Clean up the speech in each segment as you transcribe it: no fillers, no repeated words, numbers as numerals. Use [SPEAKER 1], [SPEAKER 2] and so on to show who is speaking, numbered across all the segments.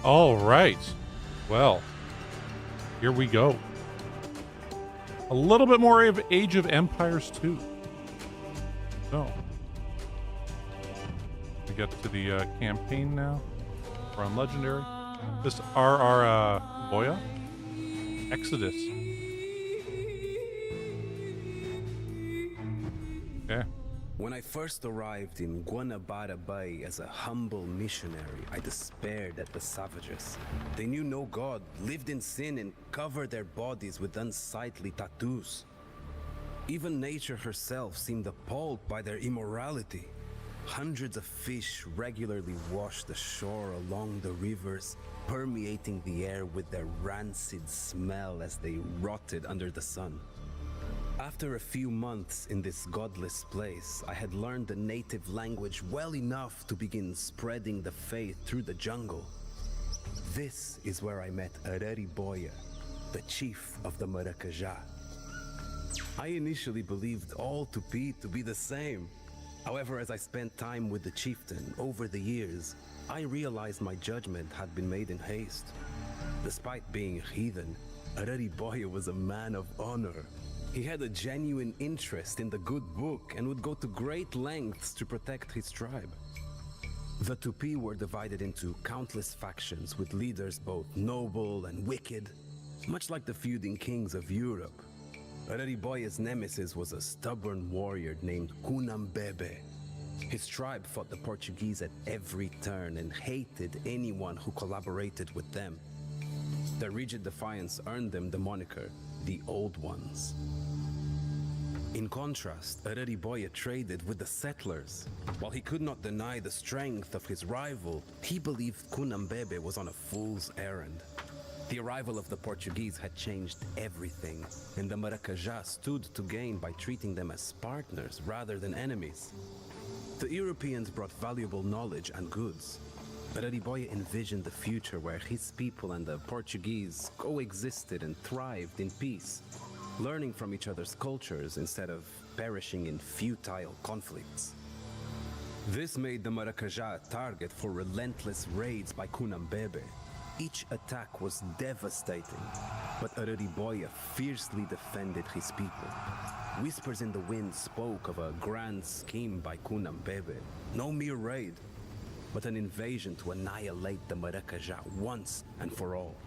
[SPEAKER 1] All right. Well, here we go. A little bit more of Age of Empires 2. So, we get to the campaign now. We're on Legendary. This Arariboia Exodus. Okay.
[SPEAKER 2] When I first arrived in Guanabara Bay as a humble missionary, I despaired at the savages. They knew no God, lived in sin, and covered their bodies with unsightly tattoos. Even nature herself seemed appalled by their immorality. Hundreds of fish regularly washed ashore along the rivers, permeating the air with their rancid smell as they rotted under the sun. After a few months in this godless place, I had learned the native language well enough to begin spreading the faith through the jungle. This is where I met Arariboia, the chief of the Maracajá. I initially believed all Tupi to be the same. However, as I spent time with the chieftain over the years, I realized my judgment had been made in haste. Despite being a heathen, Arariboia was a man of honor. He had a genuine interest in the good book and would go to great lengths to protect his tribe. The Tupi were divided into countless factions with leaders both noble and wicked, much like the feuding kings of Europe. Arariboia's nemesis was a stubborn warrior named Kunambebe. His tribe fought the Portuguese at every turn and hated anyone who collaborated with them. Their rigid defiance earned them the moniker, the Old Ones. In contrast, Arariboia traded with the settlers. While he could not deny the strength of his rival, he believed Kunambebe was on a fool's errand. The arrival of the Portuguese had changed everything, and the Maracajá stood to gain by treating them as partners rather than enemies. The Europeans brought valuable knowledge and goods. Arariboia envisioned the future where his people and the Portuguese coexisted and thrived in peace, learning from each other's cultures instead of perishing in futile conflicts. This made the Maracajá a target for relentless raids by Kunambebe. Each attack was devastating, but Arariboia fiercely defended his people. Whispers in the wind spoke of a grand scheme by Kunambebe. No mere raid, but an invasion to annihilate the Maracajá once and for all.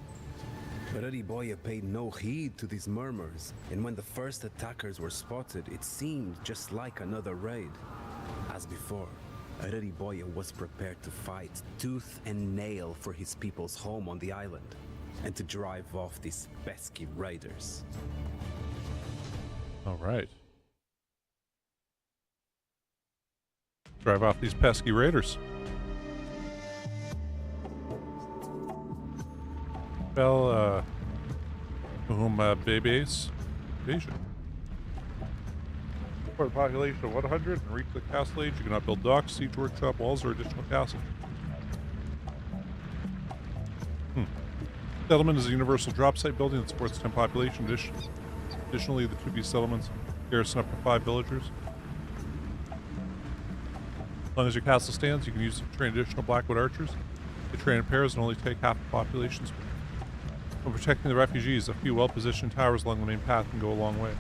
[SPEAKER 2] Arariboia paid no heed to these murmurs, and when the first attackers were spotted, it seemed just like another raid. As before, Arariboia was prepared to fight tooth and nail for his people's home on the island, and to drive off these pesky raiders.
[SPEAKER 1] All right. Drive off these pesky raiders. Well, babies invasion. For a population of 100 and reach the castle age, you cannot build docks, siege workshop, walls, or additional castle. Settlement is a universal drop site building that supports 10 population. Additionally, the 2B settlements garrison up to 5 villagers. As long as your castle stands, you can use it to train additional Blackwood archers. They train in pairs and only take half the population's. When protecting the refugees, a few well-positioned towers along the main path can go a long way.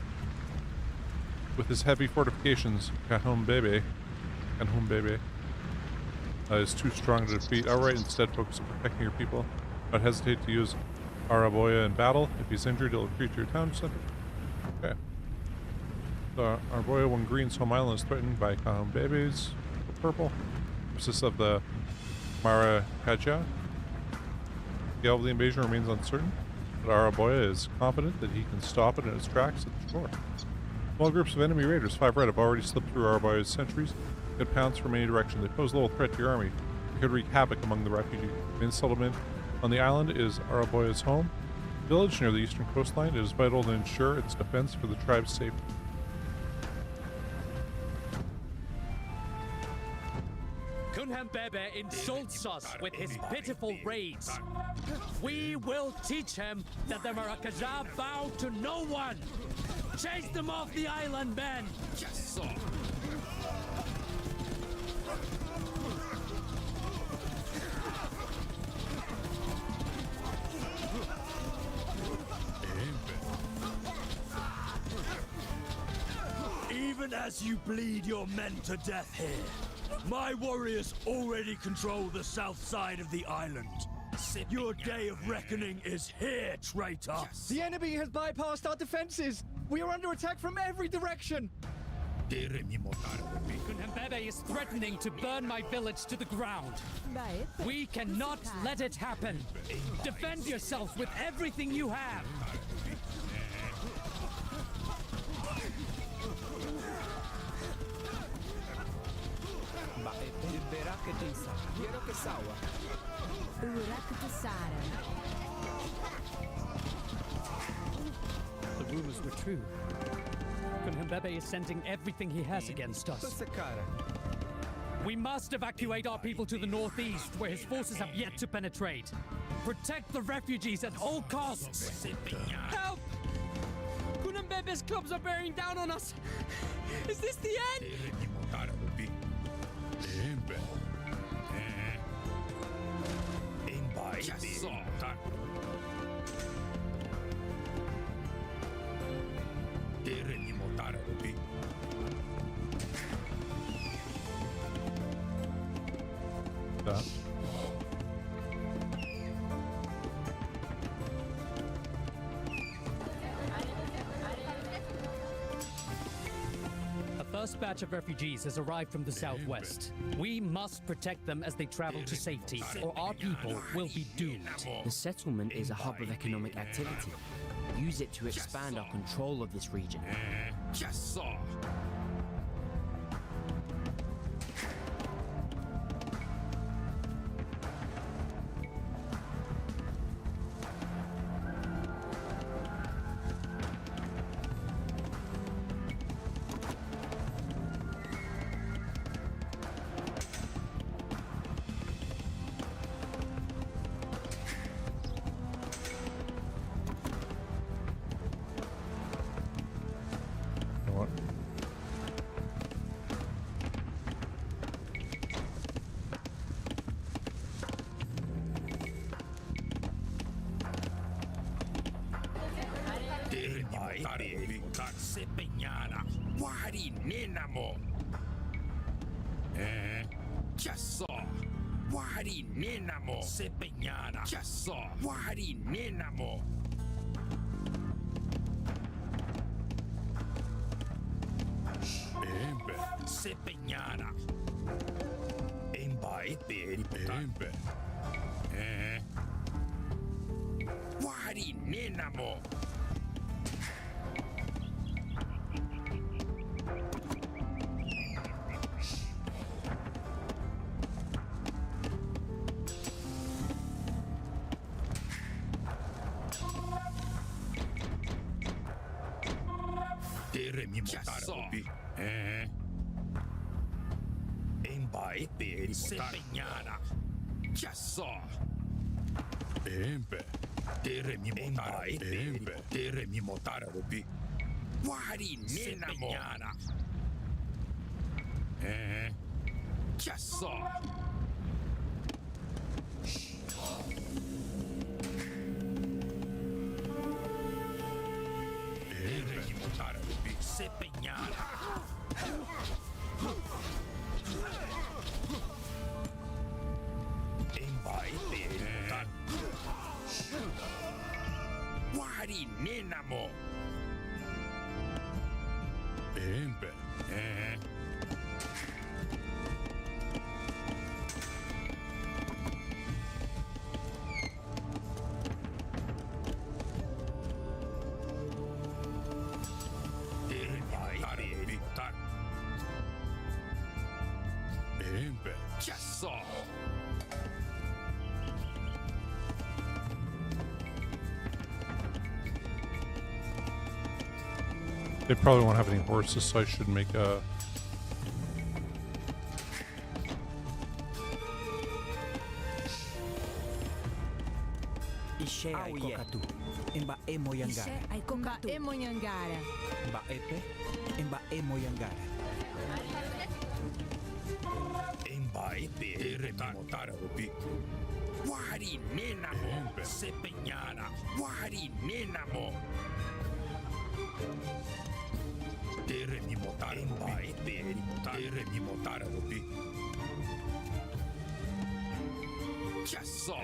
[SPEAKER 1] With his heavy fortifications, Kahumbebe is too strong to defeat outright. Instead, focus on protecting your people. Don't hesitate to use Arariboia in battle. If he's injured, he'll retreat to your town center. Okay. So, Arariboia, when Green's home island is threatened by Kahumbebe's purple. Consists of the Maracajá. The scale of the invasion remains uncertain, but Arariboia is confident that he can stop it in its tracks at the shore. Small groups of enemy raiders, 5 red, have already slipped through Arariboia's sentries. They could pounce from any direction. They pose little threat to your army. They could wreak havoc among the refugees. The main settlement on the island is Arariboia's home village near the eastern coastline. It is vital to ensure its defense for the tribe's safety.
[SPEAKER 3] Kunambebe insults us with his pitiful raids. We will teach him that the Maracajá bow to no one. Chase them off the island, men! Yes, sir. Even as you bleed your men to death here, my warriors already control the south side of the island. Your day of reckoning is here, traitor!
[SPEAKER 4] The enemy has bypassed our defenses! We are under attack from every direction!
[SPEAKER 3] Kunhembebe is threatening to burn my village to the ground. We cannot let it happen. Defend yourself with everything you have. The rumors were true. Kunhembebe is sending everything he has against us. We must evacuate our people to the northeast, where his forces have yet to penetrate. Protect the refugees at all costs.
[SPEAKER 5] Help! Kunhembebe's clubs are bearing down on us. Is this the end?
[SPEAKER 3] A first batch of refugees has arrived from the southwest. We must protect them as they travel to safety, or our people will be doomed.
[SPEAKER 6] The settlement is a hub of economic activity. Use it to expand our control of this region.
[SPEAKER 1] What? They probably won't have any horses, so I should make a...
[SPEAKER 7] Ishe ay kokatu, imba emo yangara.
[SPEAKER 8] Ay koka emo yangara.
[SPEAKER 7] Imba epe, imba emo yangara.
[SPEAKER 9] Imba epe, remotara upi. Wari nenamo, sepeñara. Wari nenamo. Tere mi motare embai peri tere mi motare rupi. Chiasso.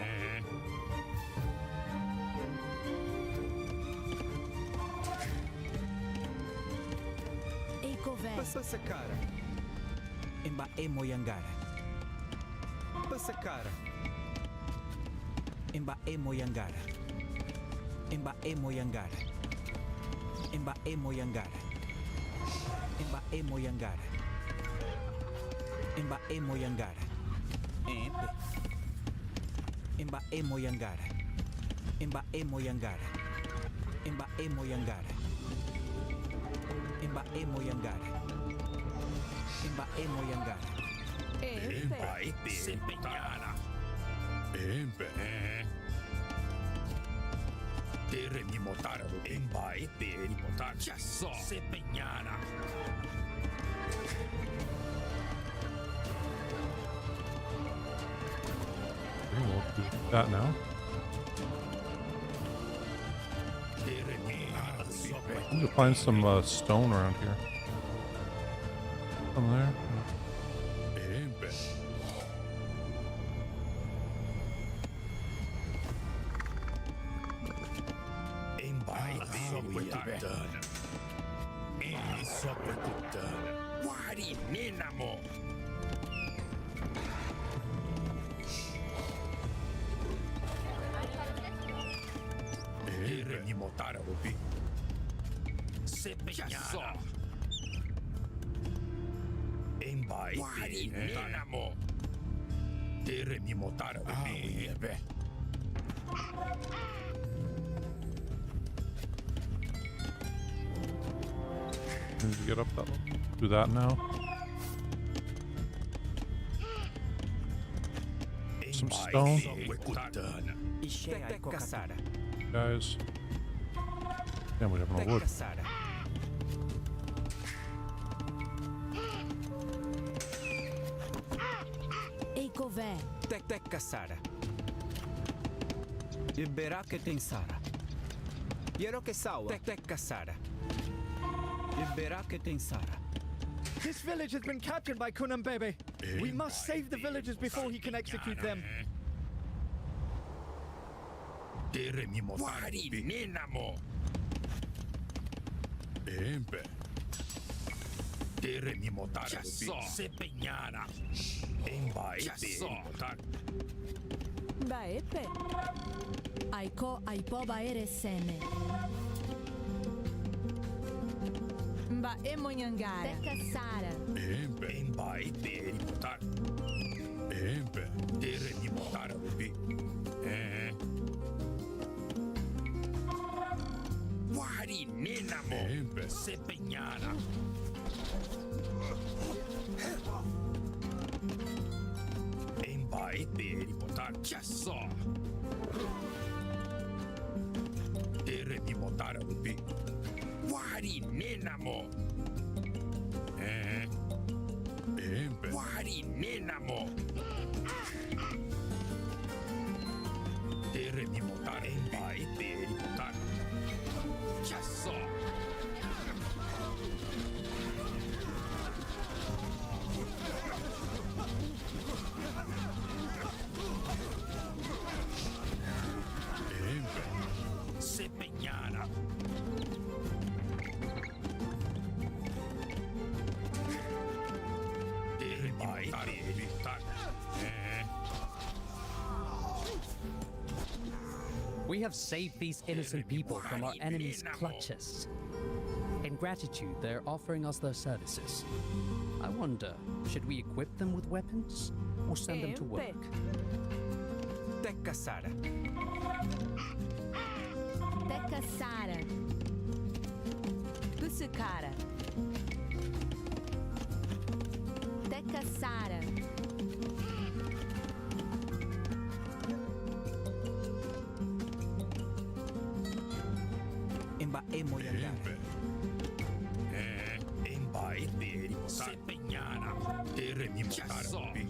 [SPEAKER 8] Ecovè.
[SPEAKER 4] Passacara.
[SPEAKER 7] Emba Moyangara.
[SPEAKER 4] Passacara.
[SPEAKER 7] Emba Moyangara. Emba Moyangara. Emba Moyangara. Emba Moyangara. Emba Moyangara. Empe. Emba Moyangara. Emba Moyangara. Emba Moyangara. Emba Moyangara. Emba Moyangara.
[SPEAKER 9] Embai peri sepegnana. Empe. Tere mi motare rupi. Embai peri motare. Chiasso. Sepegnana.
[SPEAKER 1] Okay, we'll do that now.
[SPEAKER 9] Tere mi
[SPEAKER 1] I need to find some stone around here. Some there.
[SPEAKER 9] Empe. Embai soprattutto. E soprattutto. Guardi Nenamo. Tere mi motare rupi. Sepegnana. Embai guardi Nenamo. Tere mi motare rupi.
[SPEAKER 1] Need to get up that one. Do that now. Some stone.
[SPEAKER 7] Ishe Aiko Kasara.
[SPEAKER 1] Guys. Damn, we have no wood.
[SPEAKER 7] Kasara.
[SPEAKER 8] Ecovè.
[SPEAKER 7] Tek Kasara. Ibera que tem Sara. Yero que sawa. Tek Kasara. Ibera que tem Sara.
[SPEAKER 4] This village has been captured by Kunambebe. We must save the villagers before he can execute them.
[SPEAKER 9] Tere mi motare rupi. Nenamo. Empe. Tere mi motare rupi. Sepegnana. Embai peri motare.
[SPEAKER 8] Baepe. Aiko aipoba eresene. Mba emonyangara. Tekasara.
[SPEAKER 9] Empe. Embai peri motare. Empe. Tere mi motare rupi. Guardi Nenamo. Empe. Sepegnana. Embai peri motare. Chiasso. Tere mi motare rupi. Guardi Nenamo. Empe. Guardi Nenamo. Tere mi motare. Embai peri motare. Chiasso. Empe. Sepegnana. Tere mi motare.
[SPEAKER 3] We have saved these innocent people from our enemies' clutches. In gratitude, they're offering us their services. I wonder, should we equip them with weapons or send them to work?
[SPEAKER 7] Tek Kasara.
[SPEAKER 8] Tekasara. Tusukara. Tekasara.
[SPEAKER 7] Emba Moyangara.
[SPEAKER 9] Embai peri motare. Sepegnana. Tere mi motare rupi.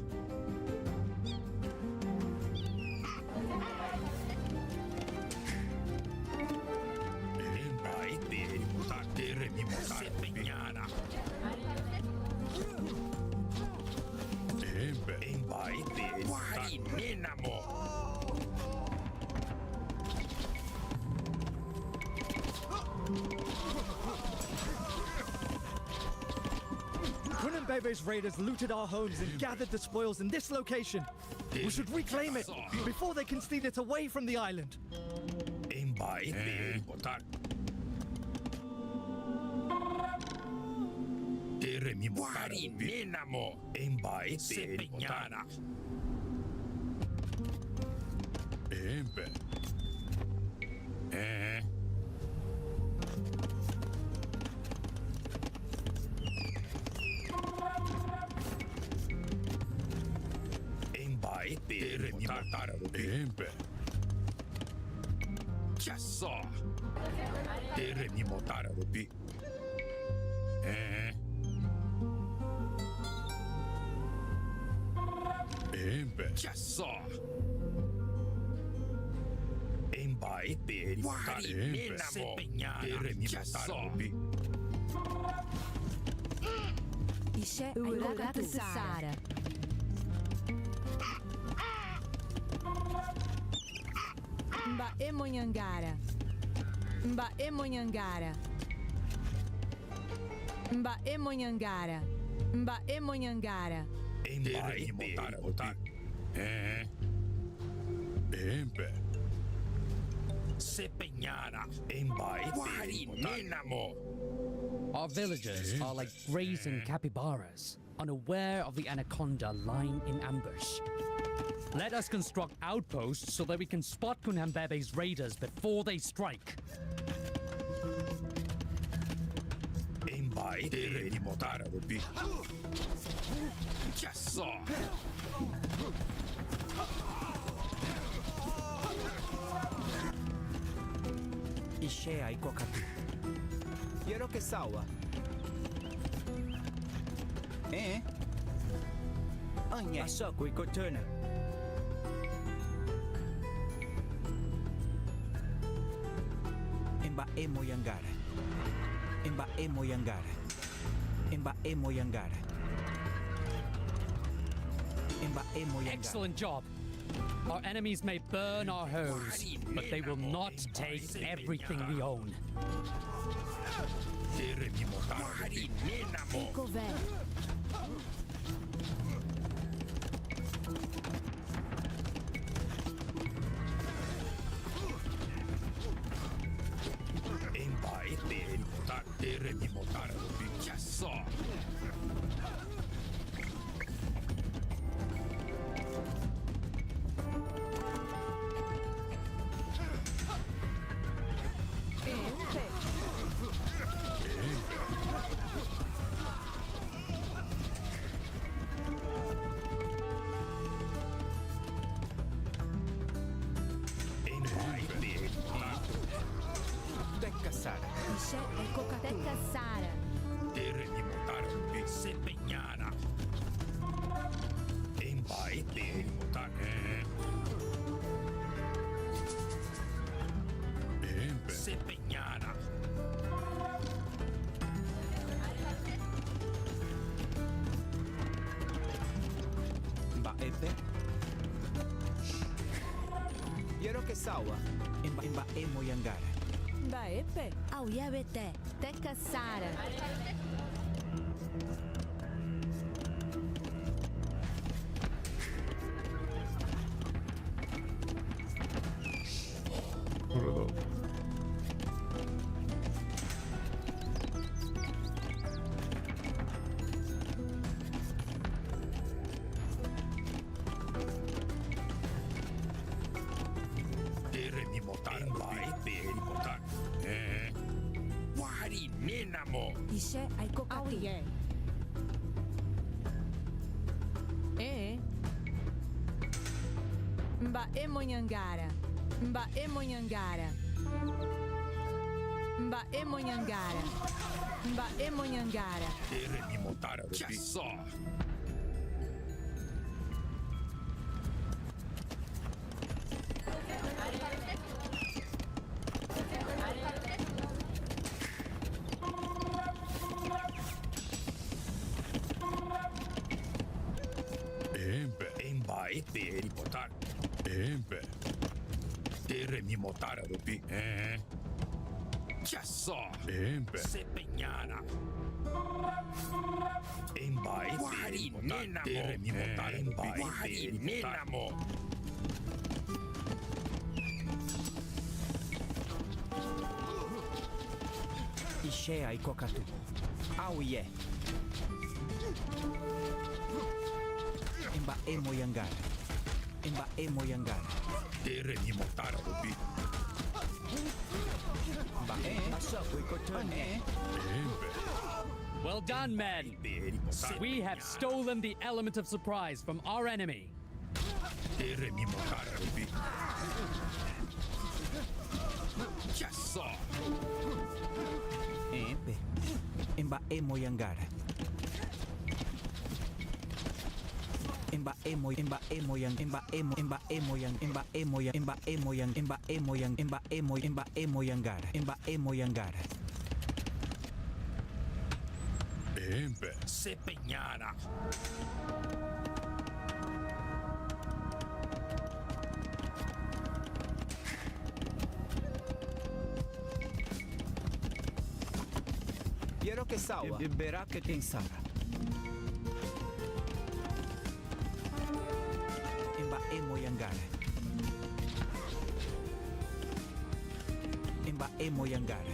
[SPEAKER 9] Embai peri motare. Tere mi motare. Sepegnana. Minamo.
[SPEAKER 4] Kunambebe's raiders looted our homes and gathered the spoils in this location. We should reclaim it before they can steal it away from the island.
[SPEAKER 9] Imbai Beribotar. Teremi Mokari Minamo. Imbai Beribotar. Empe. Embai Beribotar. Empe. Chiasso. Teremi Motar Rubi. Empe. Chiasso. Embai Beribotar. Minamo. Teremi Motar Rubi.
[SPEAKER 8] Ishe Uragata Sara. Mba Emonhangara. Mba Emonhangara. Mba Emonhangara. Mba Emonhangara.
[SPEAKER 9] Embai Beribotar. Empe. Sepeñara. Embai Minamo.
[SPEAKER 3] Our villagers are like grazing capybaras, unaware of the anaconda lying in ambush. Let us construct outposts so that we can spot Kunhambebe's raiders before they strike.
[SPEAKER 9] Embai Beribotar Rubi. Chiasso.
[SPEAKER 7] Ishe ai kokatu. Yero ke sawa. Anya. Asako ikotuna. Emba Emoyangara. Emba Emoyangara. Emba Emoyangara. Emba Emoyangara.
[SPEAKER 3] Excellent job. Our enemies may burn our homes, but they will not take everything we own.
[SPEAKER 9] Teremi Motar Rubi. Minamo.
[SPEAKER 8] Ecovè.
[SPEAKER 9] Embai Beribotar. Teremi Motar Rubi. Chiasso. Embai Beribotar.
[SPEAKER 7] Tekka Sara.
[SPEAKER 8] Ishe Tecca Sara.
[SPEAKER 9] Teremi Motar Rubi. Sepeñara. Embai Beribotar. Empe. Sepeñara.
[SPEAKER 7] Mba Epe. Yero ke sawa. Emba Emoyangara.
[SPEAKER 8] Mba Epe. Auyabete. Tecca Sara.
[SPEAKER 1] What are those?
[SPEAKER 9] Teremi Motar. Embai Beribotar. Wari Minamo.
[SPEAKER 8] Ishe Aikokatu. Mba Emonhangara. Mba Emonhangara. Mba Emonhangara. Mba Emonhangara.
[SPEAKER 9] Teremi Motar Rubi. Chiasso. Empe. Embai per botar. Empe. Tere mi motara rupi. Chiasso. Empe. Se peñara. Embai per botar. Tere mi motara rupi. Nenamo.
[SPEAKER 7] Ishea i kokatu. Auye. Imba emo yangara. Imba emo yangara.
[SPEAKER 9] Tere mi motara rupi.
[SPEAKER 7] Ba asako ikotone.
[SPEAKER 3] Well done, men. We have stolen the element of surprise from our enemy.
[SPEAKER 9] Tere mi motara rupi. Chiasso.
[SPEAKER 7] Empe. Imba emo yangara. Imba emo yang imba emo yang imba emo yangara. Imba emo yangara.
[SPEAKER 9] Empe. Se peñara.
[SPEAKER 7] Quiero que sawa. Verá que tem Sara. Imba emo yangara. Imba emo yangara.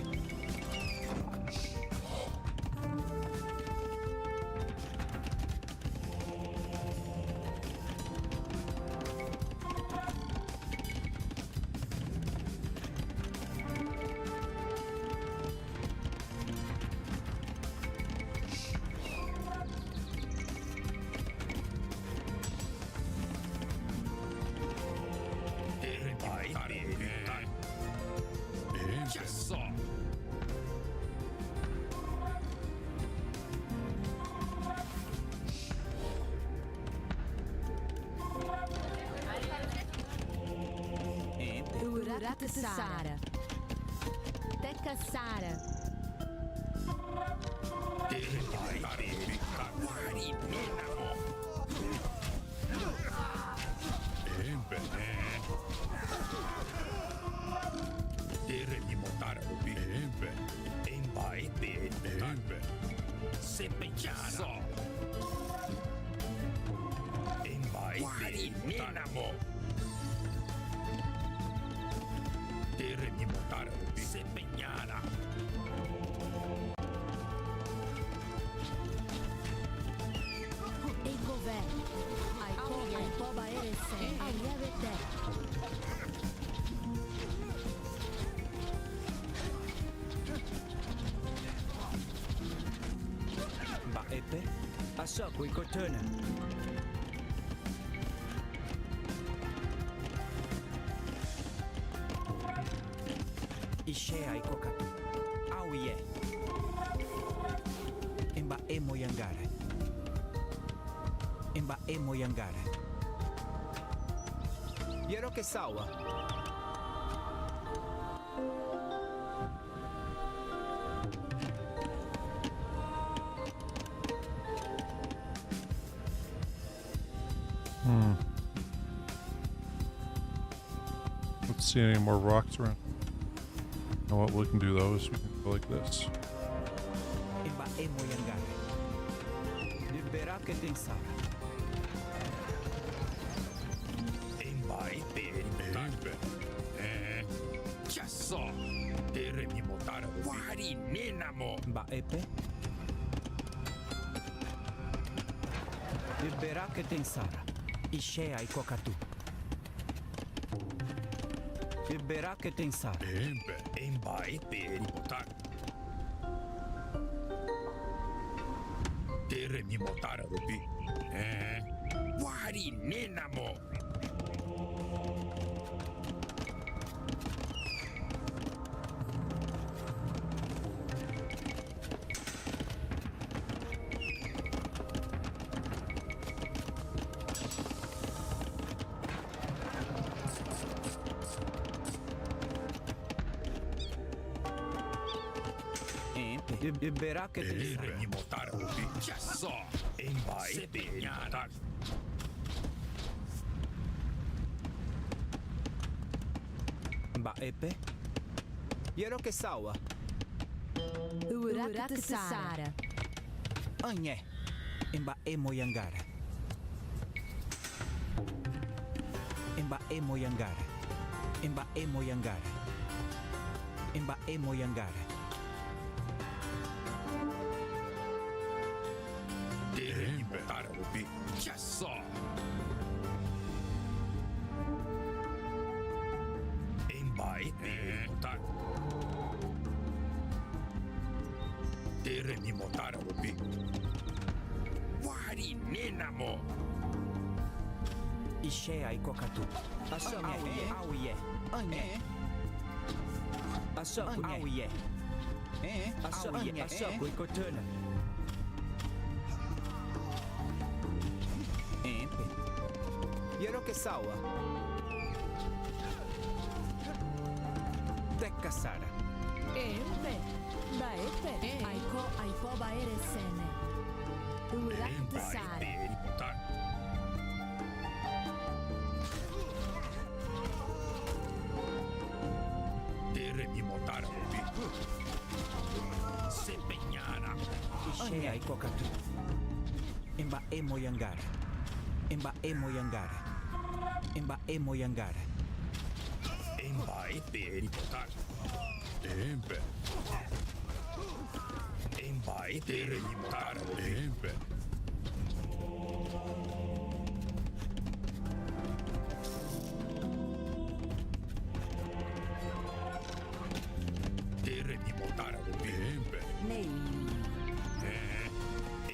[SPEAKER 8] Uraka Sara. Teca Sara.
[SPEAKER 9] Tere mi motara rupi. Embai per botar. Se peñara. Embai per botar. Tere mi motara rupi. Se peñara.
[SPEAKER 8] Ei Kové. Ai Poba Eresen. Ai Yavete.
[SPEAKER 7] Ba epe. Asako ikotone. Ishea i kokatu. Auye. Imba emo yangara. Imba emo yangara. Quiero que sawa.
[SPEAKER 1] Let's see any more rocks around. You know what? We can do those. We can go like this.
[SPEAKER 7] Imba emo yangara. Libera que tem Sara.
[SPEAKER 9] Embai per botar. Chiasso. Tere mi motara rupi. Nenamo.
[SPEAKER 7] Ba epe. Libera que tem Sara. Ishea i kokatu. Libera que tem Sara.
[SPEAKER 9] Empe. Embai per botar. Tere mi motara rupi. Nenamo.
[SPEAKER 7] Libera che tem
[SPEAKER 9] Tere mi motara rupi. Chiasso. Embai per botar.
[SPEAKER 7] Mbaepe? Yero que sawa?
[SPEAKER 8] Urak Sara.
[SPEAKER 7] Anye. Mbae moyangara. Mbae moyangara. Mbae moyangara. Mbae moyangara.
[SPEAKER 9] Arariboia. Já só. Embai motar. Tere mi motar Arariboia. Wari nenamo.
[SPEAKER 7] Ishe ai kokatu. Aso auye. Anye. Aso auye. Aso auye. Aso kuikotuna. Yero que sawa. Tekka Sara.
[SPEAKER 8] Empe. Baepe. Aiko Aipo Baere Sene. Urak Sara.
[SPEAKER 9] Motar. Tere mi motar Arariboia. Se peñara.
[SPEAKER 7] Ishe ai kokatu. Mbae moyangara. Mbae moyangara. Mbae moyangara.
[SPEAKER 9] Embai motar. Empe. Embai motar. Empe. Tere mi motar Arariboia.
[SPEAKER 8] Nei.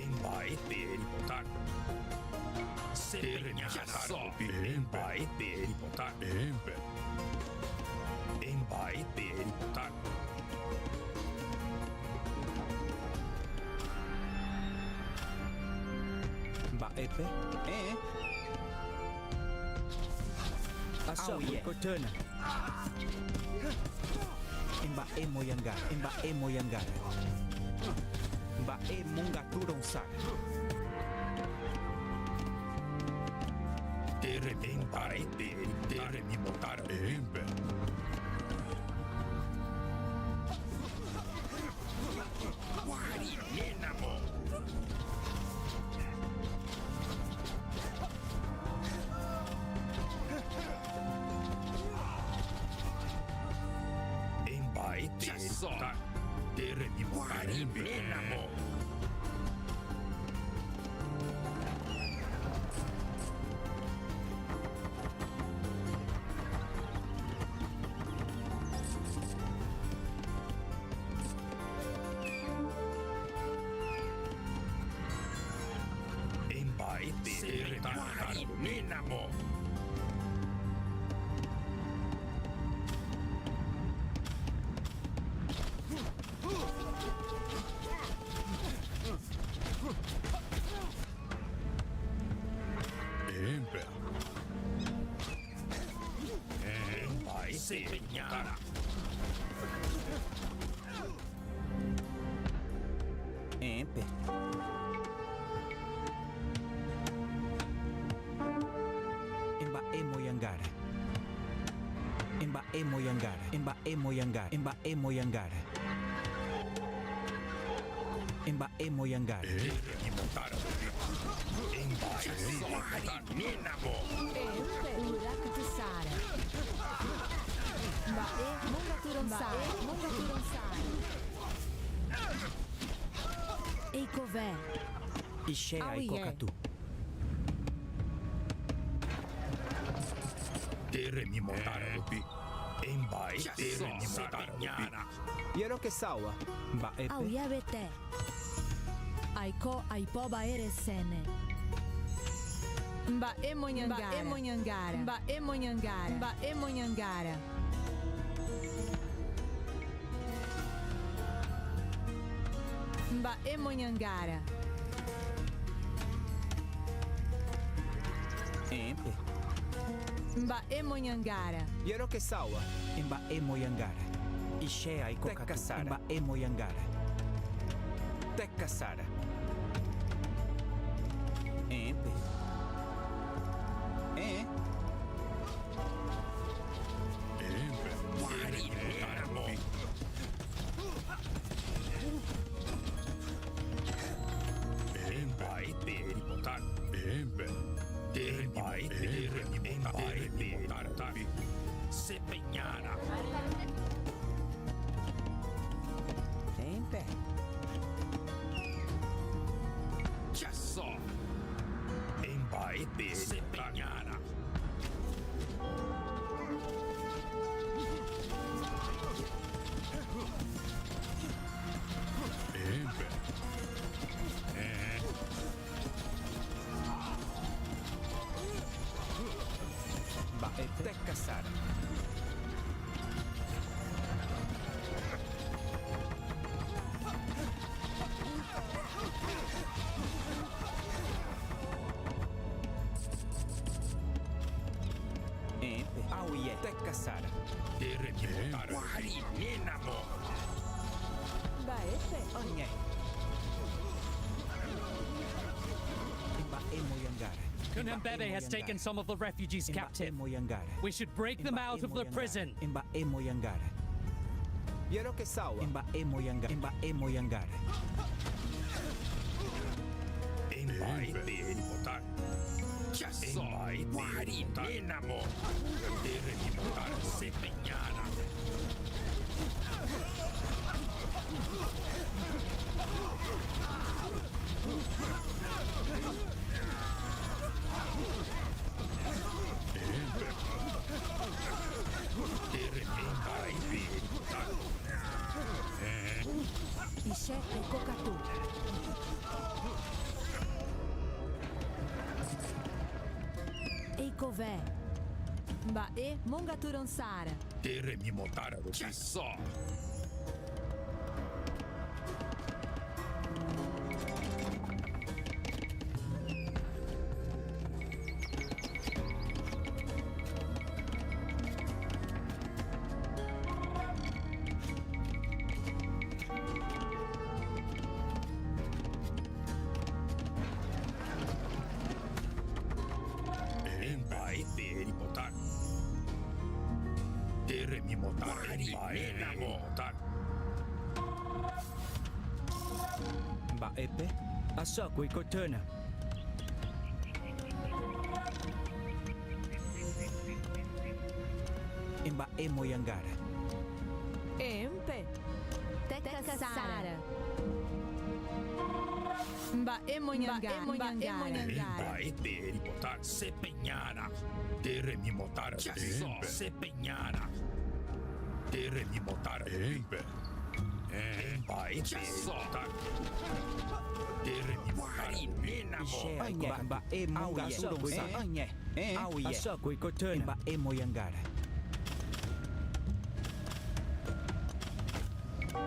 [SPEAKER 9] Embai motar. Se peñara só. Embai motar. Empe. Embai motar.
[SPEAKER 7] Mbaepe? Aso kuikotuna. Mbae moyangara. Mbae moyangara. Mbae mungaturon Sara.
[SPEAKER 9] Tere mi motar Empe. Wari nenamo. Embai motar. Tere mi motar nenamo. Embai motar nenamo. Empe. Embai se peñara.
[SPEAKER 7] Empe. Mbae moyangara. Mbae moyangara. Mbae moyangara. Mbae moyangara. Mbae moyangara.
[SPEAKER 9] Tere motar Embai motar nenamo.
[SPEAKER 8] Empe. Urak Sara. Bae Mungaturon Sara. Mungaturon Sara. Eikove.
[SPEAKER 7] Ishe ai kokatu.
[SPEAKER 9] Tere mi motar Arariboia. Embai mi motar Arariboia.
[SPEAKER 7] Yero que sawa. Mbaepe?
[SPEAKER 8] Auyabete. Aiko Aipo Baere Sene.
[SPEAKER 10] Mbae moyangara.
[SPEAKER 8] Mbae moyangara.
[SPEAKER 10] Mbae moyangara.
[SPEAKER 8] Mbae moyangara.
[SPEAKER 10] Mbae moyangara.
[SPEAKER 7] Empe.
[SPEAKER 10] Mbae moyangara.
[SPEAKER 7] Yero que sawa. Mbae moyangara. Ishe ai kokatu. Mbae moyangara. Tekka Sara. Empe.
[SPEAKER 9] Empe. se peñara.
[SPEAKER 7] Em pé.
[SPEAKER 9] Ya so. En baete se peñara.
[SPEAKER 7] Baete caçar. Empe. Auie. Te caçar.
[SPEAKER 9] Tere mi motare. Guari nenamo.
[SPEAKER 10] Baete.
[SPEAKER 7] Onye. Imba emoyangara.
[SPEAKER 3] Kunhambebe has taken some of the refugees captive.
[SPEAKER 7] Emoyangara.
[SPEAKER 3] We should break them out of the prison.
[SPEAKER 7] Imba emoyangara. Yero que sawa. Imba emoyangara. Imba emoyangara.
[SPEAKER 9] En baete motare. Ya so. Guari nenamo. Tere mi motare se peñara.
[SPEAKER 10] Ishe e kokatu. Eikové. Bae mongaturon sara.
[SPEAKER 9] Tere mi motare. Ya so.
[SPEAKER 7] Baepe. Asakwe kotana. Imba emoyangara.
[SPEAKER 10] Empe. Teca sara. Mba emonhangara. Mba emonhangara.
[SPEAKER 9] Baete botar se peñara. Tere mi motare. Ya so. Se peñara. Tere mi motare. Empe. Baete botar. Tere mi motare. Nenamo.
[SPEAKER 7] Onye. Imba emoyangara. Onye. Auye. Asakwe kotana. Imba emoyangara.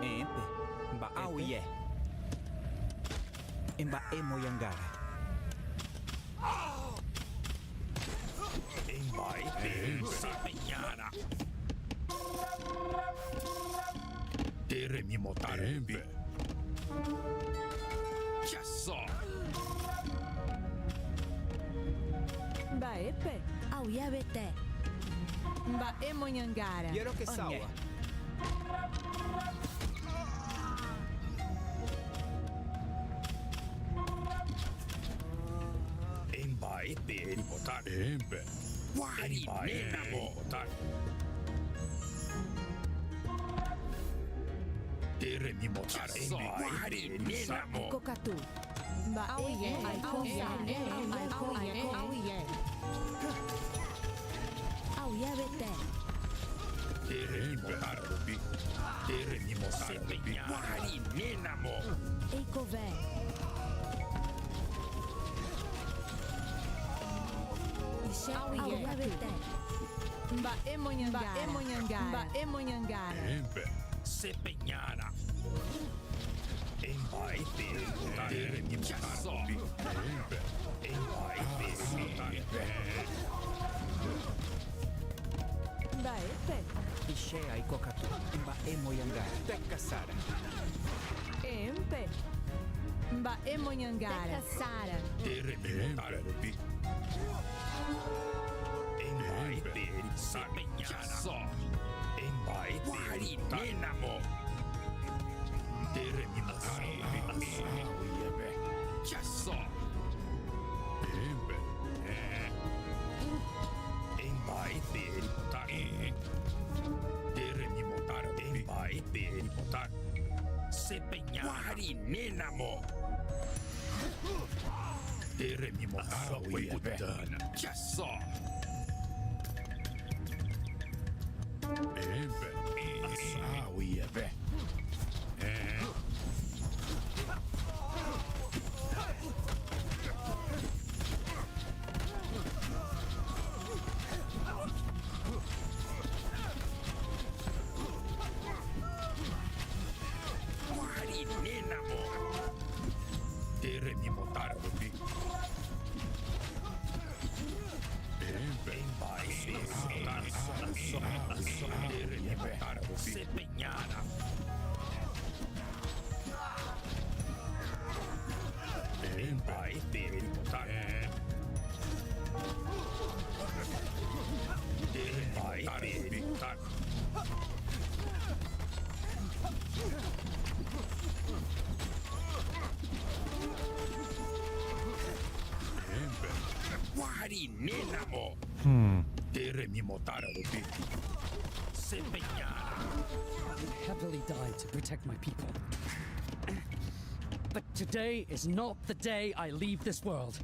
[SPEAKER 7] Empe. Imba auye. Imba emoyangara.
[SPEAKER 9] En baete se peñara. Tere mi motare. Empe. Ya so.
[SPEAKER 10] Baepe. Auia bete. Mba emonhangara.
[SPEAKER 7] Yero que sawa.
[SPEAKER 9] En baete botar. Empe. Guari nenamo botar. Tere mi motare. En guari nenamo.
[SPEAKER 10] Kokatu. Mba auye. Auye. Auye. Auia bete.
[SPEAKER 9] Tere mi motare. Tere mi motare. Se peñara. Guari nenamo.
[SPEAKER 10] Eikové. Ishe auia bete. Mba emonhangara. Mba emonhangara. Mba emonhangara.
[SPEAKER 9] Empe. Se peñara. En baete botar. Tere mi motare. Empe. En baete botar.
[SPEAKER 10] Baepe.
[SPEAKER 7] Ishe ai kokatu. Imba emoyangara. Te caçara.
[SPEAKER 10] Empe. Mba emonhangara. Teca sara.
[SPEAKER 9] Tere mi motare. En baete se peñara. En baete guari nenamo. Tere mi motare. Ya so. Empe. En baete botar. Wari Ninamo. Teremimo Arariboia. Yes, Ebe. Asawi ebe. Wari Ninamo. Teremimo Arariboia. Sepeñana. Wari Ninamo. Teremimo Arariboia. Sepeñana.
[SPEAKER 3] I heavily died to protect my people. But today is not the day I leave this world.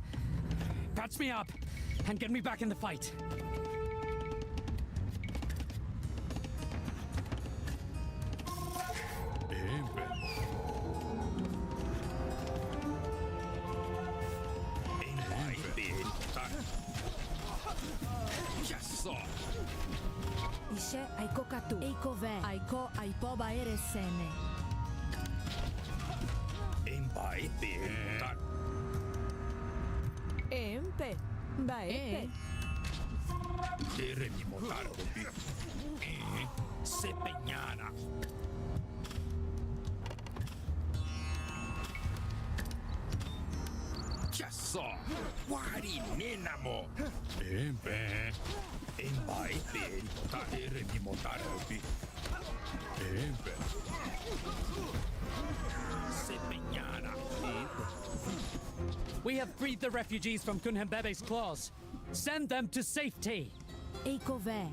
[SPEAKER 3] Patch me up and get me back in the fight.
[SPEAKER 10] Ishe aiko katu. Eiko ve. Aiko aipo baere sene. Empe. Baepe.
[SPEAKER 9] Teremimo Arariboia. Sepeñana. Yes, Wari Ninamo. Embe. Embaite. Teremimo Arariboia. Embe. Sepeñana.
[SPEAKER 3] We have freed the refugees from Kunhembebe's claws. Send them to safety.
[SPEAKER 10] Eiko ve.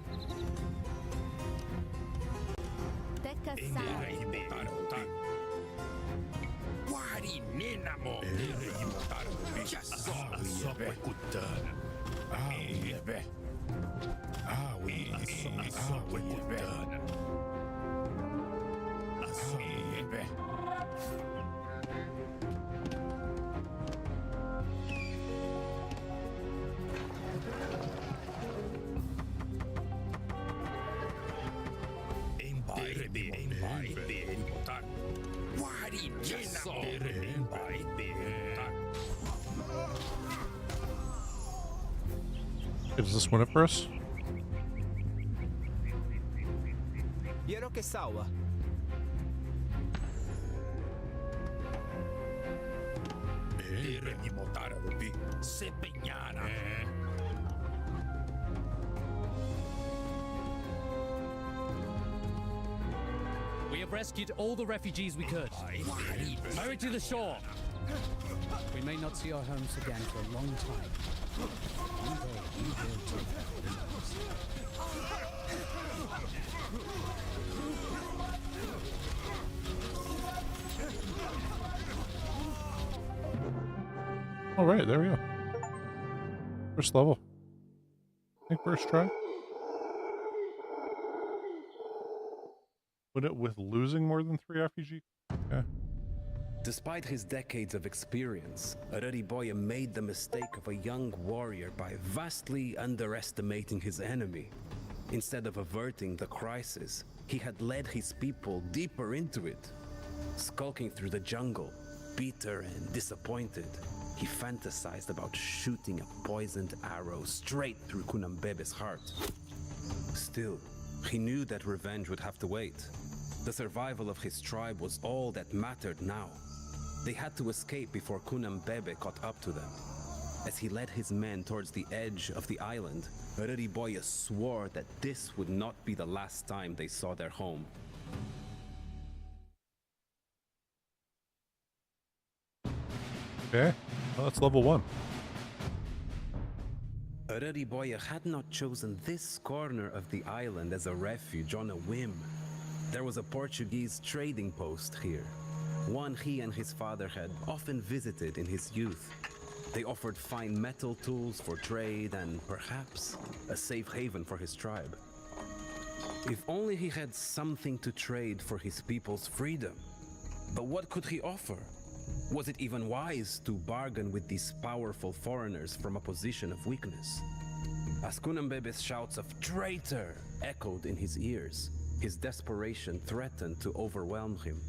[SPEAKER 10] Teka sara.
[SPEAKER 9] Wari Ninamo. Teremimo Arariboia. Yes, Asawi kutana. Awi ebe. Awi kutana. Asawi ebe.
[SPEAKER 1] Does this win it for us?
[SPEAKER 7] Quiero que sawa.
[SPEAKER 9] Teremimo Arariboia. Sepeñana.
[SPEAKER 3] We have rescued all the refugees we could. Hurry to the shore. We may not see our homes again for a long time. One day we will take
[SPEAKER 1] All right, there we go. First level. I think first try. Win it with losing more than 3 refugee. Okay.
[SPEAKER 2] Despite his decades of experience, Arariboia made the mistake of a young warrior by vastly underestimating his enemy. Instead of averting the crisis, he had led his people deeper into it. Skulking through the jungle, bitter and disappointed, he fantasized about shooting a poisoned arrow straight through Kunambebe's heart. Still, he knew that revenge would have to wait. The survival of his tribe was all that mattered now. They had to escape before Kunambebe caught up to them. As he led his men towards the edge of the island, Arariboia swore that this would not be the last time they saw their home.
[SPEAKER 1] Okay. Well, that's level 1.
[SPEAKER 2] Arariboia had not chosen this corner of the island as a refuge on a whim. There was a Portuguese trading post here. one he and his father had often visited in his youth. They offered fine metal tools for trade and perhaps a safe haven for his tribe. If only he had something to trade for his people's freedom. But what could he offer? Was it even wise to bargain with these powerful foreigners from a position of weakness? As Kunambebe's shouts of traitor echoed in his ears, his desperation threatened to overwhelm him.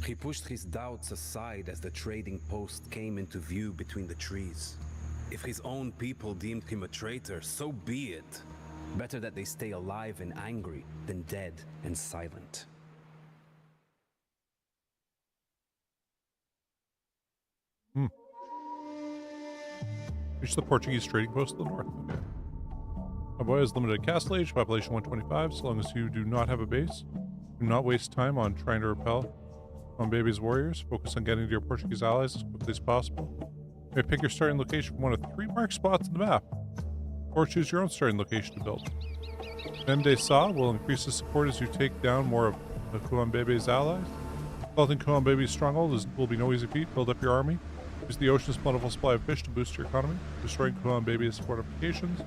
[SPEAKER 2] He pushed his doubts aside as the trading post came into view between the trees. If his own people deemed him a traitor, so be it. Better that they stay alive and angry than dead and silent.
[SPEAKER 1] Reach the Portuguese trading post to the north. Okay. Arariboia is limited castle age, population 125. So long as you do not have a base, do not waste time on trying to repel Kumambebe's warriors. Focus on getting to your Portuguese allies as quickly as possible. You may pick your starting location from one of 3 marked spots on the map, or choose your own starting location to build. Mende Sa will increase the support as you take down more of the Kumambebe's allies. Assaulting Kumambebe's stronghold will be no easy feat. Build up your army. Use the ocean's plentiful supply of fish to boost your economy. Destroying Kumambebe's fortifications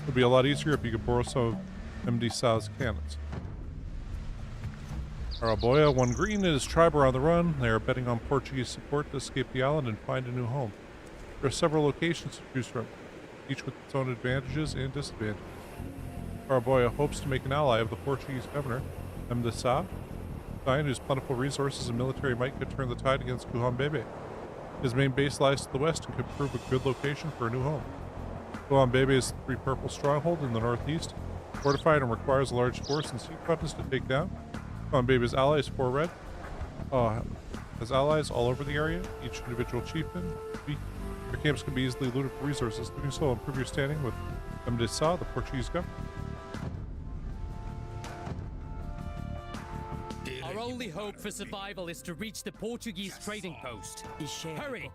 [SPEAKER 1] would be a lot easier if you could borrow some of MD Sa's cannons. Arariboia, 1 green, and his tribe are on the run. They are betting on Portuguese support to escape the island and find a new home. There are several locations to choose from, each with its own advantages and disadvantages. Arariboia hopes to make an ally of the Portuguese governor, MD Sa, whose plentiful resources and military might could turn the tide against Kumambebe. His main base lies to the west and could prove a good location for a new home. Kumambebe is 3 purple stronghold in the northeast, fortified and requires a large force and sea weapons to take down. Kumambebe's allies 4 red. Has allies all over the area, each individual chieftain. Your camps can be easily looted for resources. Doing so will improve your standing with MD Sa, the Portuguese government.
[SPEAKER 3] Our only hope for survival is to reach the Portuguese trading post. Hurry!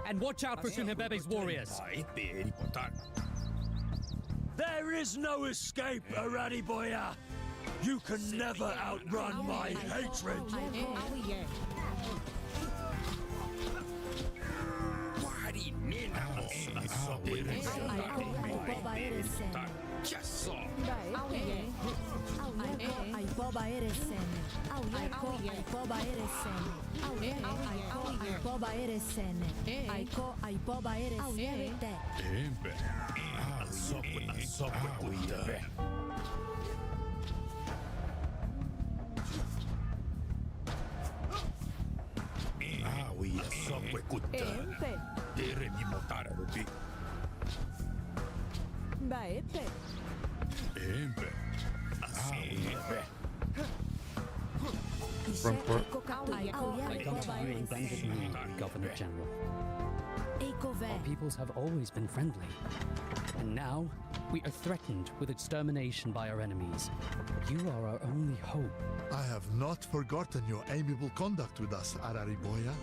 [SPEAKER 3] And watch out for Kunambebe's warriors.
[SPEAKER 9] There is no escape, Arariboia. You can never outrun my hatred.
[SPEAKER 1] Run for it.
[SPEAKER 3] I come to you in bended knee, Governor General. Our peoples have always been friendly, and now we are threatened with extermination by our enemies. You are our only hope.
[SPEAKER 11] I have not forgotten your amiable conduct with us, Arariboia.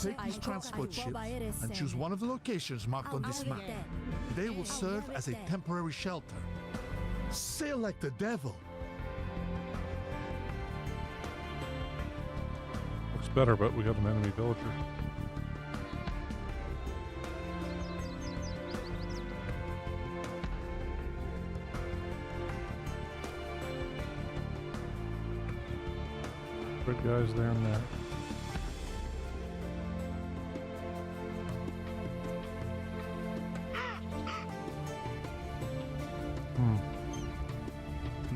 [SPEAKER 11] Take these transport ships and choose one of the locations marked on this map. They will serve as a temporary shelter. Sail like the devil.
[SPEAKER 1] Looks better, but we have an enemy villager. Good guys there and there.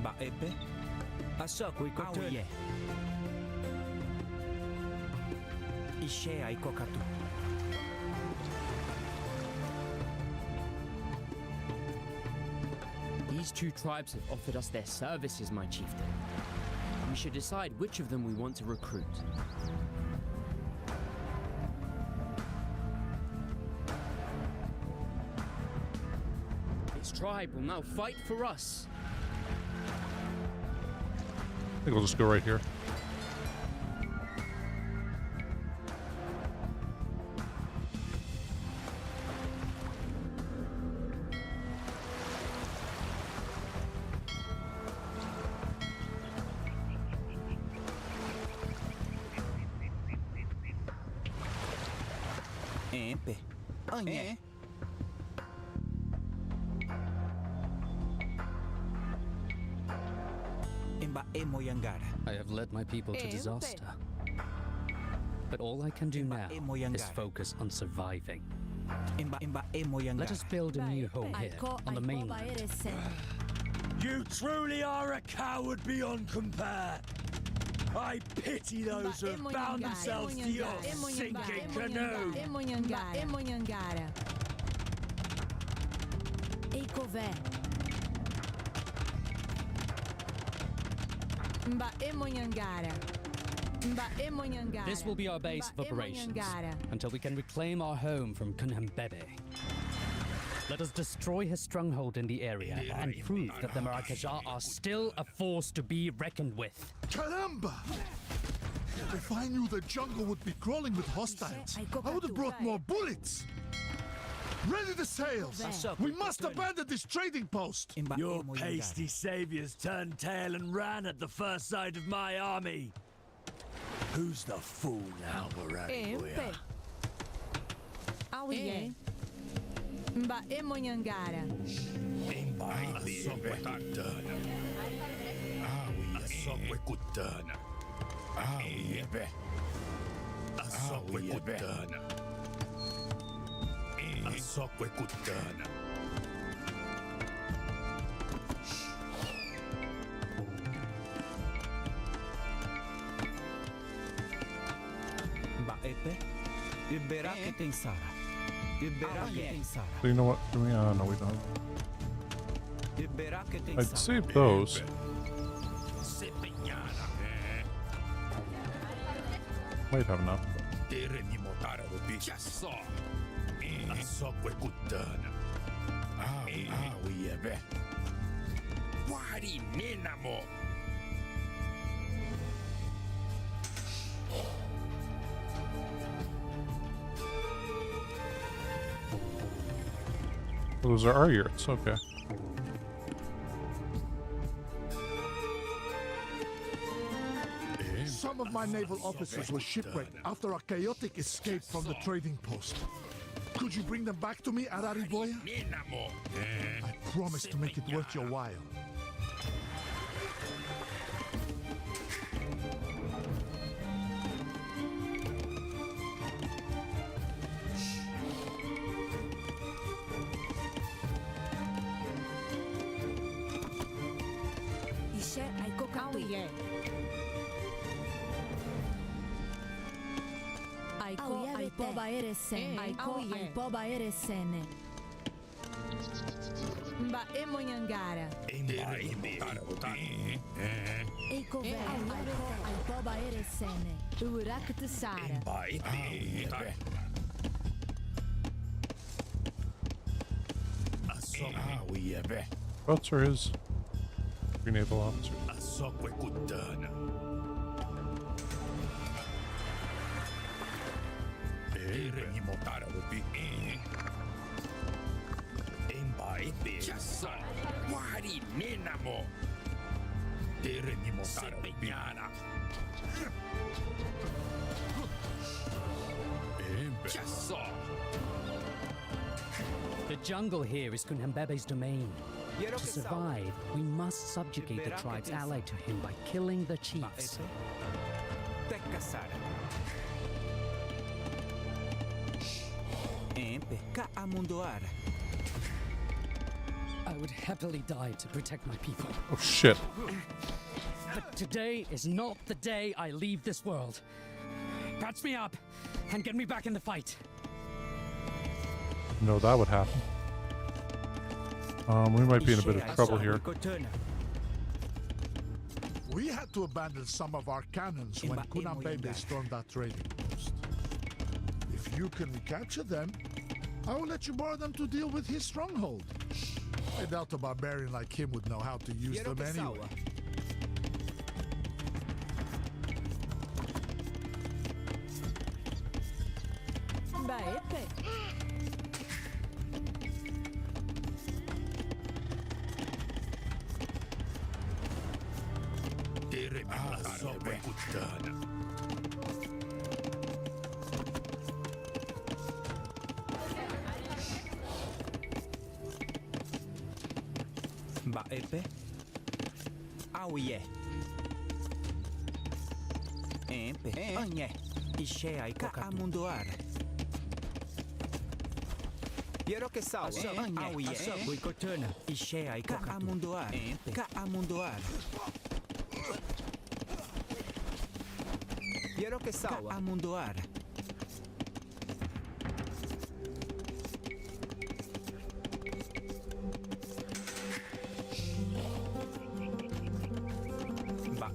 [SPEAKER 7] Baebe? Asako ikote. Ishe aikokatu.
[SPEAKER 6] These 2 tribes have offered us their services, my chieftain. We should decide which of them we want to recruit. This tribe will now fight for us.
[SPEAKER 1] I think we'll just go right here.
[SPEAKER 7] Empe. Anye. Imba emo yangara.
[SPEAKER 3] I have led my people to disaster. But all I can do now is focus on surviving.
[SPEAKER 7] Imba emo yangara.
[SPEAKER 3] Let us build a new home here on the mainland.
[SPEAKER 12] You truly are a coward beyond compare. I pity those who have bound themselves to your sinking canoe.
[SPEAKER 3] This will be our base of operations until we can reclaim our home from Kunhambebe. Let us destroy his stronghold in the area and prove that the Marakaja are still a force to be reckoned with.
[SPEAKER 11] Caramba! If I knew the jungle would be crawling with hostiles, I would have brought more bullets! Ready the sails! We must abandon this trading post!
[SPEAKER 12] Your pasty saviors turned tail and ran at the first sight of my army. Who's the fool now, Arariboia?
[SPEAKER 10] Mba emonyangara.
[SPEAKER 7] Epe. Ibera que tem Sara.
[SPEAKER 1] So you know what? Do we? No, we don't. I'd save those. Might have enough. Those are our yurts, okay.
[SPEAKER 11] Some of my naval officers were shipwrecked after a chaotic escape from the trading post. Could you bring them back to me, Arariboia? I promise to make it worth your while.
[SPEAKER 10] Mba emonyangara. Eikove aipoba eresene. Urak tsara.
[SPEAKER 1] Boats are his. Three naval officers.
[SPEAKER 3] The jungle here is Kunhambebe's domain. To survive, we must subjugate the tribes allied to him by killing the chiefs. I would happily die to protect my people.
[SPEAKER 1] Oh shit.
[SPEAKER 3] But today is not the day I leave this world. Patch me up and get me back in the fight.
[SPEAKER 1] No, that would happen. We might be in a bit of trouble here.
[SPEAKER 11] We had to abandon some of our cannons when Kunhambebe stormed that trading post. If you can recapture them, I will let you borrow them to deal with his stronghold. I doubt a barbarian like him would know how to use them anyway.
[SPEAKER 7] Epe. Auye. Empe. Anye. Ishe ai ka amundoar. Yero que sawa. Auye. Boikotuna. Ishe ai ka amundoar. Empe. Ka amundoar. Yero que sawa. Ka amundoar.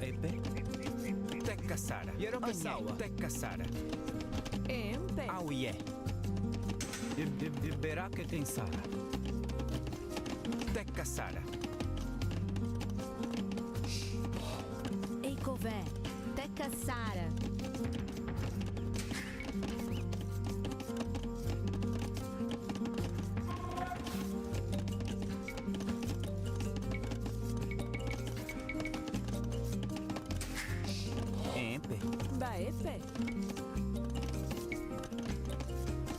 [SPEAKER 7] Epe. Tekka Sara. Yero que sawa. Tekka Sara.
[SPEAKER 10] Empe.
[SPEAKER 7] Auye. Verá que tem Sara. Tekka Sara.
[SPEAKER 10] Eikové. Tekka Sara. Baepe.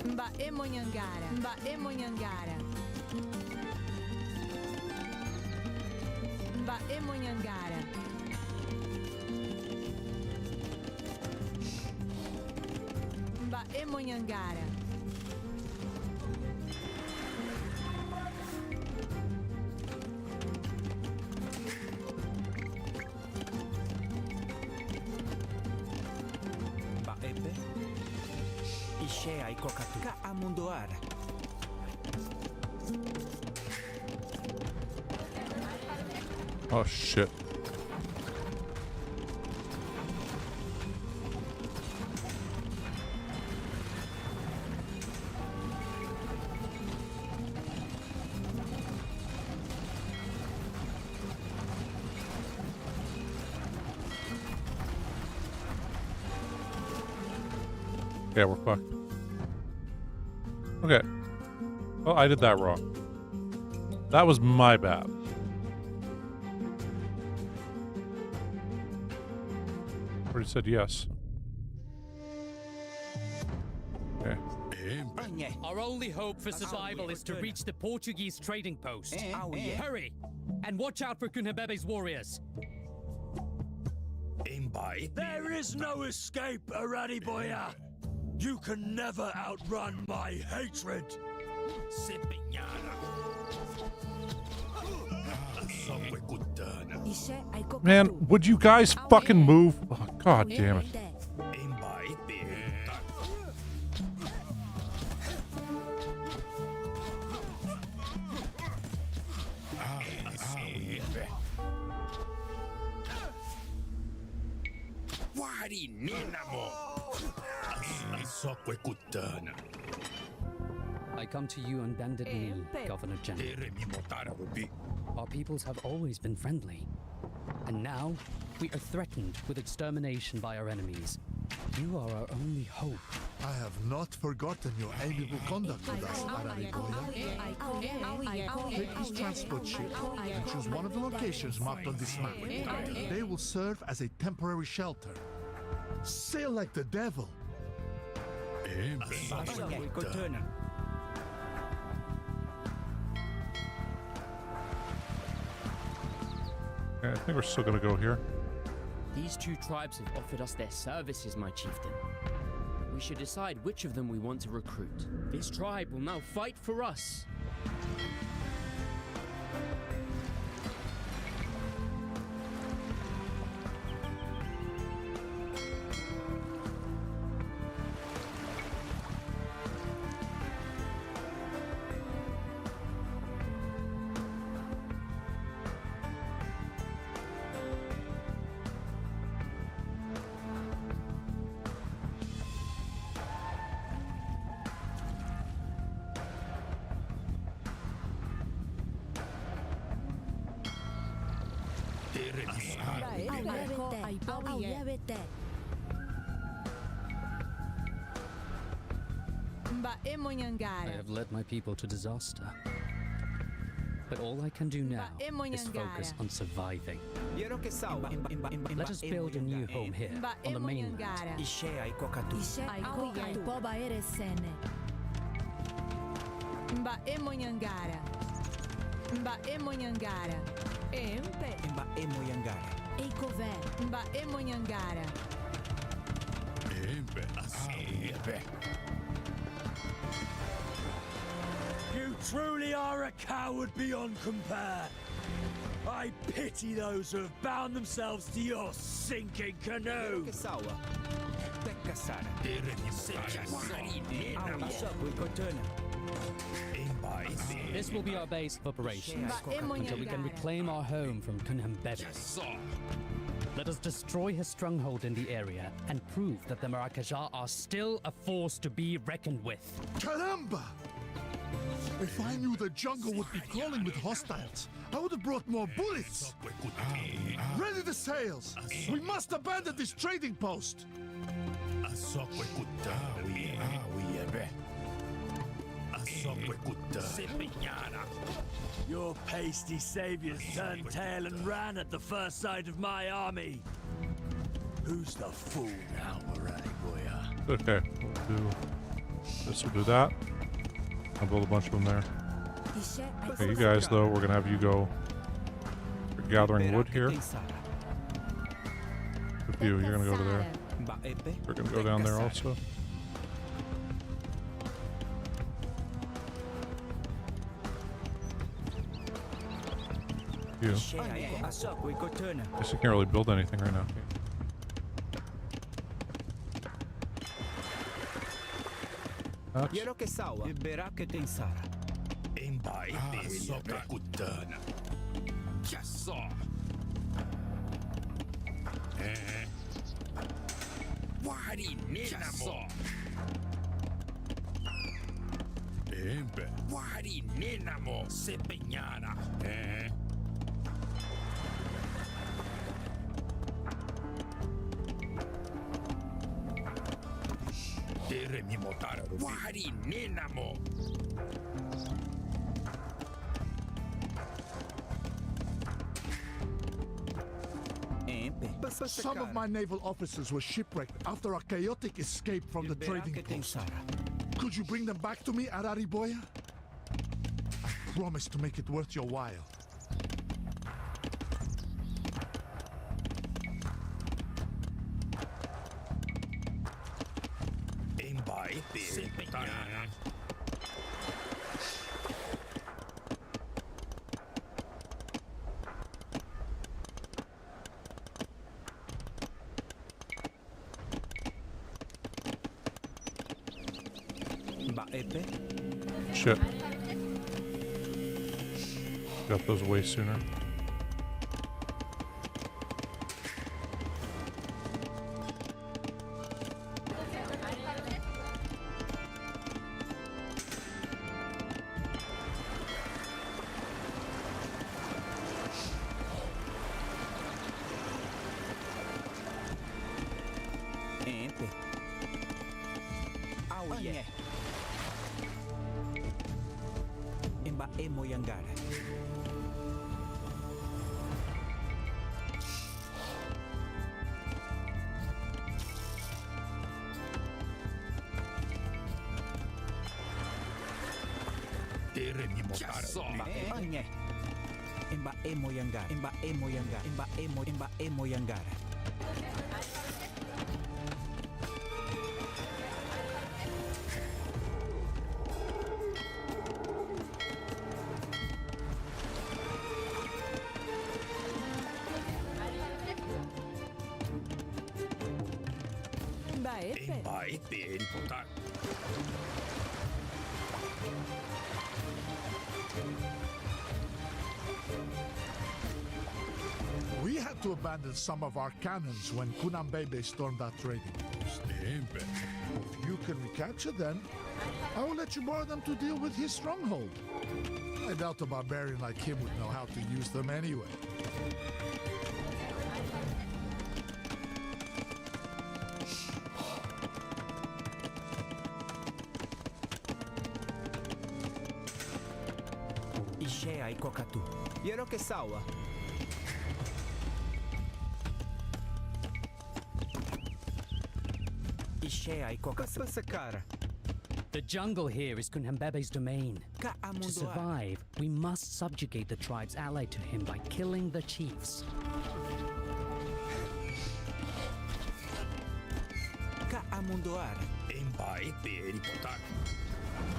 [SPEAKER 10] Mbaemonhangara. Mbaemonhangara. Mbaemonhangara. Mbaemonhangara.
[SPEAKER 7] Ishe ai kokatu. Ka amundoar.
[SPEAKER 1] Oh shit. Yeah, we're fucked. Okay. Well, I did that wrong. That was my bad. Already said yes. Okay.
[SPEAKER 3] Our only hope for survival is to reach the Portuguese trading post. Hurry! And watch out for Kunhabebe's warriors.
[SPEAKER 12] There is no escape, Arariboia! You can never outrun my hatred!
[SPEAKER 1] Man, would you guys fucking move? Oh, God damn it.
[SPEAKER 3] I come to you on bended knee, Governor General. Our peoples have always been friendly. And now, we are threatened with extermination by our enemies. You are our only hope.
[SPEAKER 11] I have not forgotten your amiable conduct with us, Arariboia. Take this transport ship and choose one of the locations marked on this map. They will serve as a temporary shelter. Sail like the devil.
[SPEAKER 1] Okay, I think we're still gonna go here.
[SPEAKER 6] These two tribes have offered us their services, my chieftain. We should decide which of them we want to recruit. This tribe will now fight for us.
[SPEAKER 3] I have led my people to disaster. But all I can do now is focus on surviving. Let us build a new home here, on the mainland.
[SPEAKER 10] Mba Emonyangara. Empe.
[SPEAKER 7] Mba Emoyangara.
[SPEAKER 10] Eikove. Mba Emonyangara.
[SPEAKER 12] You truly are a coward beyond compare. I pity those who have bound themselves to your sinking canoe.
[SPEAKER 3] This will be our base of operations until we can reclaim our home from Kunhambebe. Let us destroy his stronghold in the area and prove that the Marakaja are still a force to be reckoned with.
[SPEAKER 11] Caramba! If I knew the jungle would be crawling with hostiles, I would have brought more bullets. Ready the sails! We must abandon this trading post!
[SPEAKER 12] Your pasty saviors turned tail and ran at the first sight of my army. Who's the fool now, Arariboia?
[SPEAKER 1] Okay, we'll do this. We'll do that. I'll build a bunch of them there. Okay, you guys though, we're gonna have you go. We're gathering wood here. With you, you're gonna go over there. We're gonna go down there also. You. Guess you can't really build anything right now.
[SPEAKER 11] Some of my naval officers were shipwrecked after a chaotic escape from the trading post. Could you bring them back to me, Arariboia? I promise to make it worth your while.
[SPEAKER 1] Shit. Got those way sooner. We had to abandon some of our cannons when Kunambebe stormed that trading post. If you can recapture them, I will let you borrow them to deal with his stronghold. I doubt a barbarian like him would know how to use them anyway.
[SPEAKER 7] Yero que sawa. Ishea I kokatu. Pasakara.
[SPEAKER 3] The jungle here is Kunhambebe's domain. To survive, we must subjugate the tribes allied to him by killing the chiefs.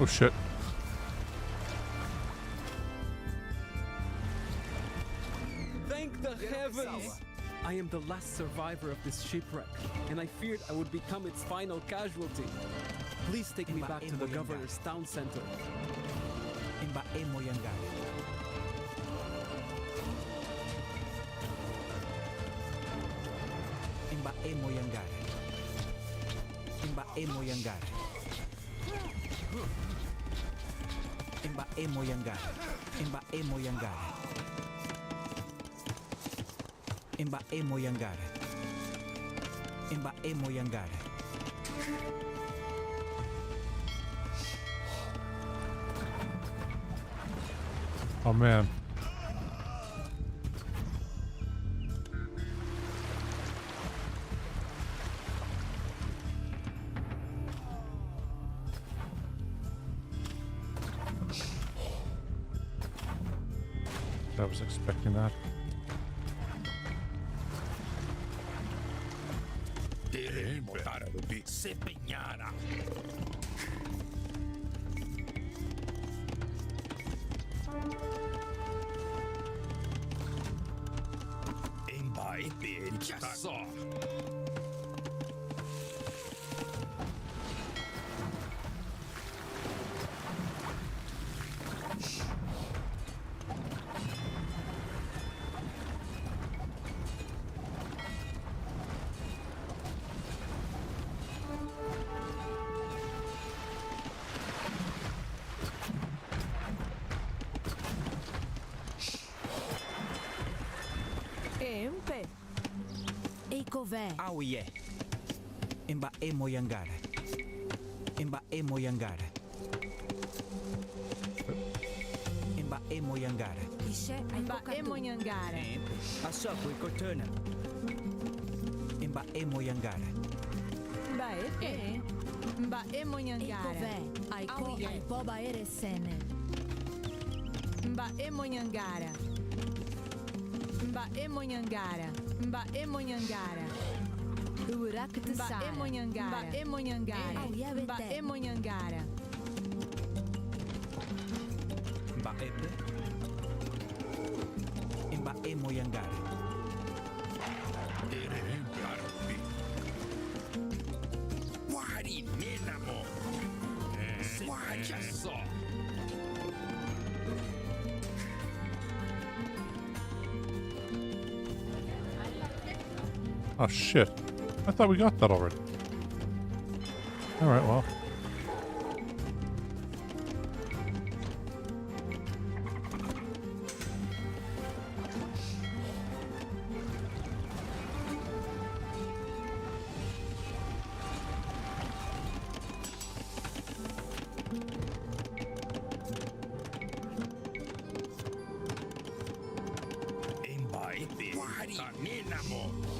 [SPEAKER 1] Oh shit.
[SPEAKER 2] Thank the heavens! I am the last survivor of this shipwreck, and I feared I would become its final casualty. Please take me back to the governor's town center.
[SPEAKER 1] Oh man. I was expecting that.
[SPEAKER 10] Empe. Eikove.
[SPEAKER 7] Auye. Imba emo yangara. Imba emo yangara. Imba emo yangara.
[SPEAKER 10] Ishe imba emo yangara.
[SPEAKER 7] Asako ikotona. Imba emo yangara.
[SPEAKER 10] Mba epe. Mba emo yangara. Aiko aipoba eresene. Mba emo yangara. Mba emo yangara. Mba emo yangara. Urak tsara. Mba emo yangara. Mba emo yangara. Mba emo yangara.
[SPEAKER 7] Mba epe. Imba emo yangara.
[SPEAKER 9] Wari menamo. Wacha só.
[SPEAKER 1] Oh shit. I thought we got that already. Alright, well.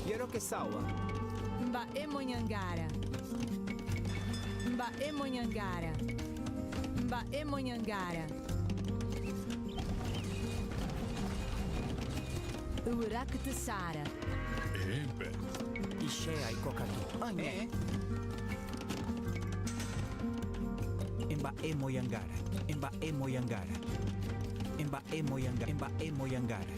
[SPEAKER 7] Yero que sawa.
[SPEAKER 10] Mba emo yangara. Mba emo yangara. Mba emo yangara. Urak tsara.
[SPEAKER 7] Ishe ai kokatu. Anye. Imba emo yangara. Imba emo yangara. Imba emo yangara. Imba emo yangara.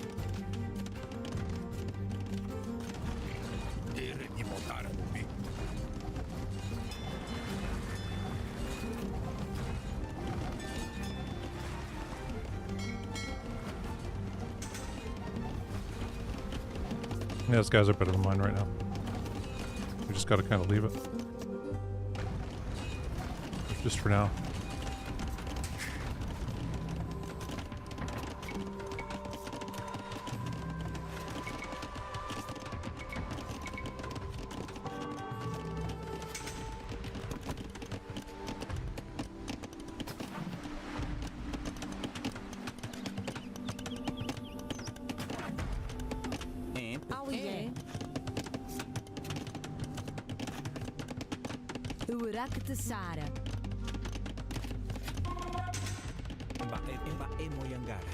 [SPEAKER 1] Yeah, those guys are better than mine right now. We just gotta kind of leave it. Just for now.
[SPEAKER 10] Urak tsara.
[SPEAKER 7] Moyangara.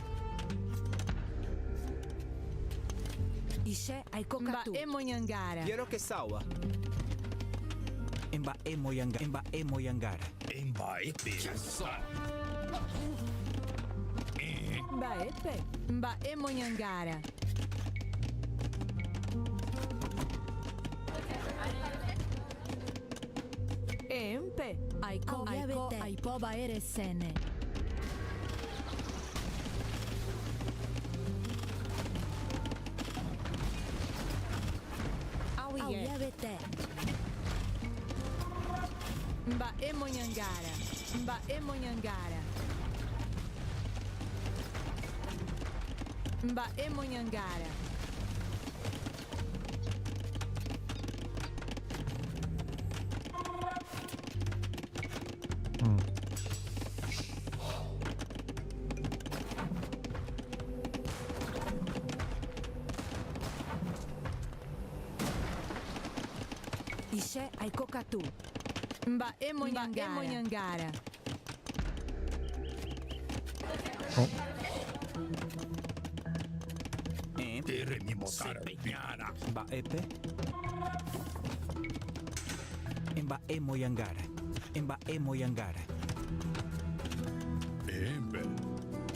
[SPEAKER 10] Ishe ay kokatu. Mba Moyangara.
[SPEAKER 2] Quiero que sawa.
[SPEAKER 7] Mba Moyangara. Mba Moyangara.
[SPEAKER 9] Mba
[SPEAKER 10] Mba Moyangara. Empe. Aiko aipoba eresene. Auyabete. Mba Moyangara. Mba Moyangara. Mba Moyangara. Ishe ay kokatu. Mba Moyangara.
[SPEAKER 1] Oh.
[SPEAKER 9] Tere mi motara piñana.
[SPEAKER 7] Mba Epe. Mba Moyangara. Mba Moyangara.
[SPEAKER 9] Embe.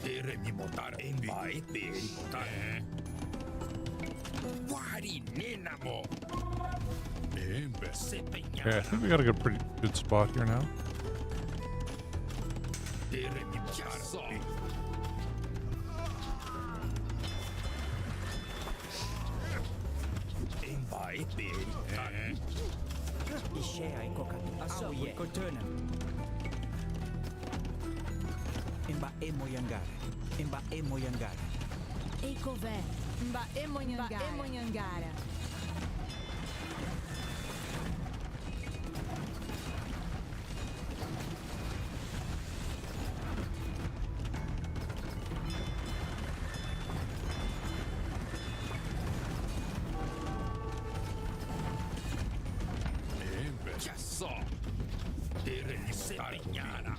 [SPEAKER 9] Tere mi motara. Mba Epe motara. Wari ninamo. Embe. Se piñana.
[SPEAKER 1] Okay, I think we got a pretty good spot here now.
[SPEAKER 9] Tere mi motara.
[SPEAKER 7] Ishe ay kokatu. Aso Cortona. Mba Moyangara. Mba Moyangara.
[SPEAKER 10] Eikove. Mba Moyangara.
[SPEAKER 9] Tere mi motara piñana.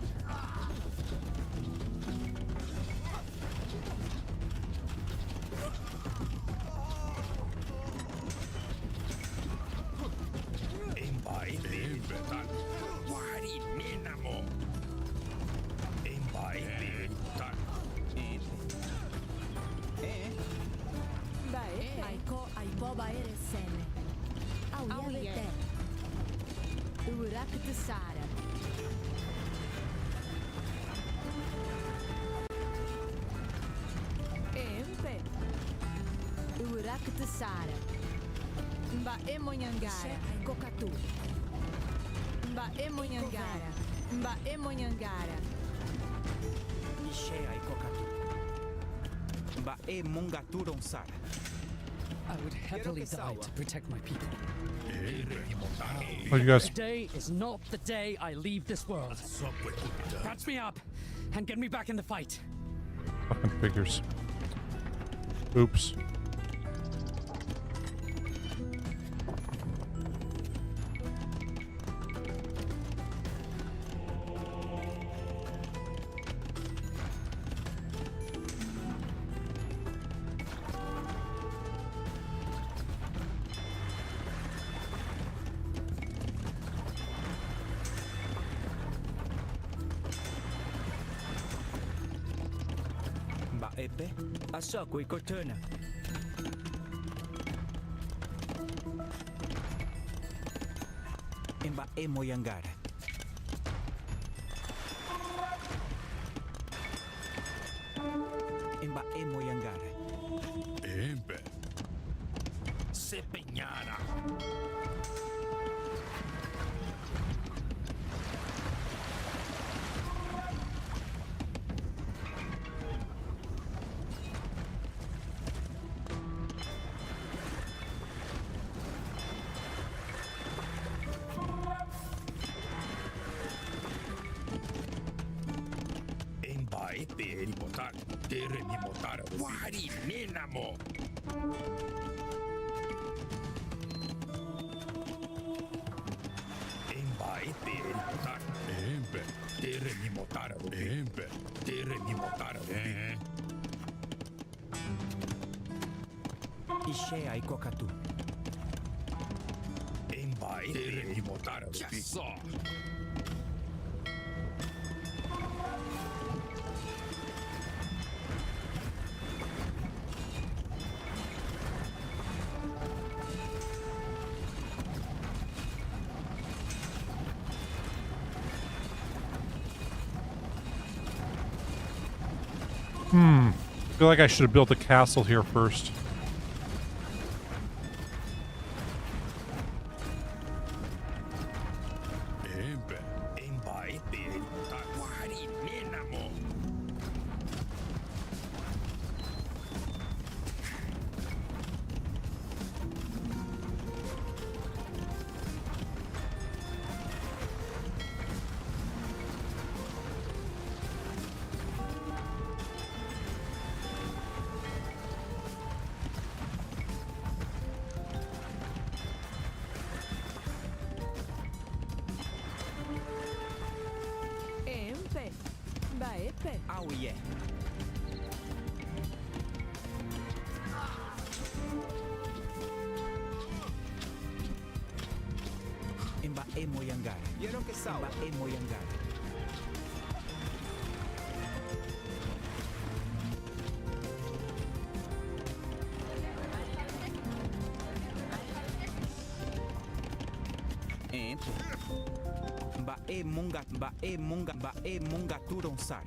[SPEAKER 9] Wari ninamo.
[SPEAKER 10] Aiko aipoba eresene. Auyabete. Urak de Sara. Empe. Urak de Sara. Mba Moyangara. Kokatu. Mba Moyangara. Mba Moyangara.
[SPEAKER 7] Ishe ay kokatu. Mba Mongaturon Sara.
[SPEAKER 3] I would happily die to protect my people.
[SPEAKER 1] Oh, you guys.
[SPEAKER 3] Today is not the day I leave this world. Patch me up and get me back in the fight.
[SPEAKER 1] Fucking figures. Oops.
[SPEAKER 7] Epe, Asako Cortona. Mba Moyangara. Mba Moyangara.
[SPEAKER 9] Embe. Se piñana. Tere motar. Tere mi motar. Wari ninamo. Tere mi motar. Embe. Tere mi motar.
[SPEAKER 7] Ishe ai kokatu.
[SPEAKER 9] Imbai tere motara rupi.
[SPEAKER 1] I feel like I should have built a castle here first.
[SPEAKER 7] Oh yeah. Imba emo yangara. Quiero que sawa. Imba emo yangara. Ba e munga turon sara.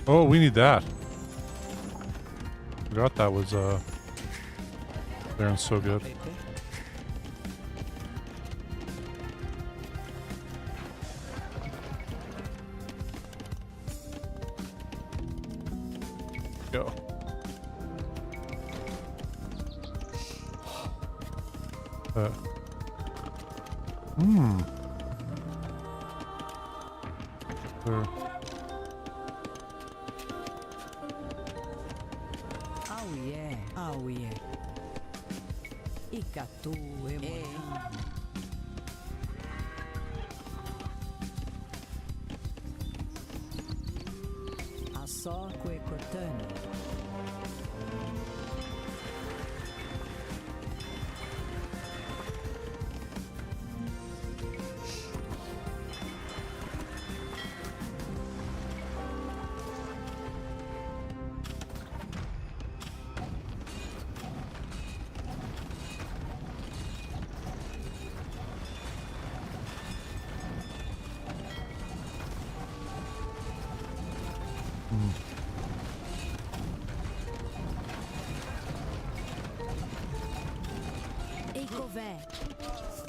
[SPEAKER 7] Oh, we need that. Forgot that was there and so good. Go.
[SPEAKER 13] Oh yeah. Ikatu Aso kwe kotano.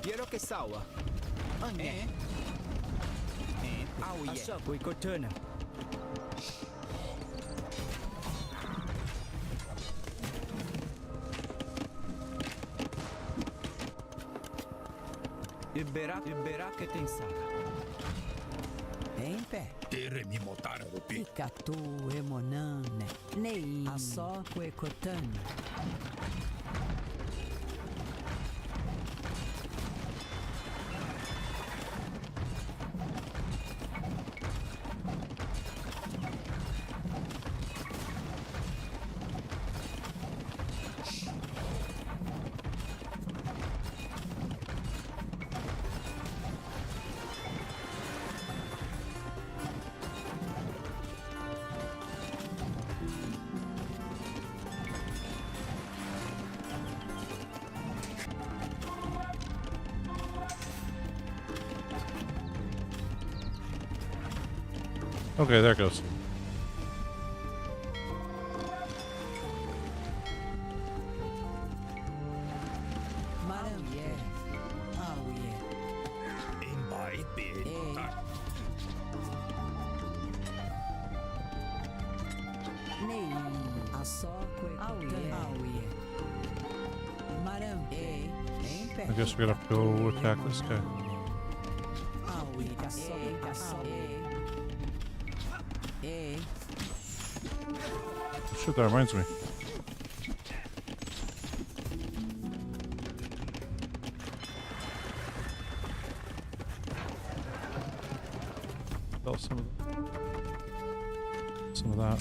[SPEAKER 7] Quiero que sawa. Oh yeah. Asa kwe kotana. Ibera que tem sala. Em pé.
[SPEAKER 9] Tere mi motara rupi.
[SPEAKER 13] Ikatu emonane. Nei. Aso kwe kotana.
[SPEAKER 1] Okay, there it goes. I guess we gotta go attack this guy. Shit, that reminds me. Sell some of that.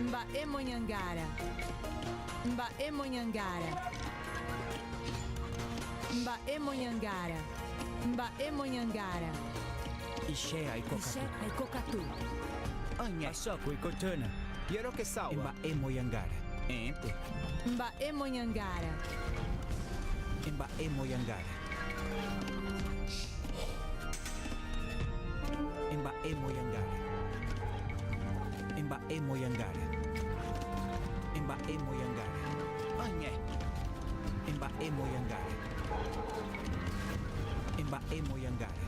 [SPEAKER 10] Mbaemonyangara. Mbaemonyangara. Mbaemonyangara. Mbaemonyangara.
[SPEAKER 7] Ishe
[SPEAKER 10] aikokatu.
[SPEAKER 7] Anya soko ikotuna. Yero que sawa. Mbaemoyangara. Empe.
[SPEAKER 10] Mbaemonyangara.
[SPEAKER 7] Mbaemoyangara. Mbaemoyangara. Mbaemoyangara. Mbaemoyangara. Anya. Mbaemoyangara. Mbaemoyangara.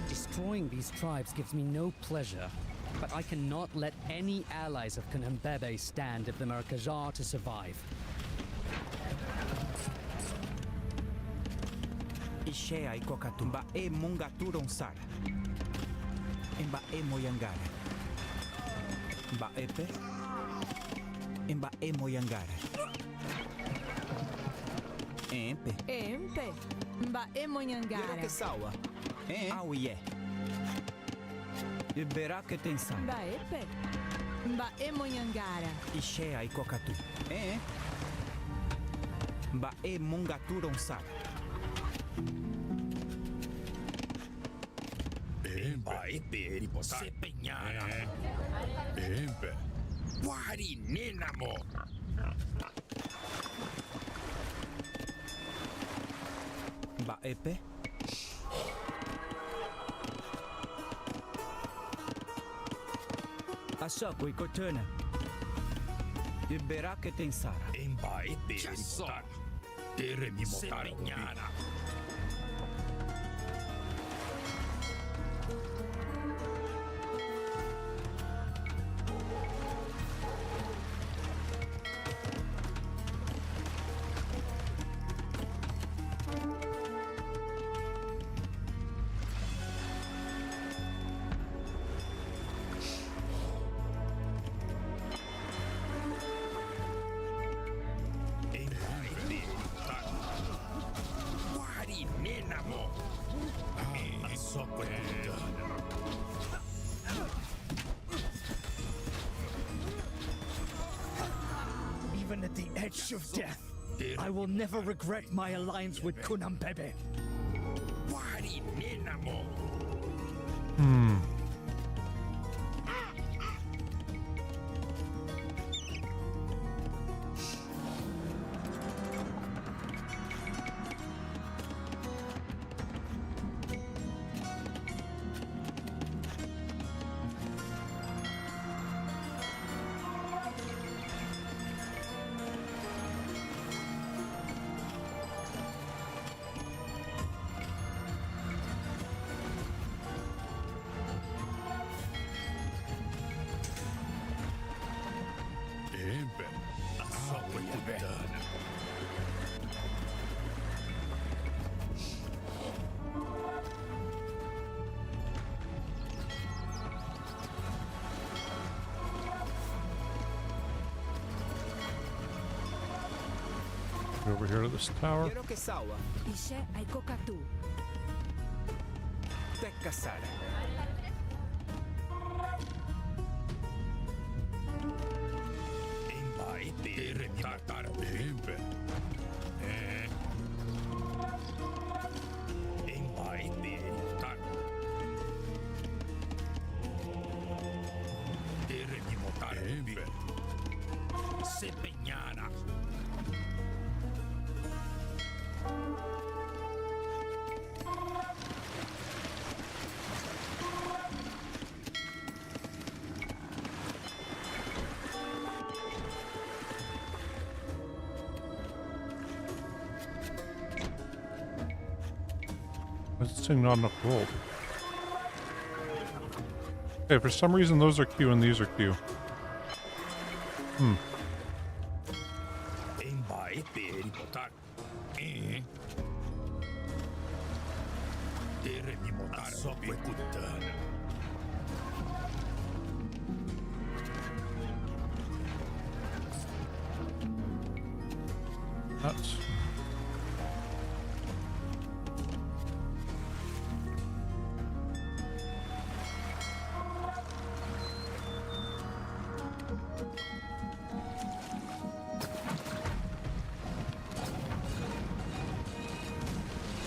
[SPEAKER 3] Destroying these tribes gives me no pleasure, but I cannot let any allies of Kunhambebe stand if the Merkazar to survive.
[SPEAKER 7] Ishe aikokatu. Mbae mungaturon sara. Mbae moyangara. Mbaepe. Mbae moyangara. Empe.
[SPEAKER 10] Empe. Mbaemonyangara.
[SPEAKER 7] Yero que sawa. Awie. Ibera que tensa.
[SPEAKER 10] Mbaepe. Mbaemonyangara.
[SPEAKER 7] Ishe aikokatu. Mbae mungaturon sara.
[SPEAKER 9] Empe riposare. Sepegnana. Empe. Guari nenamo.
[SPEAKER 7] Mbaepe. Asako ikotuna. Ibera que tensara.
[SPEAKER 9] Mbaepe riposare. Tere mi motare. Sepegnana.
[SPEAKER 4] Even at the edge of death, I will never regret my alliance with Kunhambebe.
[SPEAKER 1] Go over here to this tower.
[SPEAKER 10] Ishe ai kokatu.
[SPEAKER 7] Tekasara.
[SPEAKER 1] Why is it saying not enough gold? Okay, for some reason those are Q and these are Q. Nuts.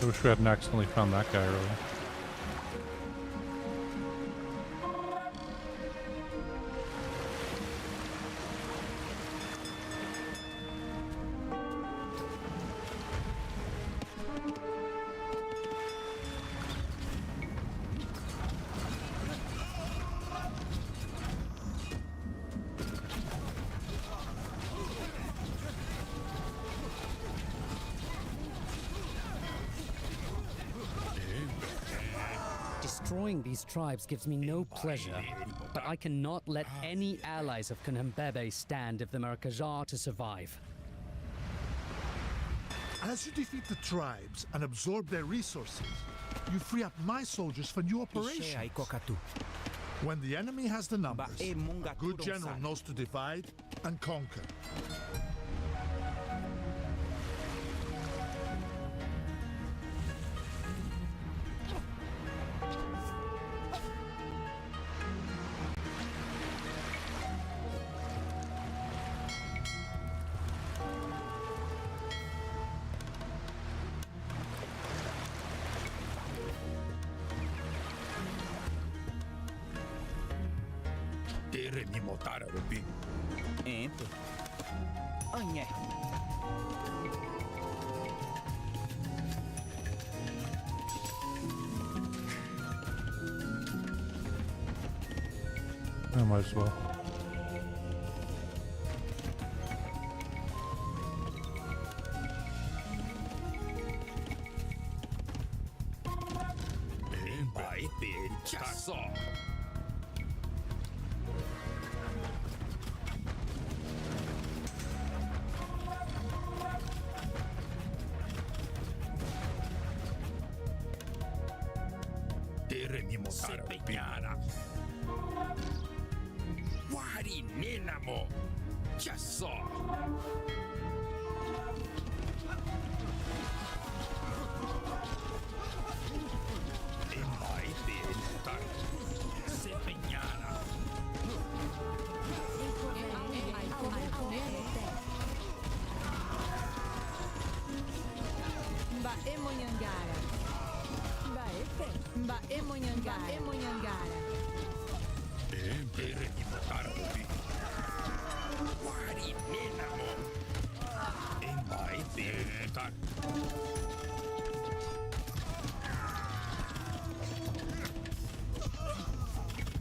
[SPEAKER 1] I wish we hadn't accidentally found that guy earlier.
[SPEAKER 3] Destroying these tribes gives me no pleasure, but I cannot let any allies of Kunhembebe stand if the Merkazar to survive.
[SPEAKER 11] As you defeat the tribes and absorb their resources, you free up my soldiers for new operations. When the enemy has the numbers, a good general knows to divide and conquer.
[SPEAKER 7] Empe. Anye.
[SPEAKER 1] I might as well.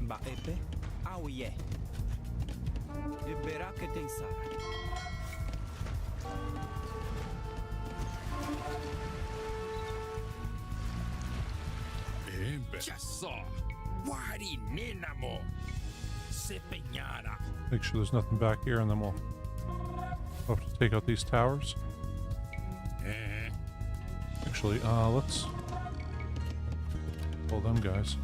[SPEAKER 7] Baepe, auie. Libera que tem Sara.
[SPEAKER 1] Make sure there's nothing back here, and then we'll have to take out these towers. Actually, let's pull them guys.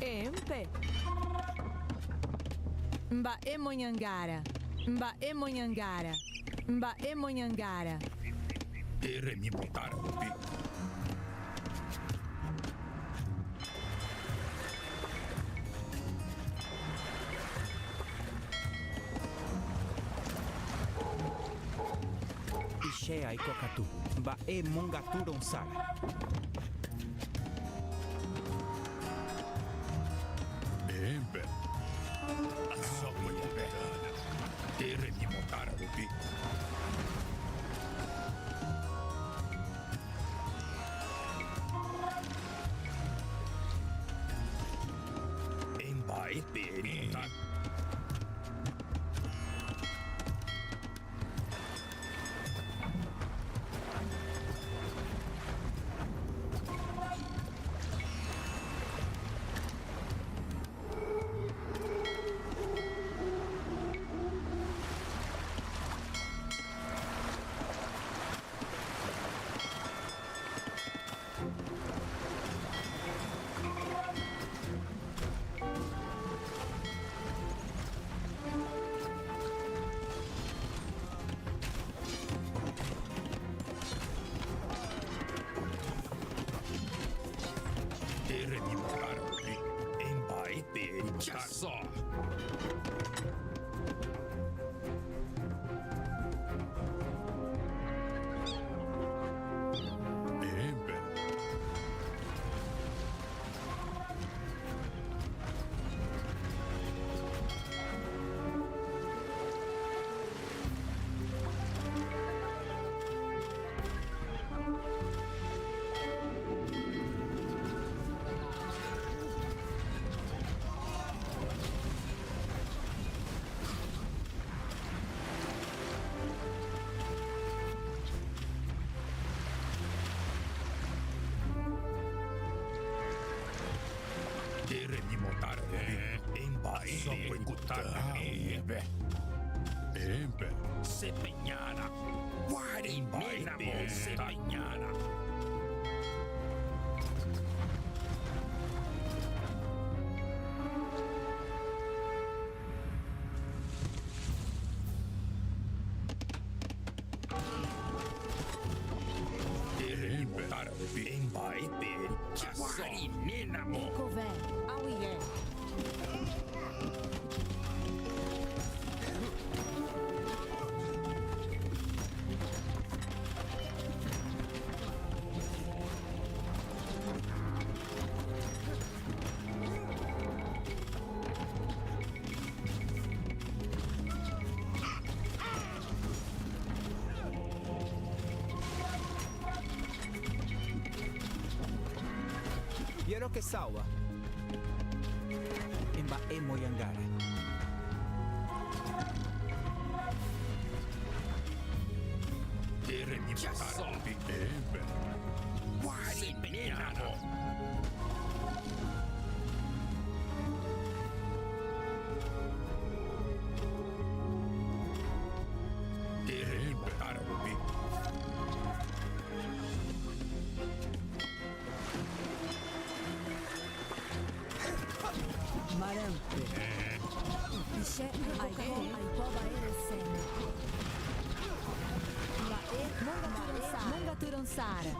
[SPEAKER 10] Empe. Mba Emonhangara. Mba Emonhangara. Mba Emonhangara.
[SPEAKER 9] Ere mi motar bi.
[SPEAKER 7] Ishe ai kokatu. Ba e mongaturon sara.
[SPEAKER 9] Embe. Asoko ya bedana. Ere mi motar bi. Embai peri motar. Ere mi motar bi. Embai peri motar. Embe. Ere mi motar bi. Embai peri motar. Embe. Embe. Sepeñana. Guari menamo sepeñana. Ere mi motar bi. Embai peri. Guari menamo.
[SPEAKER 10] Ecové. Auié.
[SPEAKER 7] Quiero que salva. Emba e moyangara.
[SPEAKER 9] Ere mi motar bi. Embe. Guari menamo. Ere mi motar bi.
[SPEAKER 13] Marampe.
[SPEAKER 10] Ishe Aiko Aipoba Eresene. Mba E Mongaturon Sara.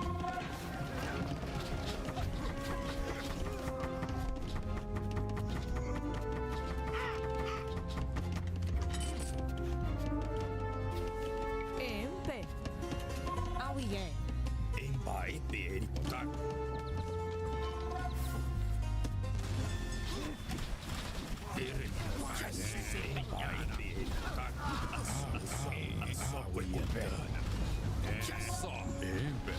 [SPEAKER 10] Empe. Auié.
[SPEAKER 9] Embai peri motar. Ere mi motar. Embai peri motar. Asoko ya bedana. Embe.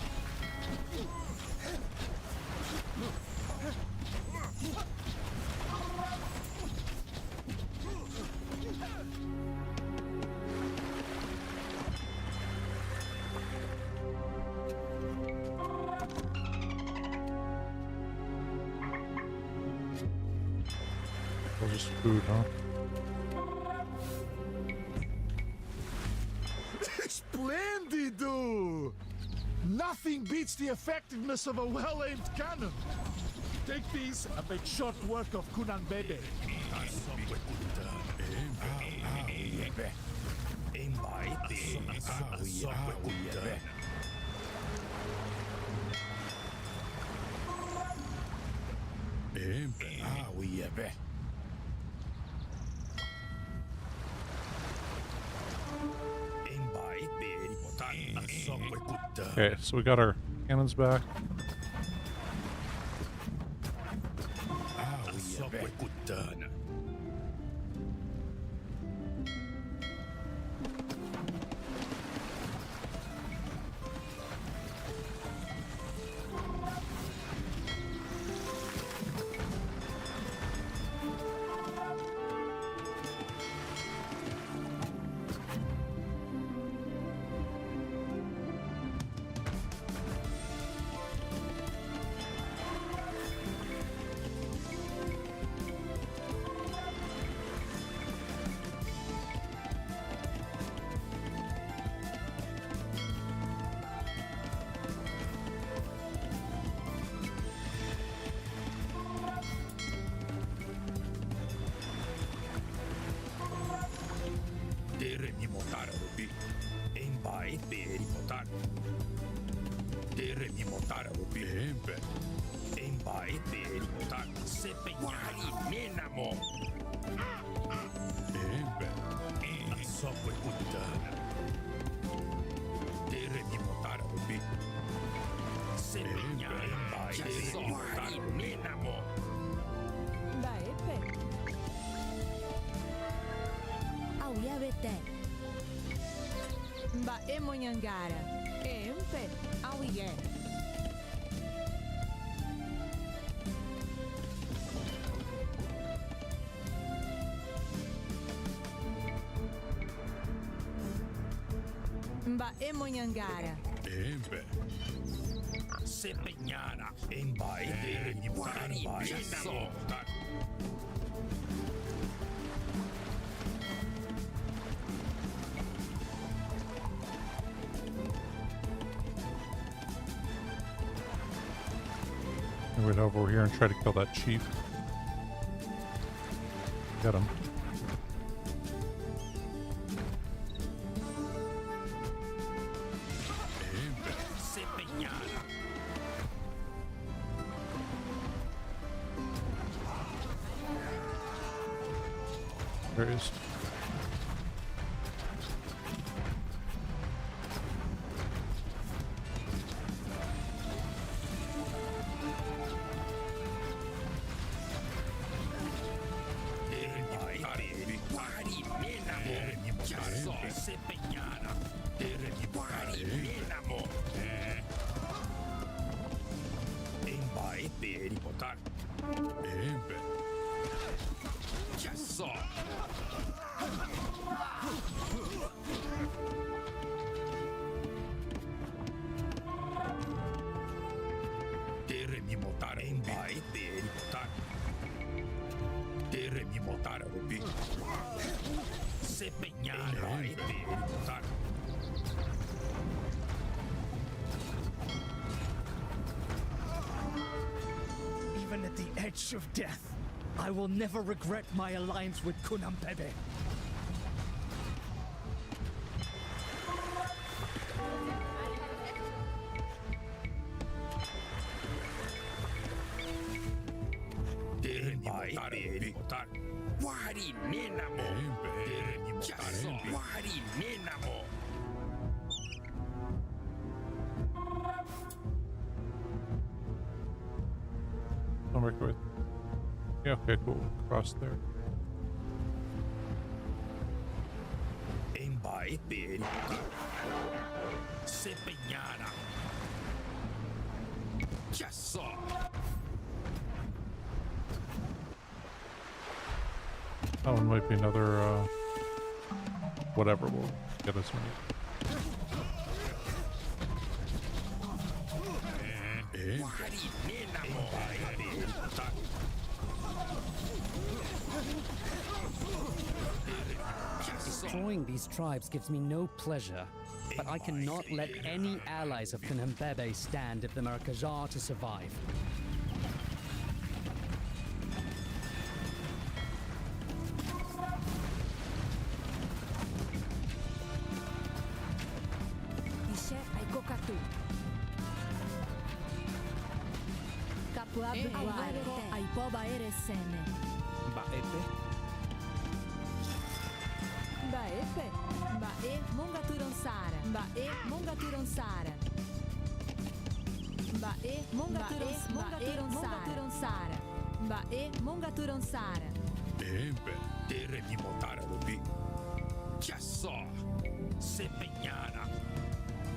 [SPEAKER 1] That was just food, huh?
[SPEAKER 11] Splendido! Nothing beats the effectiveness of a well-aimed cannon. Take these and make short work of Kunan Bebe.
[SPEAKER 1] Okay, so we got our cannons back.
[SPEAKER 10] Mba emonyangara. Empe. Awiye. Mba emonyangara.
[SPEAKER 9] Empe. Sepegnana. Embai. Guari.
[SPEAKER 1] Right over here and try to kill that chief. Get him. There he is.
[SPEAKER 4] Even at the edge of death, I will never regret my alliance with Kunampebe.
[SPEAKER 1] I'll work with. Yeah, okay, cool. Cross there. That one might be another, whatever will get us money.
[SPEAKER 3] Destroying these tribes gives me no pleasure, but I cannot let any allies of Kunhembebe stand if the Merkazar to survive.
[SPEAKER 10] Kokatu. Kapuabe Aiko Aipoba Eresene.
[SPEAKER 7] Baepe.
[SPEAKER 10] Baepe. Bae Mongaturonsara. Bae Mongaturonsara. Bae Mongaturonsara. Bae Mongaturonsara.
[SPEAKER 9] Empe, tere di motare rubi. Chiasso, se pegnana.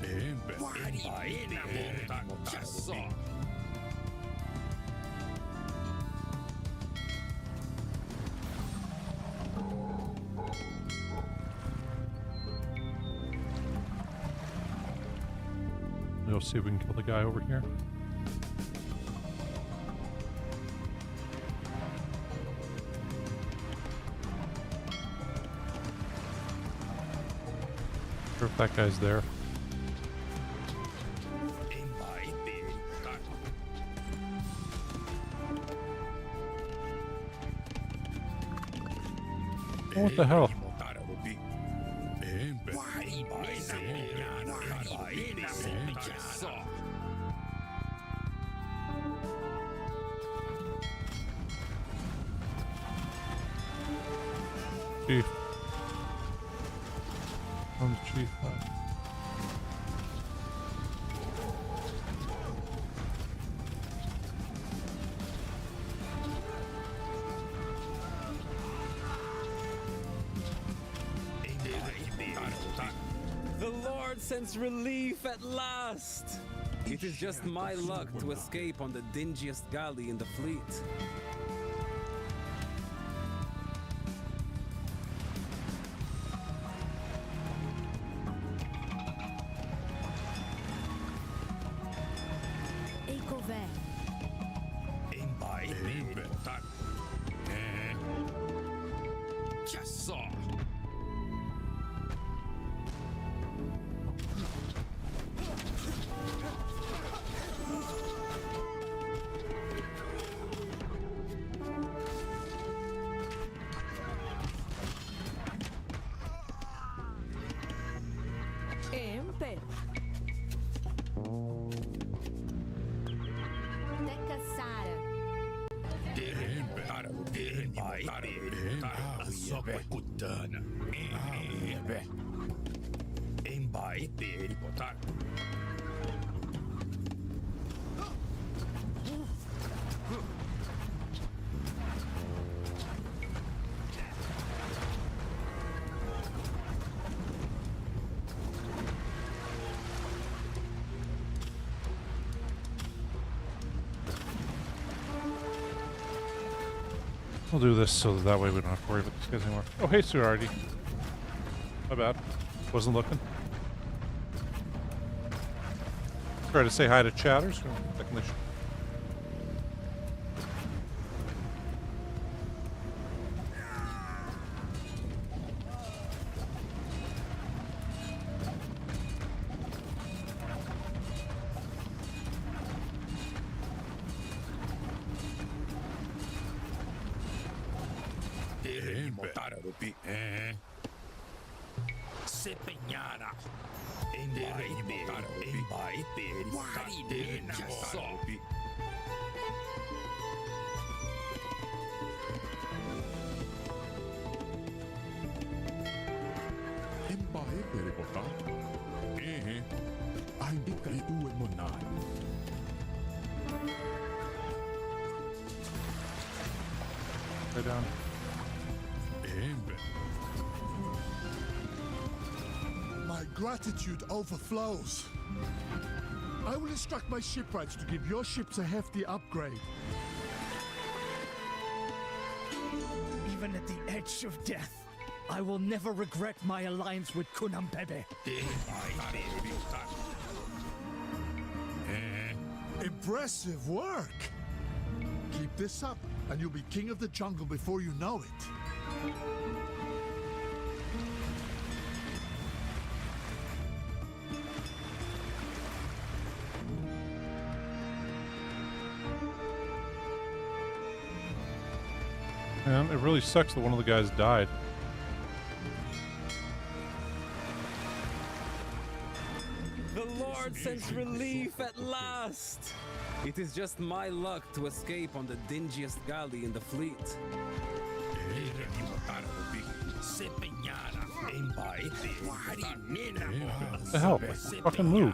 [SPEAKER 9] Empe, vai na monta, chiasso.
[SPEAKER 1] We'll see if we can kill the guy over here. Sure if that guy's there. Oh, what the hell? Chief. I'm the chief.
[SPEAKER 2] The Lord sends relief at last! It is just my luck to escape on the dingiest galley in the fleet.
[SPEAKER 10] Empe. Tecca Sara.
[SPEAKER 1] We'll do this so that way we don't have to worry about these guys anymore. Oh, hey, Surardi. My bad. Wasn't looking. Try to say hi to chatters. Technician.
[SPEAKER 9] Se pegnana.
[SPEAKER 1] Go down.
[SPEAKER 11] My gratitude overflows. I will instruct my shipwrights to give your ships a hefty upgrade.
[SPEAKER 4] Even at the edge of death, I will never regret my alliance with Kunampebe.
[SPEAKER 11] Impressive work! Keep this up, and you'll be king of the jungle before you know it.
[SPEAKER 1] Man, it really sucks that one of the guys died.
[SPEAKER 2] The Lord sends relief at last! It is just my luck to escape on the dingiest galley in the fleet.
[SPEAKER 1] What the hell? Like, fucking move.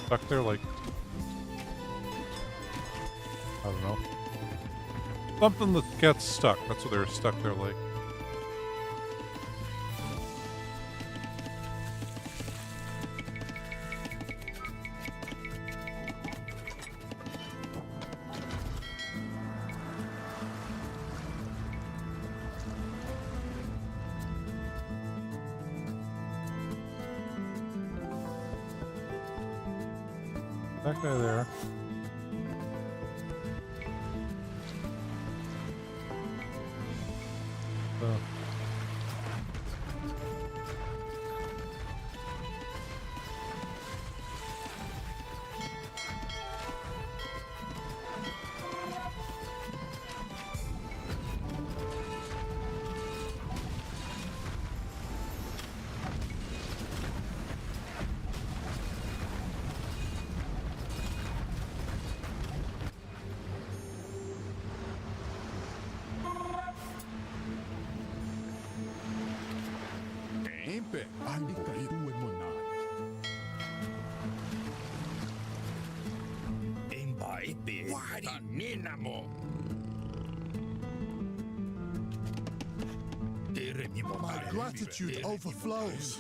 [SPEAKER 1] Stuck there like... I don't know. Something that gets stuck. That's what they're stuck there like. That guy there.
[SPEAKER 11] My gratitude overflows.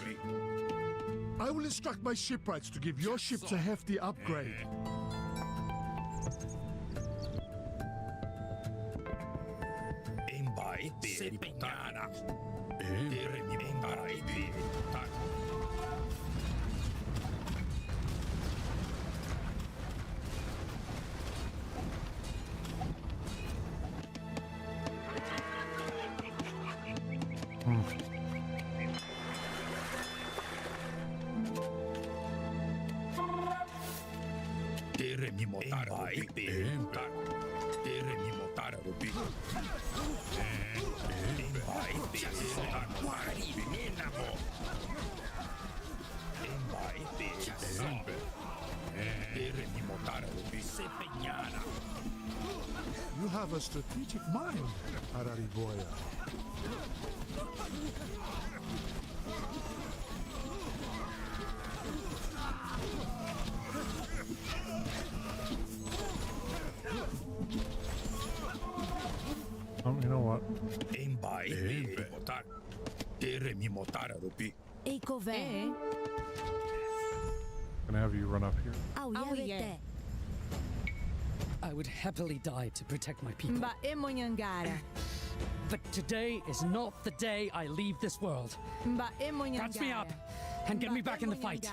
[SPEAKER 11] I will instruct my shipwrights to give your ships a hefty upgrade. You have a strategic mind, Arariboia.
[SPEAKER 1] You know what? Gonna have you run up here.
[SPEAKER 3] I would happily die to protect my people. But today is not the day I leave this world. Catch me up and get me back in the fight.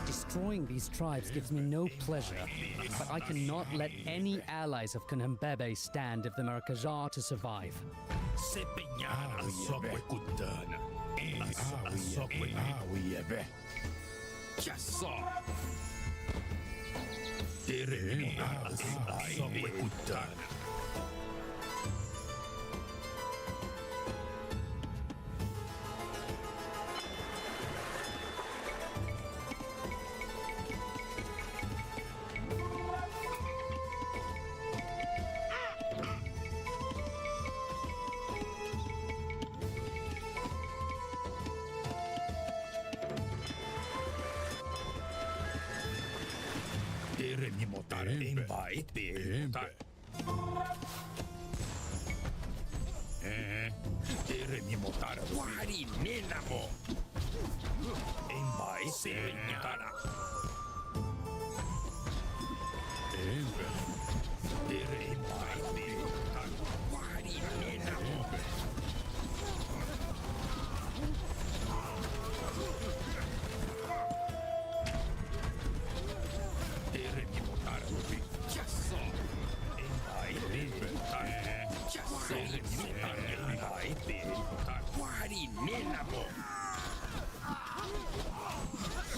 [SPEAKER 3] Destroying these tribes gives me no pleasure, but I cannot let any allies of Kunhembebe stand if the Merkazar to survive.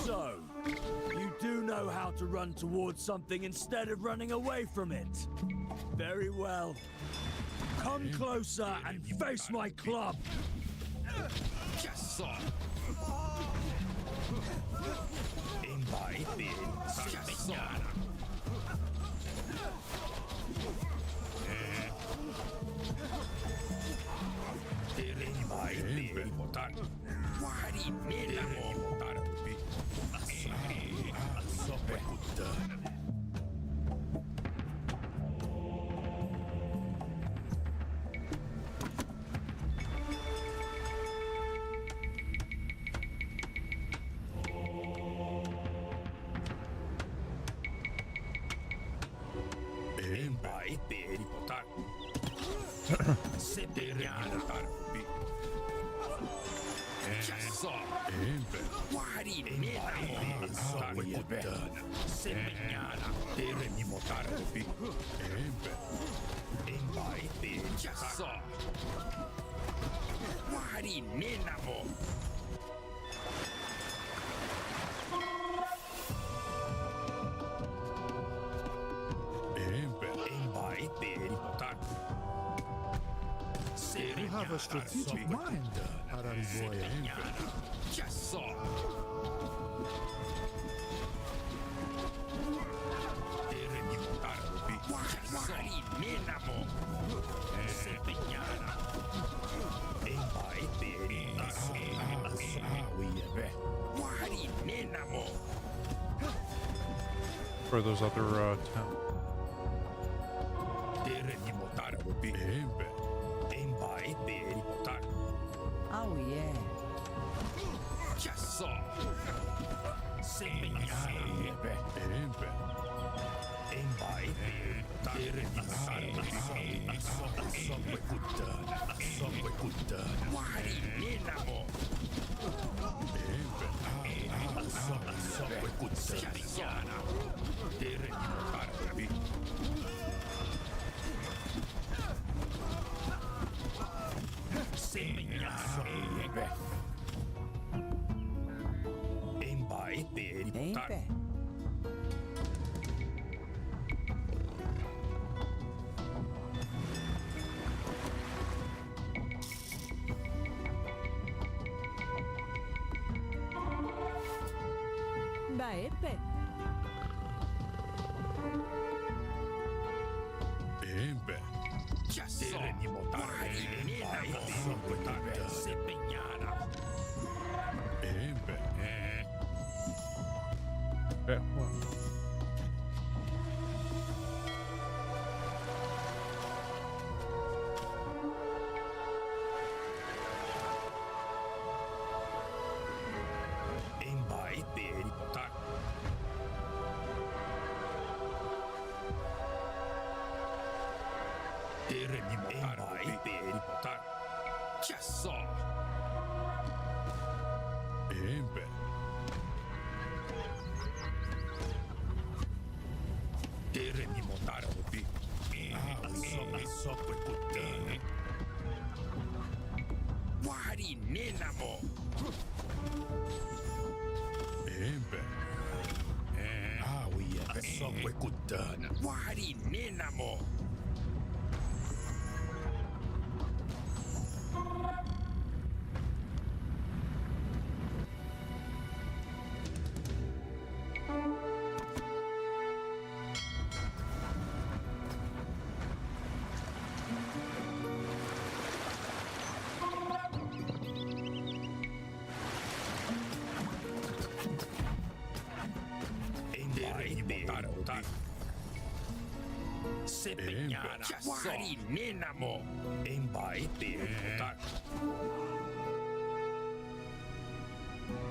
[SPEAKER 12] So, about to run towards something instead of running away from it. Very well. Come closer and face my club.
[SPEAKER 9] Yes, sir. Invite
[SPEAKER 11] You have a strategic mind, Arariboia.
[SPEAKER 9] Yes, sir.
[SPEAKER 1] For those other towns.
[SPEAKER 13] Oh yeah.
[SPEAKER 9] Yes, sir.
[SPEAKER 10] Baepe.
[SPEAKER 1] Okay, well.
[SPEAKER 9] Yes, sir. Wari nenamo. Embai terimutar.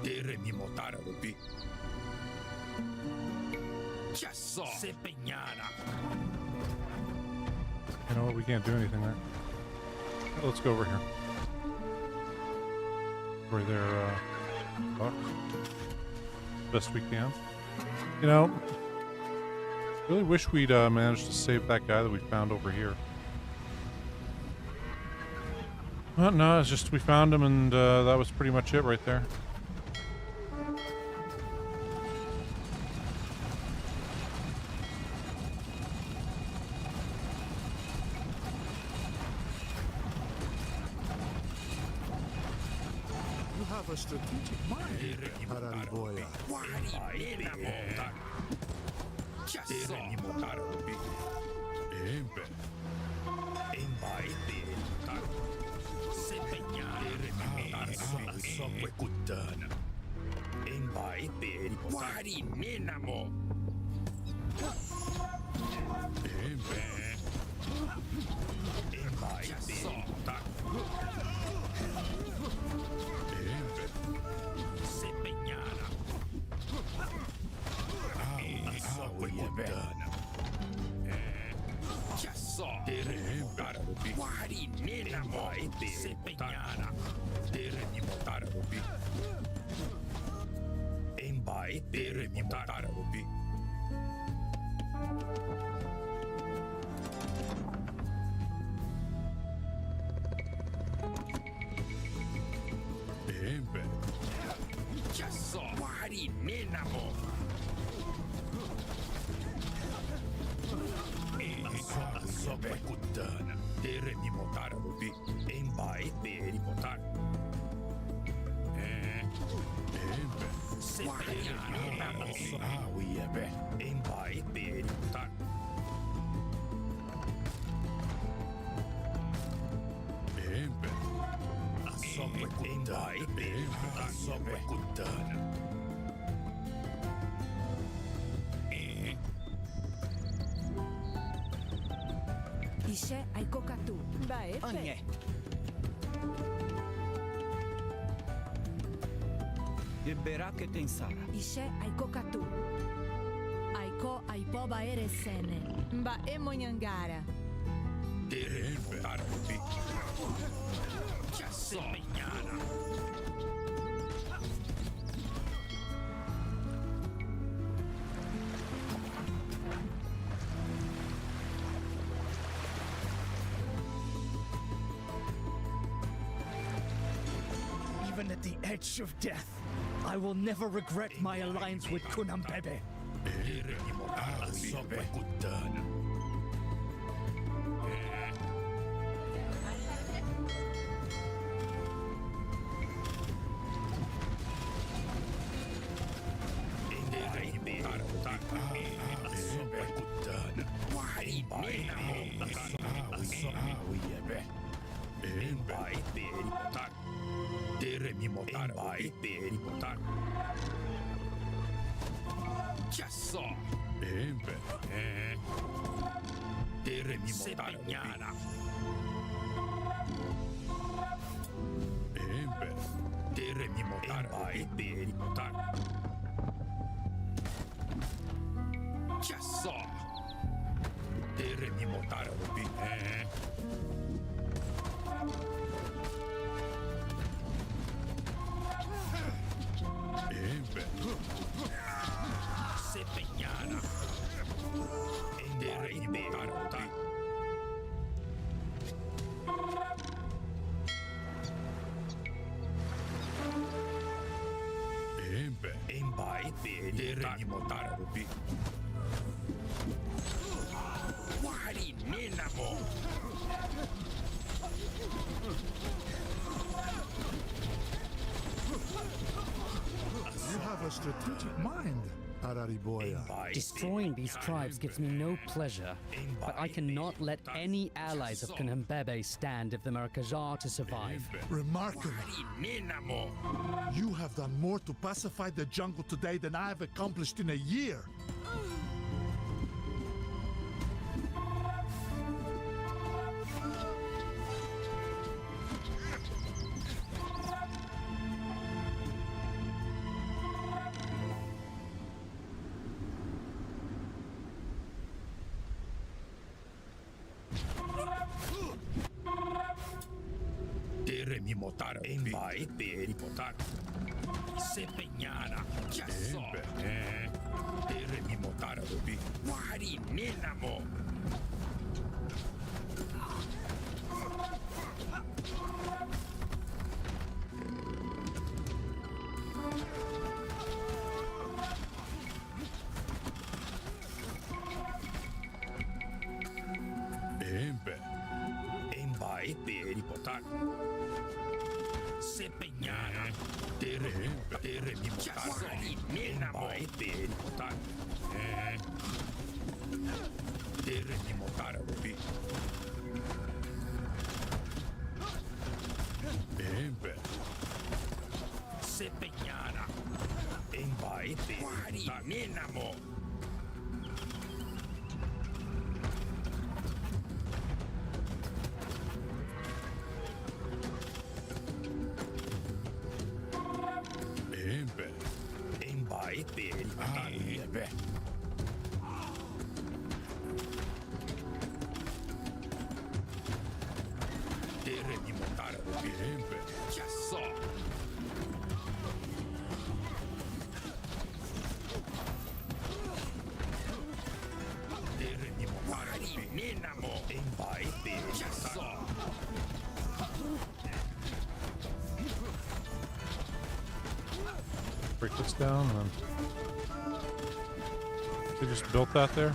[SPEAKER 9] Teremimotar rupi. Chasso. Sepeñana.
[SPEAKER 1] You know what? We can't do anything there. Let's go over here. Where they're bucks. Best we can. You know, really wish we'd managed to save that guy that we found over here. Well, no, it's just we found him and that was pretty much it right there.
[SPEAKER 11] a strategic mind, Arariboia.
[SPEAKER 10] Ishe ai kokatu.
[SPEAKER 13] Anye. Iberake tensara.
[SPEAKER 10] Ishe ai kokatu. Aiko ai poba eresene. Mba emonyangara.
[SPEAKER 4] Even at the edge of death, I will never regret my alliance with Kunambebe.
[SPEAKER 11] You have a strategic mind, Arariboia.
[SPEAKER 3] Destroying these tribes gives me no pleasure, but I cannot let any allies of Kunhambebe stand if the Merkazar to survive.
[SPEAKER 11] Remarkable. You have done more to pacify the jungle today than I have accomplished in a year.
[SPEAKER 9] Sepeñana. Embaete. Guarinénamo. Embaete. Embaete.
[SPEAKER 1] Break this down and then they just built that there.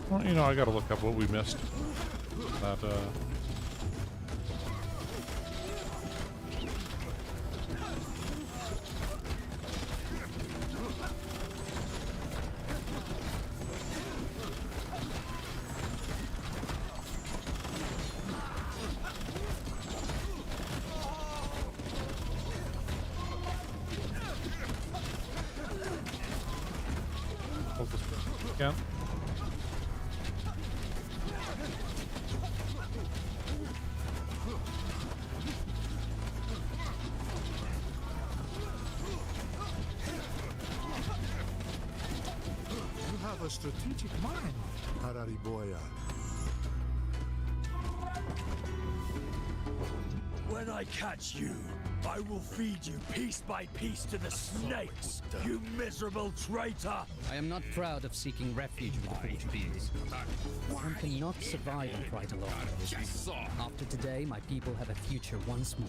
[SPEAKER 1] Well, you know, I gotta look up what we missed. That, hold this again.
[SPEAKER 11] A strategic mind, Arariboia.
[SPEAKER 12] When I catch you, I will feed you piece by piece to the snakes, you miserable traitor!
[SPEAKER 3] I am not proud of seeking refuge with the Portuguese. One cannot survive on pride alone. After today, my people have a future once more.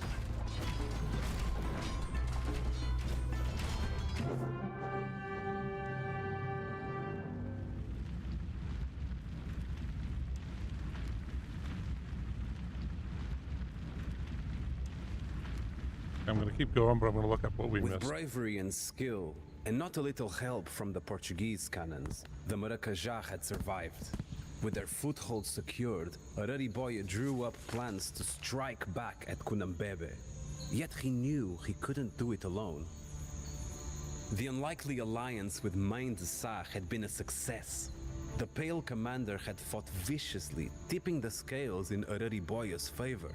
[SPEAKER 1] I'm going to keep going, but I'm going to look up what we
[SPEAKER 2] With
[SPEAKER 1] missed.
[SPEAKER 2] bravery and skill, and not a little help from the Portuguese cannons, the Maracajá had survived. With their foothold secured, Arariboia drew up plans to strike back at Cunhambebe. Yet he knew he couldn't do it alone. The unlikely alliance with Mãe de Sá had been a success. The Pale Commander had fought viciously, tipping the scales in Arariboia's favor.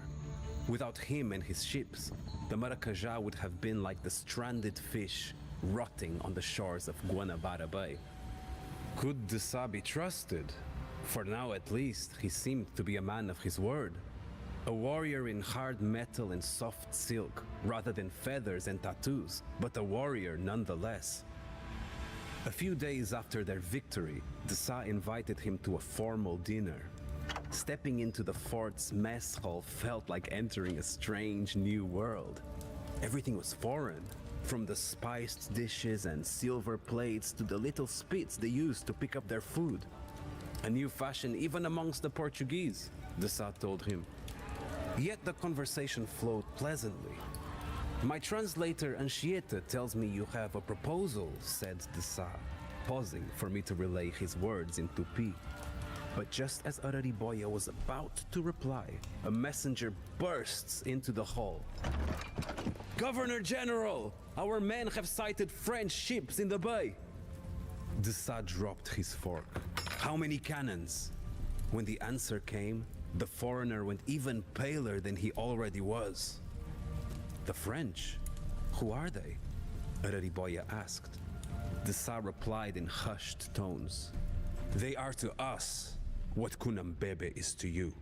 [SPEAKER 2] Without him and his ships, the Maracajá would have been like the stranded fish rotting on the shores of Guanabara Bay. Could de Sá be trusted? For now at least, he seemed to be a man of his word. A warrior in hard metal and soft silk, rather than feathers and tattoos, but a warrior nonetheless. A few days after their victory, de Sá invited him to a formal dinner. Stepping into the fort's mess hall felt like entering a strange new world. Everything was foreign, from the spiced dishes and silver plates to the little spits they used to pick up their food. A new fashion even amongst the Portuguese, de Sá told him. Yet the conversation flowed pleasantly. My translator Anchieta tells me you have a proposal, said de Sá, pausing for me to relay his words in Tupi. But just as Arariboia was about to reply, a messenger bursts into the hall. Governor General, our men have sighted French ships in the bay. De Sá dropped his fork. How many cannons? When the answer came, the foreigner went even paler than he already was. The French? Who are they? Arariboia asked. The Sa replied in hushed tones. They are to us what Kunambebe is to you.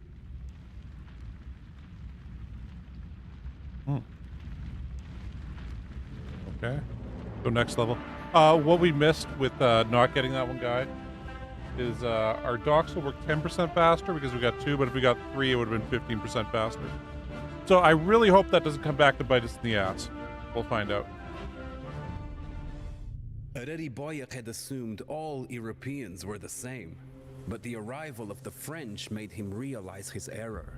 [SPEAKER 1] Okay. So next level. What we missed with not getting that one guy is our docks will work 10% faster because we got 2, but if we got 3, it would have been 15% faster. So I really hope that doesn't come back to bite us in the ass. We'll find out.
[SPEAKER 2] Arariboia had assumed all Europeans were the same, but the arrival of the French made him realize his error.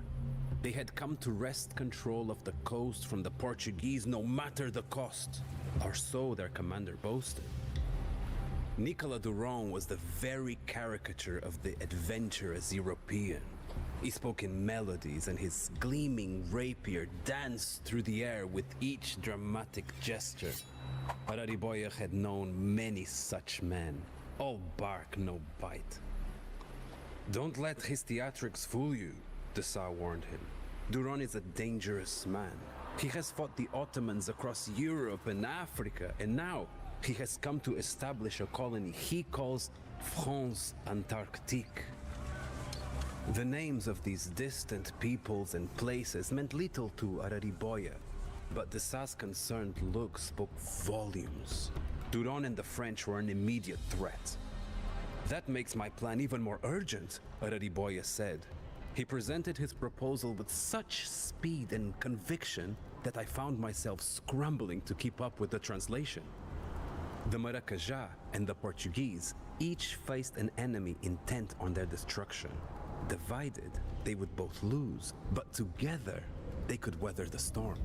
[SPEAKER 2] They had come to wrest control of the coast from the Portuguese no matter the cost, or so their commander boasted. Nicolas Durand was the very caricature of the adventurous European. He spoke in melodies, and his gleaming rapier danced through the air with each dramatic gesture. Arariboia had known many such men, all bark, no bite. Don't let his theatrics fool you, the Sa warned him. Durand is a dangerous man. He has fought the Ottomans across Europe and Africa, and now he has come to establish a colony he calls France Antarctique. The names of these distant peoples and places meant little to Arariboia, but the Sa's concerned look spoke volumes. Durand and the French were an immediate threat. That makes my plan even more urgent, Arariboia said. He presented his proposal with such speed and conviction that I found myself scrambling to keep up with the translation. The Maracajá and the Portuguese each faced an enemy intent on their destruction. Divided, they would both lose, but together, they could weather the storm.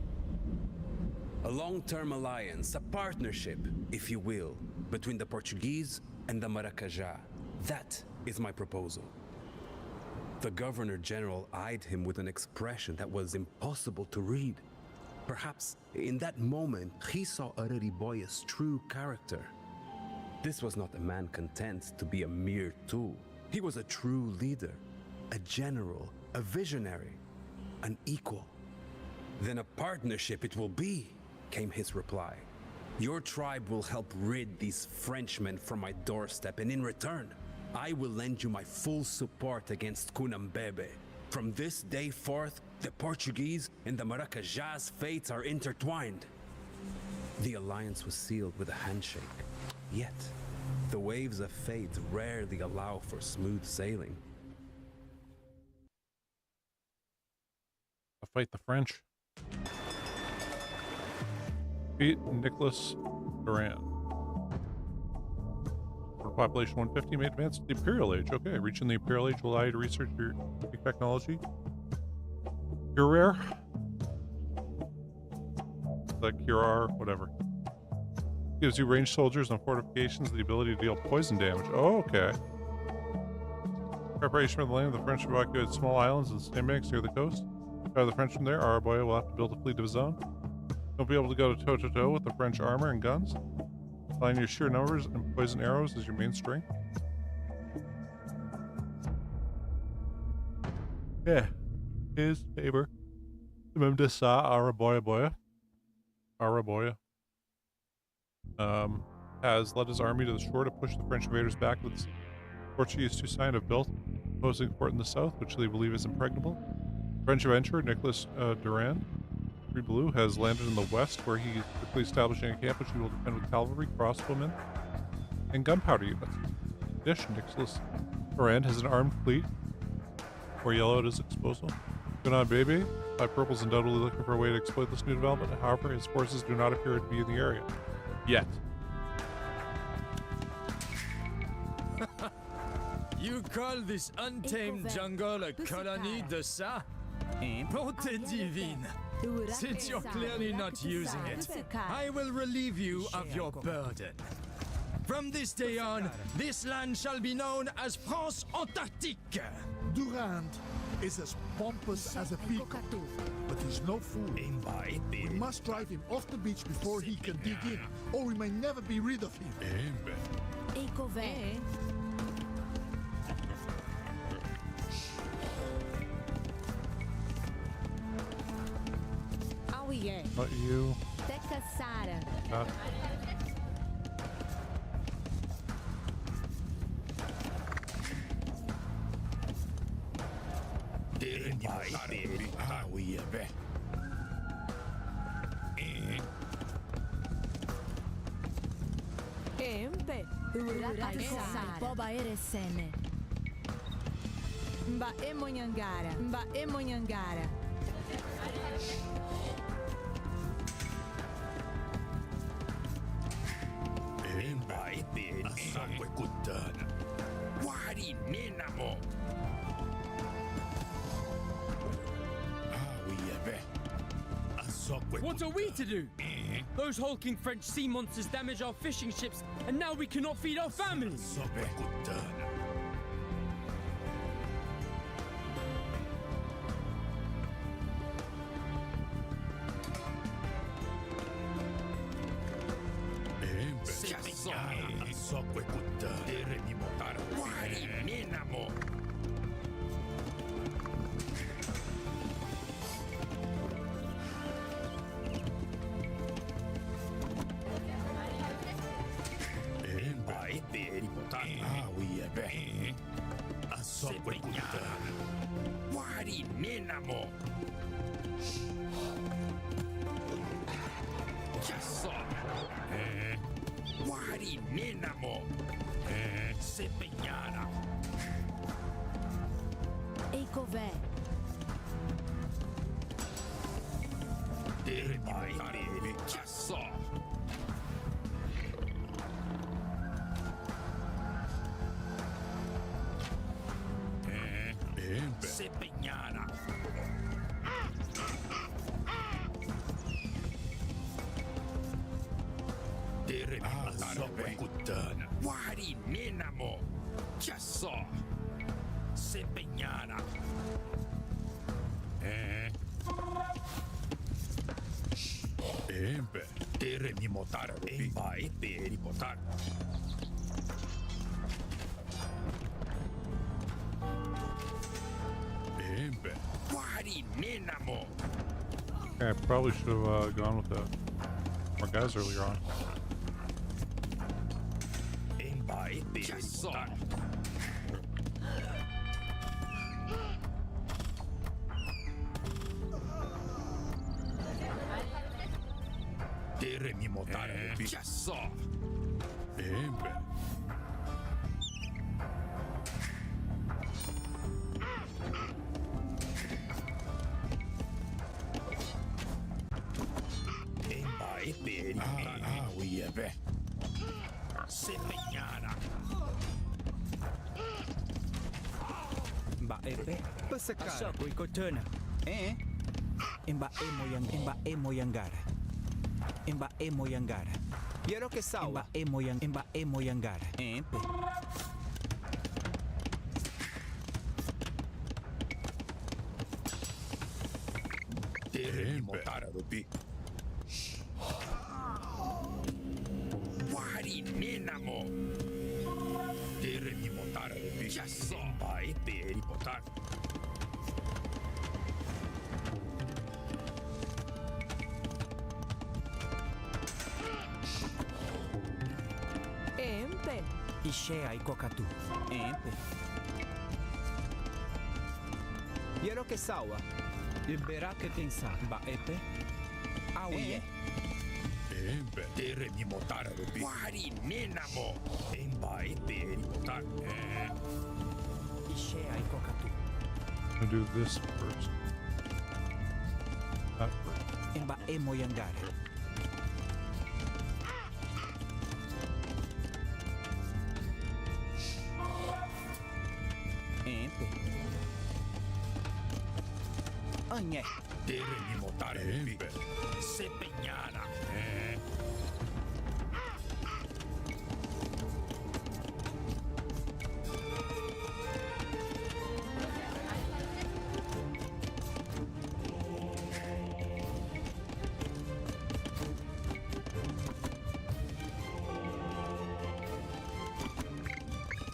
[SPEAKER 2] A long-term alliance, a partnership, if you will, between the Portuguese and the Maracajá. That is my proposal. The Governor-General eyed him with an expression that was impossible to read. Perhaps in that moment, he saw Arariboia's true character. This was not a man content to be a mere tool. He was a true leader, a general, a visionary, an equal. Then a partnership it will be, came his reply. Your tribe will help rid these Frenchmen from my doorstep, and in return, I will lend you my full support against Kunambebe. From this day forth, the Portuguese and the Maracajá's fates are intertwined. The alliance was sealed with a handshake. Yet, the waves of fate rarely allow for smooth sailing.
[SPEAKER 1] I'll fight the French. Beat Nicolas Durand. For population 150, made advance to the Imperial Age. Okay, reaching the Imperial Age will allow you to research your technology. You're rare. Like Curar, whatever. Gives you ranged soldiers on fortifications the ability to deal poison damage. Oh, okay. Preparation for the landing of the French evacuated small islands and sandbanks near the coast. Are the French from there? Arariboia will have to build a fleet of his own. Don't be able to go toe-to-toe with the French armor and guns. Relying your sheer numbers and poison arrows as your main strength. Yeah. His favor. Remember Sa Arariboia. Has led his army to the shore to push the French invaders back with the Portuguese Toussaint have built a opposing fort in the south, which they believe is impregnable. French adventurer Nicolas Durand, Free Blue, has landed in the west, where he is quickly establishing a camp which he will defend with cavalry, crossbowmen, and gunpowder units. In addition, Nicolas Durand has an armed fleet, or yellow at his disposal. Good on, baby. Five Purple's undoubtedly looking for a way to exploit this new development. However, his forces do not appear to be in the area. Yet.
[SPEAKER 12] You call this untamed jungle a colony de Sa? Bonté divine! Since you're clearly not using it, I will relieve you of your burden. From this day on, this land shall be known as France Antarctique.
[SPEAKER 11] Durand is as pompous as a peacock, but he's no fool. We must drive him off the beach before he can dig in, or we may never be rid of him.
[SPEAKER 1] Not you.
[SPEAKER 10] Tecca Sara. Empe. Uraka Sara. Boba Eresene. Mba Emonyangara. Mba Emonyangara.
[SPEAKER 6] What are we to do? Those hulking French sea monsters damage our fishing ships, and now we cannot feed our families.
[SPEAKER 10] Eicové.
[SPEAKER 1] Okay, I probably should have gone with more guys earlier on.
[SPEAKER 7] Mba epe. Asoko ikotuna. Imba emoyangara. Imba emoyangara. Yero que sawa. Imba emoyangara. Empe.
[SPEAKER 10] Empe.
[SPEAKER 7] Ishea ikokatu. Empe. Yero que sawa. Ibera que tensa. Mba epe. Awie. Ishea ikokatu.
[SPEAKER 1] I'm gonna do this first. That first.
[SPEAKER 7] Imba emoyangara. Empe. Anye.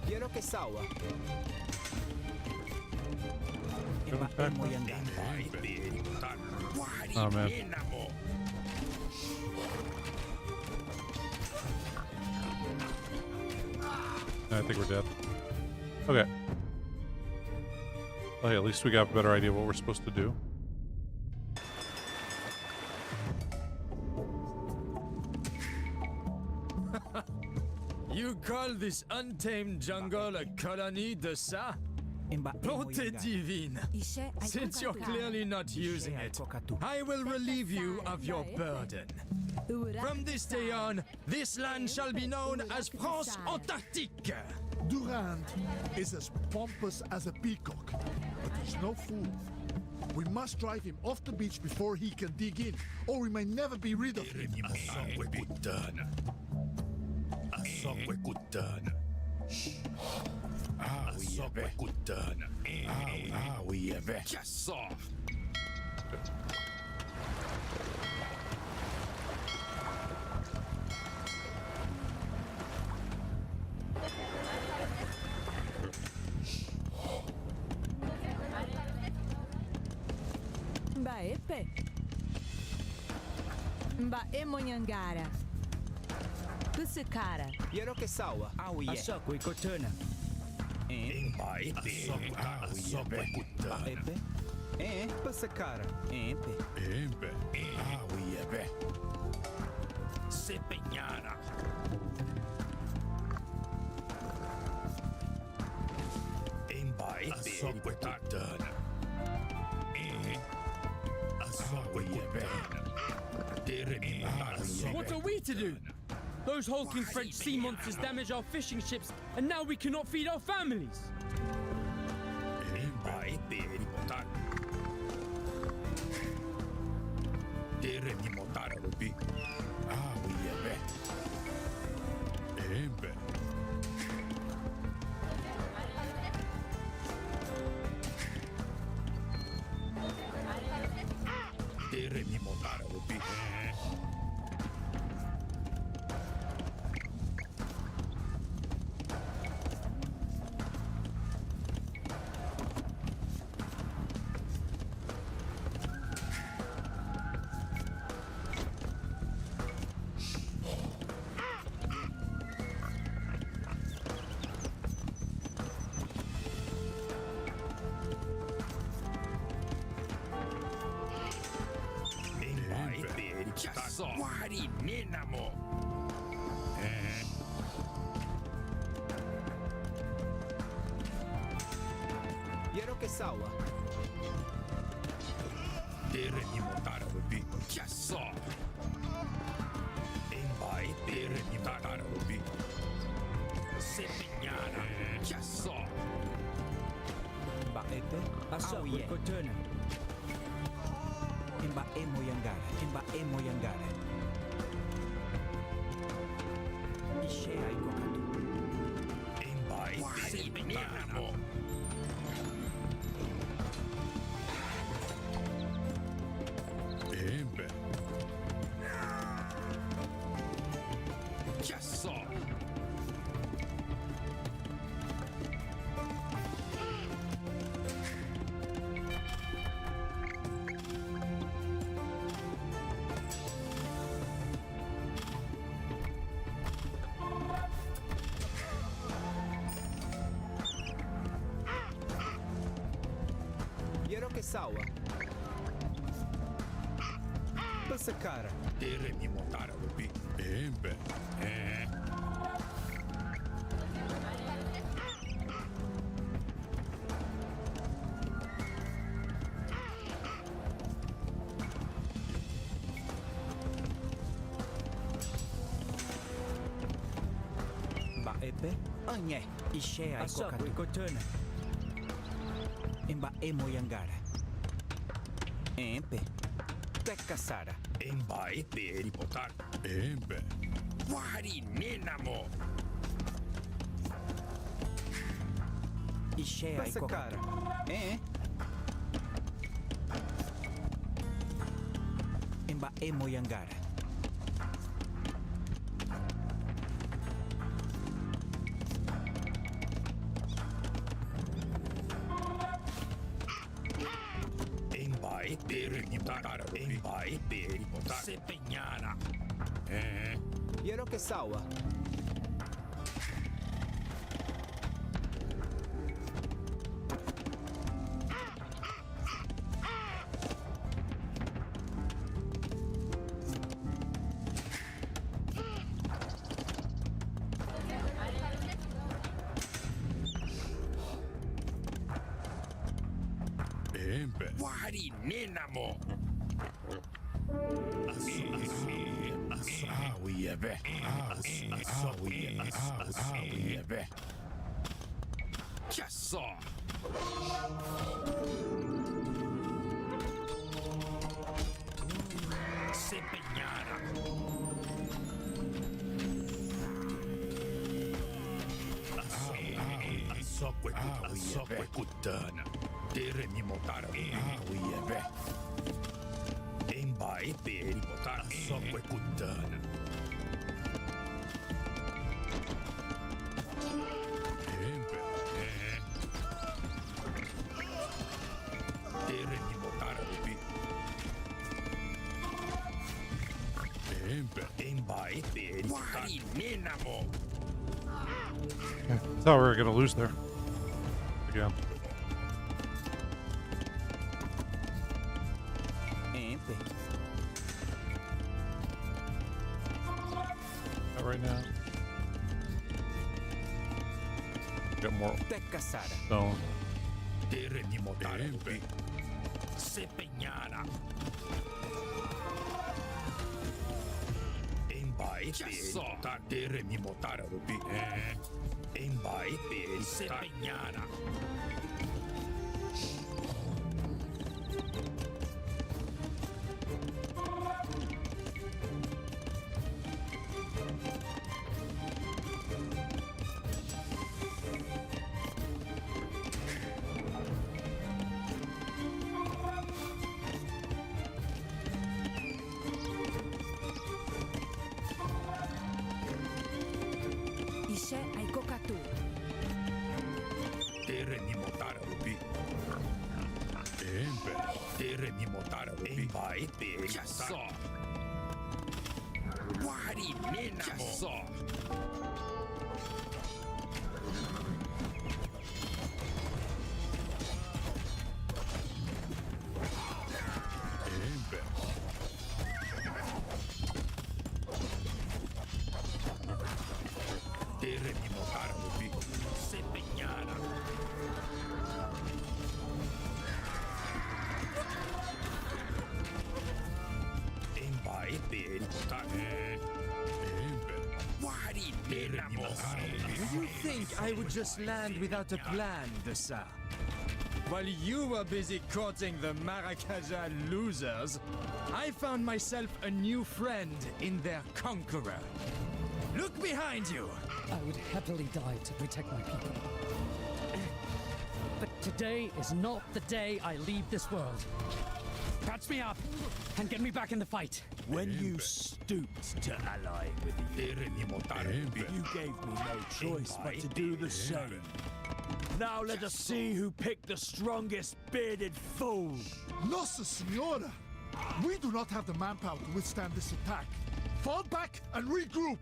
[SPEAKER 7] Quiero que sawa. Imba emoyangara.
[SPEAKER 1] Oh man. I think we're dead. Okay. Well, hey, at least we got a better idea of what we're supposed to do.
[SPEAKER 12] You call this untamed jungle a colony de ça? Bonté divine! Since you're clearly not using it, I will relieve you of your burden. From this day on, this land shall be known as France Antarctique.
[SPEAKER 11] Durand is as pompous as a peacock, but he's no fool. We must drive him off the beach before he can dig in, or we may never be rid of him.
[SPEAKER 10] Baepe. Mbae Monyangara. Kusikara.
[SPEAKER 13] Yero que sawa. Awi.
[SPEAKER 7] Asakwe kotuna.
[SPEAKER 13] Pasakara.
[SPEAKER 9] Sepeñana.
[SPEAKER 5] What are we to do? Those hulking French sea monsters damage our fishing ships, and now we cannot feed our families.
[SPEAKER 9] Wari Ninamo.
[SPEAKER 13] Yero que sawa.
[SPEAKER 9] Tere ni motara rubi. Chiasso. Embai tere ni motara rubi. Sepignana. Chiasso.
[SPEAKER 7] Baete. Asakwe kotuna. Mbae Moyangara. Ishe aikokatu.
[SPEAKER 9] Embai sepignana. Embe. Chiasso.
[SPEAKER 13] Yero que sawa. Pasakara.
[SPEAKER 9] Tere ni motara rubi. Embe.
[SPEAKER 7] Baepe. Anye. Ishe aikokatu. Kotuna. Mbae Moyangara. Empe. Tekasara.
[SPEAKER 9] Embai peri potar. Embe. Wari Ninamo.
[SPEAKER 7] Ishe aikokatu. Mbae Moyangara.
[SPEAKER 9] Embai peri potar. Embai peri potar. Sepeñana.
[SPEAKER 13] Yero que sawa.
[SPEAKER 9] Wari Ninamo. Awiebe. Awiebe. Just saw. Se peñara. Asokwe kutana. Tere ni motara. Awiebe. Emba eperi motara. Asokwe kutana. Tere ni motara rupi. Emba eperi motara. Wari Ninamo.
[SPEAKER 1] I thought we were gonna lose there. Again. Not right now. Got more stone.
[SPEAKER 9] Tere ni motara rupi. Se peñara. Emba eperi motara. Tere ni motara rupi. Emba eperi se peñara.
[SPEAKER 10] Ishe aikokatu.
[SPEAKER 9] Tere ni motara rupi. Tere ni motara rupi. Emba eperi motara. Wari Ninamo. Tere ni motara rupi. Se peñara. Emba eperi motara. Wari Ninamo.
[SPEAKER 12] Do you think I would just land without a plan, Dessa? While you were busy courting the Marakaja losers, I found myself a new friend in their conqueror. Look behind you!
[SPEAKER 3] I would happily die to protect my people. But today is not the day I leave this world. Patch me up and get me back in the fight.
[SPEAKER 14] When you stooped to ally with you, you gave me no choice but to do the same. Now let us see who picked the strongest bearded fool.
[SPEAKER 11] Nossa Senora! We do not have the manpower to withstand this attack. Fall back and regroup!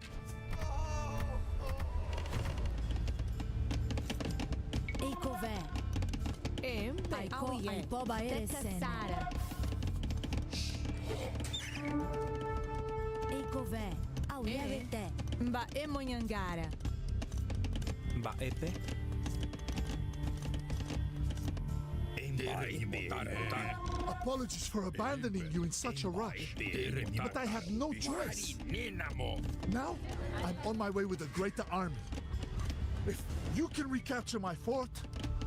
[SPEAKER 10] Eikove. Aiko aipoba eresen. Eikove. Auyavete. Mba emonyangara.
[SPEAKER 13] Mba epe.
[SPEAKER 11] Apologies for abandoning you in such a rush, but I had no choice. Now, I'm on my way with a greater army. If you can recapture my fort,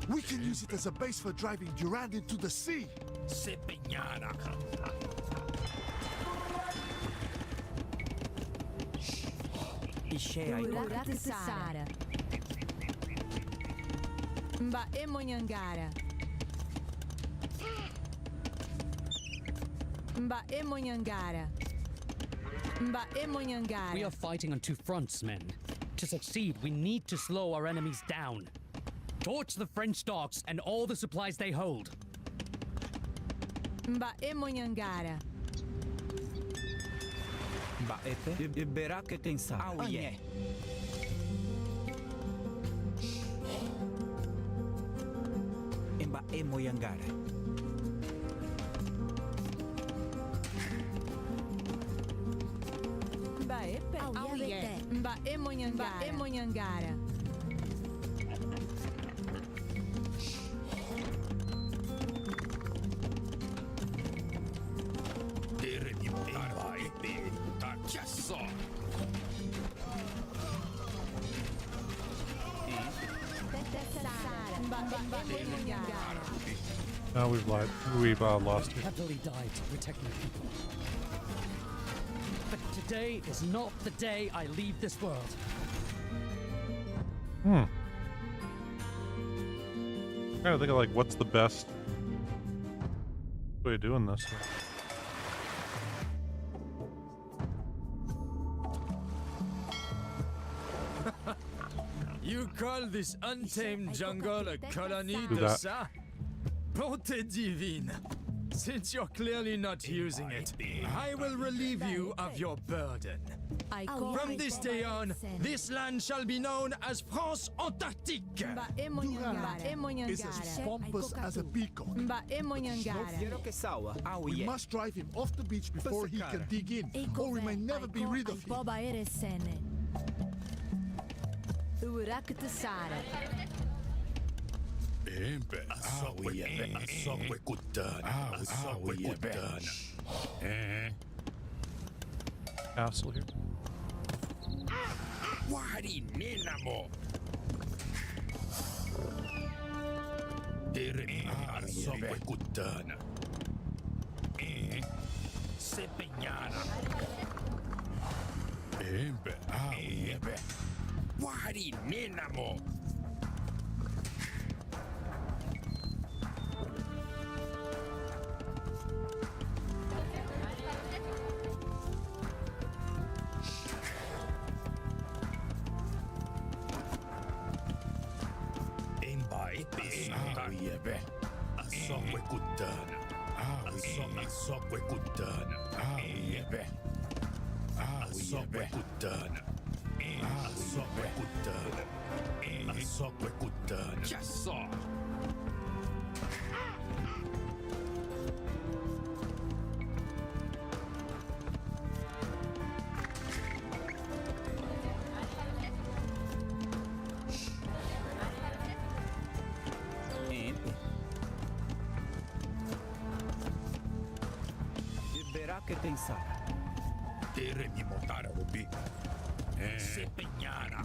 [SPEAKER 11] we can use it as a base for driving Durand into the sea.
[SPEAKER 9] Se peñara.
[SPEAKER 10] Sara. Mba emonyangara. Mba emonyangara. Mba emonyangara.
[SPEAKER 3] We are fighting on two fronts, men. To succeed, we need to slow our enemies down. Torch the French docks and all the supplies they hold.
[SPEAKER 10] Mba emonyangara.
[SPEAKER 7] Ba epe, iberake tensa. Auye. Emba emoyangara.
[SPEAKER 10] Baepe, auye. Mba emonyangara.
[SPEAKER 1] Now we've lost it.
[SPEAKER 3] Heavily died to protect my people. But today is not the day I leave this world.
[SPEAKER 1] Trying to think of like what's the best way of doing this.
[SPEAKER 12] You call this untamed jungle a colony
[SPEAKER 1] Do
[SPEAKER 12] de
[SPEAKER 1] that.
[SPEAKER 12] ça? Bonté divine. Since you're clearly not using it, I will relieve you of your burden. From this day on, this land shall be known as France Antarctique.
[SPEAKER 11] Is as pompous as a peacock. We must drive him off the beach before he can dig in, or we may never be rid of him.
[SPEAKER 1] Castle here.
[SPEAKER 9] Wari minamo. Soque kutana. Sepeñana. Wari minamo. Soque kutana. Soque kutana. Soque kutana. Soque kutana. Soque kutana. Just saw.
[SPEAKER 7] Iberake tensa.
[SPEAKER 9] Tere mi motare rubi. Sepeñana.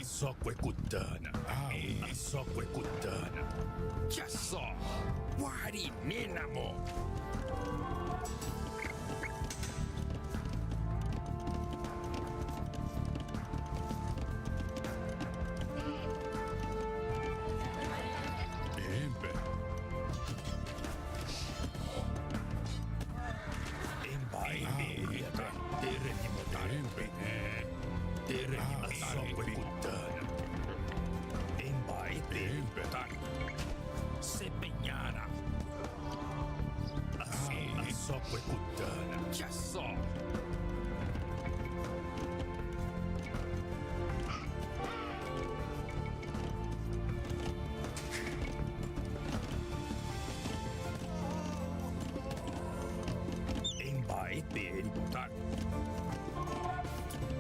[SPEAKER 9] Soque kutana. Soque kutana. Just saw. Wari minamo. Sepeñana. Soque kutana. Just saw.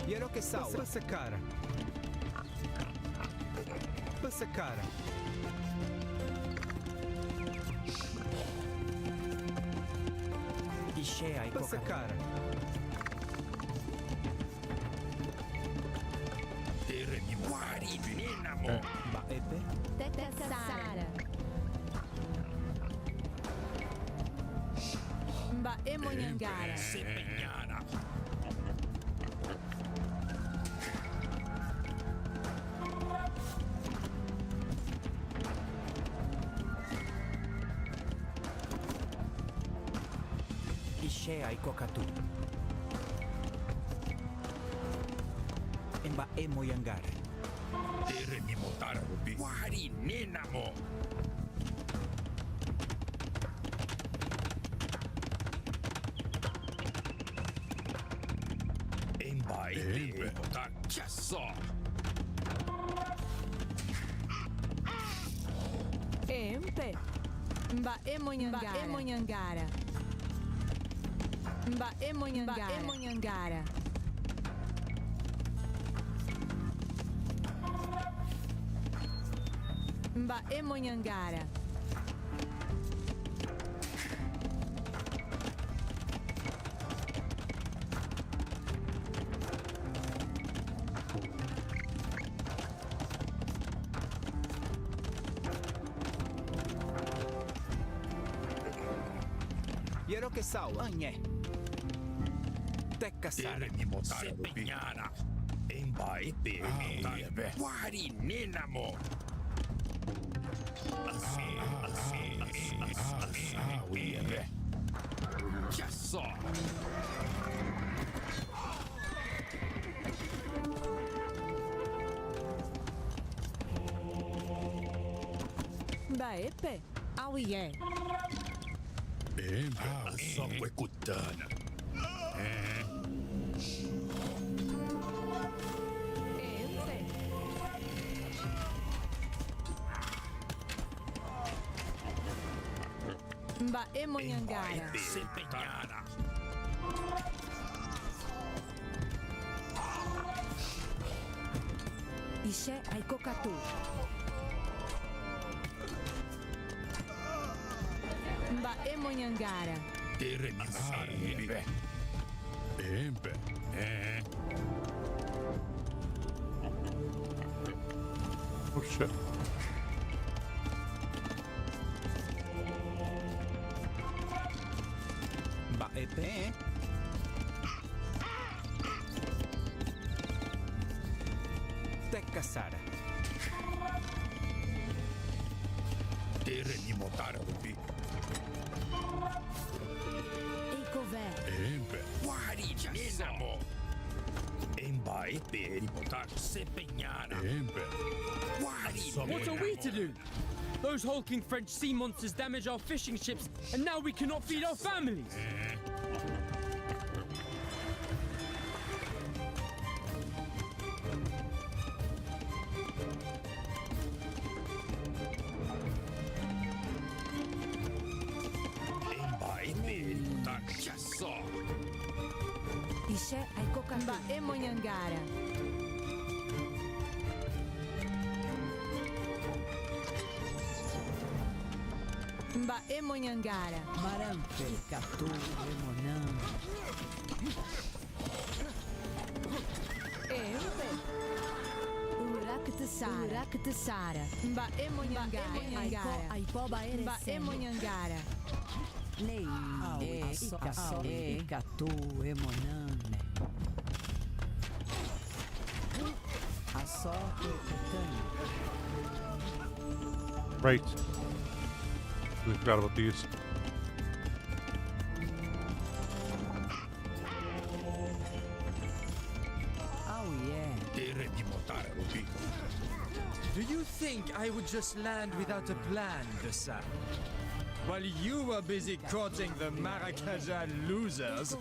[SPEAKER 7] Quiero que salga. Passa cara. Passa cara. Ishea e passa cara.
[SPEAKER 9] Wari minamo.
[SPEAKER 7] Ba epe.
[SPEAKER 10] Sara. Mba emonyangara.
[SPEAKER 9] Sepeñana.
[SPEAKER 7] Ishea e cocatu. Imba emo yangara.
[SPEAKER 9] Tere ni motara rubi. Wari ninamo. Emba ebe motar kiasso.
[SPEAKER 10] Empe. Mba emonyangara. Mba emonyangara. Mba emonyangara.
[SPEAKER 7] Yero que sawa. Anye. Tekka sara.
[SPEAKER 9] Tere ni motara rubi. Emba ebe motar. Wari ninamo. Kiasso.
[SPEAKER 10] Mba epe. Awie.
[SPEAKER 9] Emba sopwe kutana.
[SPEAKER 10] Mba emonyangara.
[SPEAKER 9] Sempegnara.
[SPEAKER 10] Ishe aikokatu. Mba emonyangara.
[SPEAKER 9] Tere ni motara rubi. Embe.
[SPEAKER 1] Oh shit.
[SPEAKER 7] Mba epe. Tekka sara.
[SPEAKER 9] Tere ni motara rubi.
[SPEAKER 10] Ecove.
[SPEAKER 9] Embe. Wari ninamo. Emba ebe motar sempegnara. Embe.
[SPEAKER 5] What are we to do? Those hulking French sea monsters damage our fishing ships, and now we cannot feed our families.
[SPEAKER 9] Emba ebe motar kiasso.
[SPEAKER 10] Ishe aikokatu. Mba emonyangara. Mba emonyangara.
[SPEAKER 15] Marampe katu emonan.
[SPEAKER 10] Empe. Uraktasara. Mba emonyangara. Aipoba eresene. Mba emonyangara.
[SPEAKER 15] Nei katu emonan. Aso ketani.
[SPEAKER 1] Right. We forgot about these.
[SPEAKER 15] Oh yeah.
[SPEAKER 9] Tere ni motara rubi.
[SPEAKER 12] Do you think I would just land without a plan, Dessa? While you were busy courting the Marakaja losers,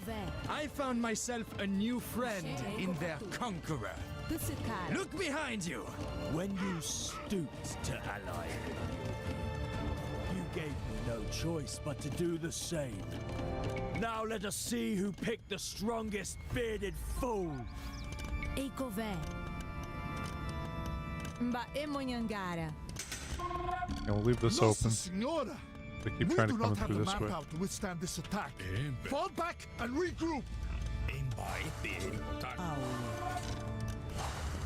[SPEAKER 12] I found myself a new friend in their conqueror. Look behind you!
[SPEAKER 14] When you stooped to ally, you gave me no choice but to do the same. Now let us see who picked the strongest bearded fool.
[SPEAKER 10] Ecove. Mba emonyangara.
[SPEAKER 1] And we'll leave this open.
[SPEAKER 11] Signora.
[SPEAKER 1] They keep
[SPEAKER 11] We
[SPEAKER 1] trying
[SPEAKER 11] do
[SPEAKER 1] to come
[SPEAKER 11] not have
[SPEAKER 1] through
[SPEAKER 11] the
[SPEAKER 1] this way.
[SPEAKER 11] manpower to withstand this attack. Fall back and regroup.
[SPEAKER 9] Emba ebe motar.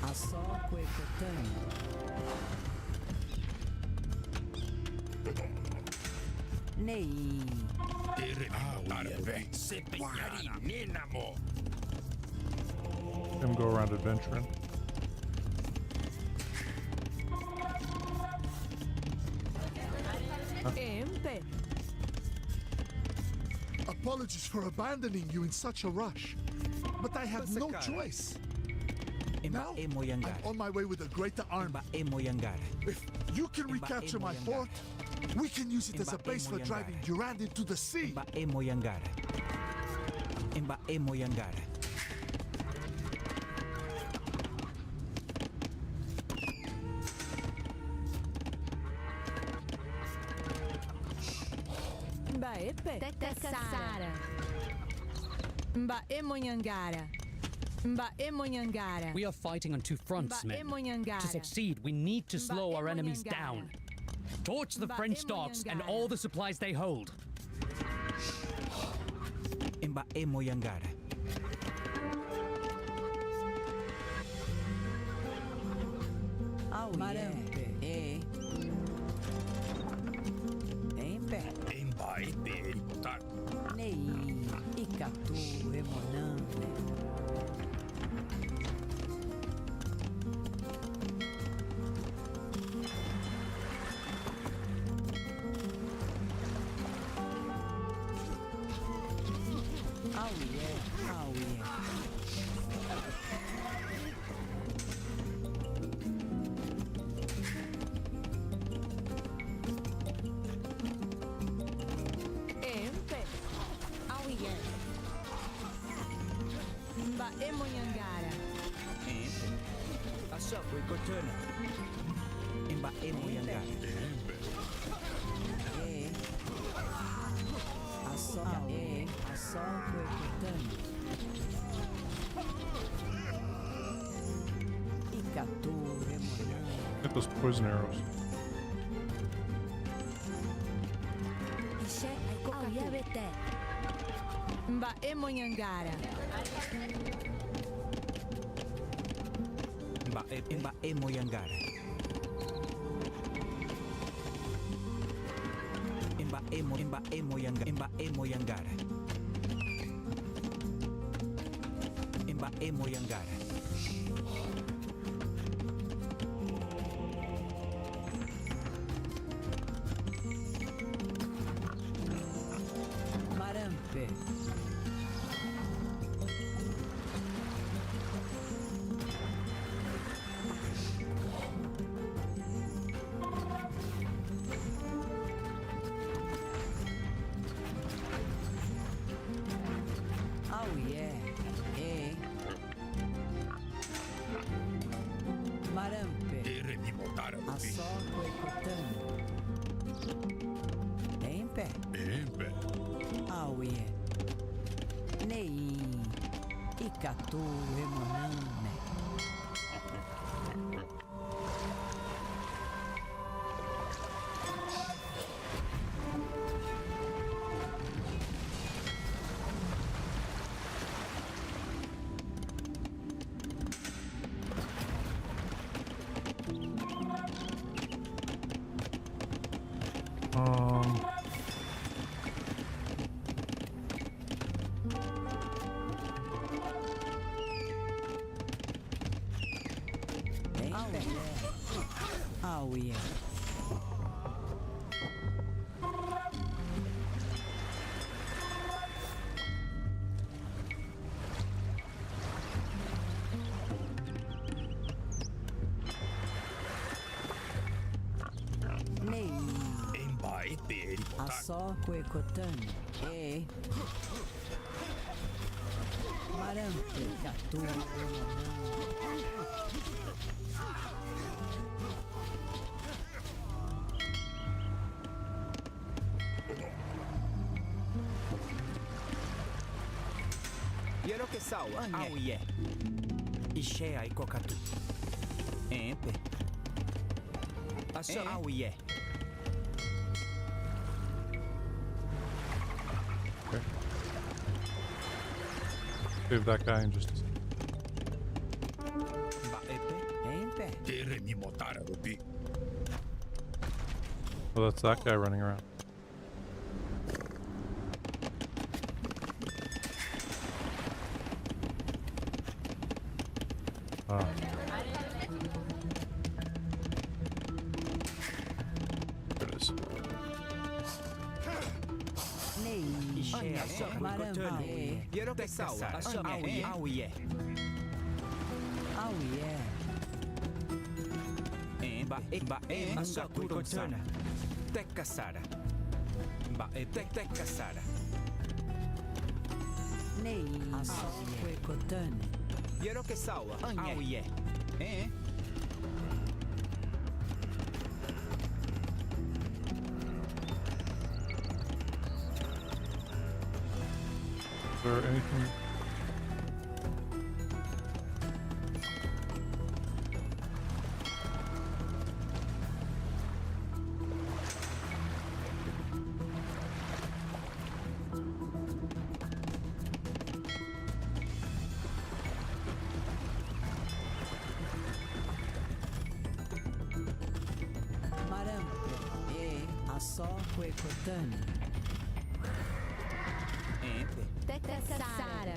[SPEAKER 15] Aso ketani. Nei.
[SPEAKER 9] Tere ni motara rubi. Sempegnara. Ninamo.
[SPEAKER 1] Them go around adventuring.
[SPEAKER 10] Empe.
[SPEAKER 11] Apologies for abandoning you in such a rush, but I have no choice. Now, I'm on my way with a greater army. If you can recapture my fort, we can use it as a base for driving Durand into the sea.
[SPEAKER 10] Mbaepe. Tekassara. Mbaemonyangara. Mbaemonyangara.
[SPEAKER 3] We are fighting on two fronts, men. To succeed, we need to slow our enemies down. Torch the French docks and all the supplies they hold.
[SPEAKER 10] Mbaemonyangara.
[SPEAKER 7] Asakwe kotona. Mbaemonyangara. Asakwe kotona. Ikature monana.
[SPEAKER 1] Get those poison arrows.
[SPEAKER 10] Mbaemonyangara.
[SPEAKER 7] Mbaemonyangara. Mbaemonyangara. Mbaemonyangara.
[SPEAKER 15] Marampe. Asokwe kotani. Marampe kature
[SPEAKER 7] Yero que sawa. Auye. Ishe ai kokatu. Empe. Aso auye.
[SPEAKER 1] Save that guy in just a second. Oh, that's that guy running around. Ah. There it is.
[SPEAKER 7] Munga Kuronsana. Tekka Sara. Tekka Sara.
[SPEAKER 15] Nei Asokwe Kotane.
[SPEAKER 7] Yero que sawa. Auye.
[SPEAKER 1] Is there anything?
[SPEAKER 15] Asokwe Kotane.
[SPEAKER 10] Tekka Sara.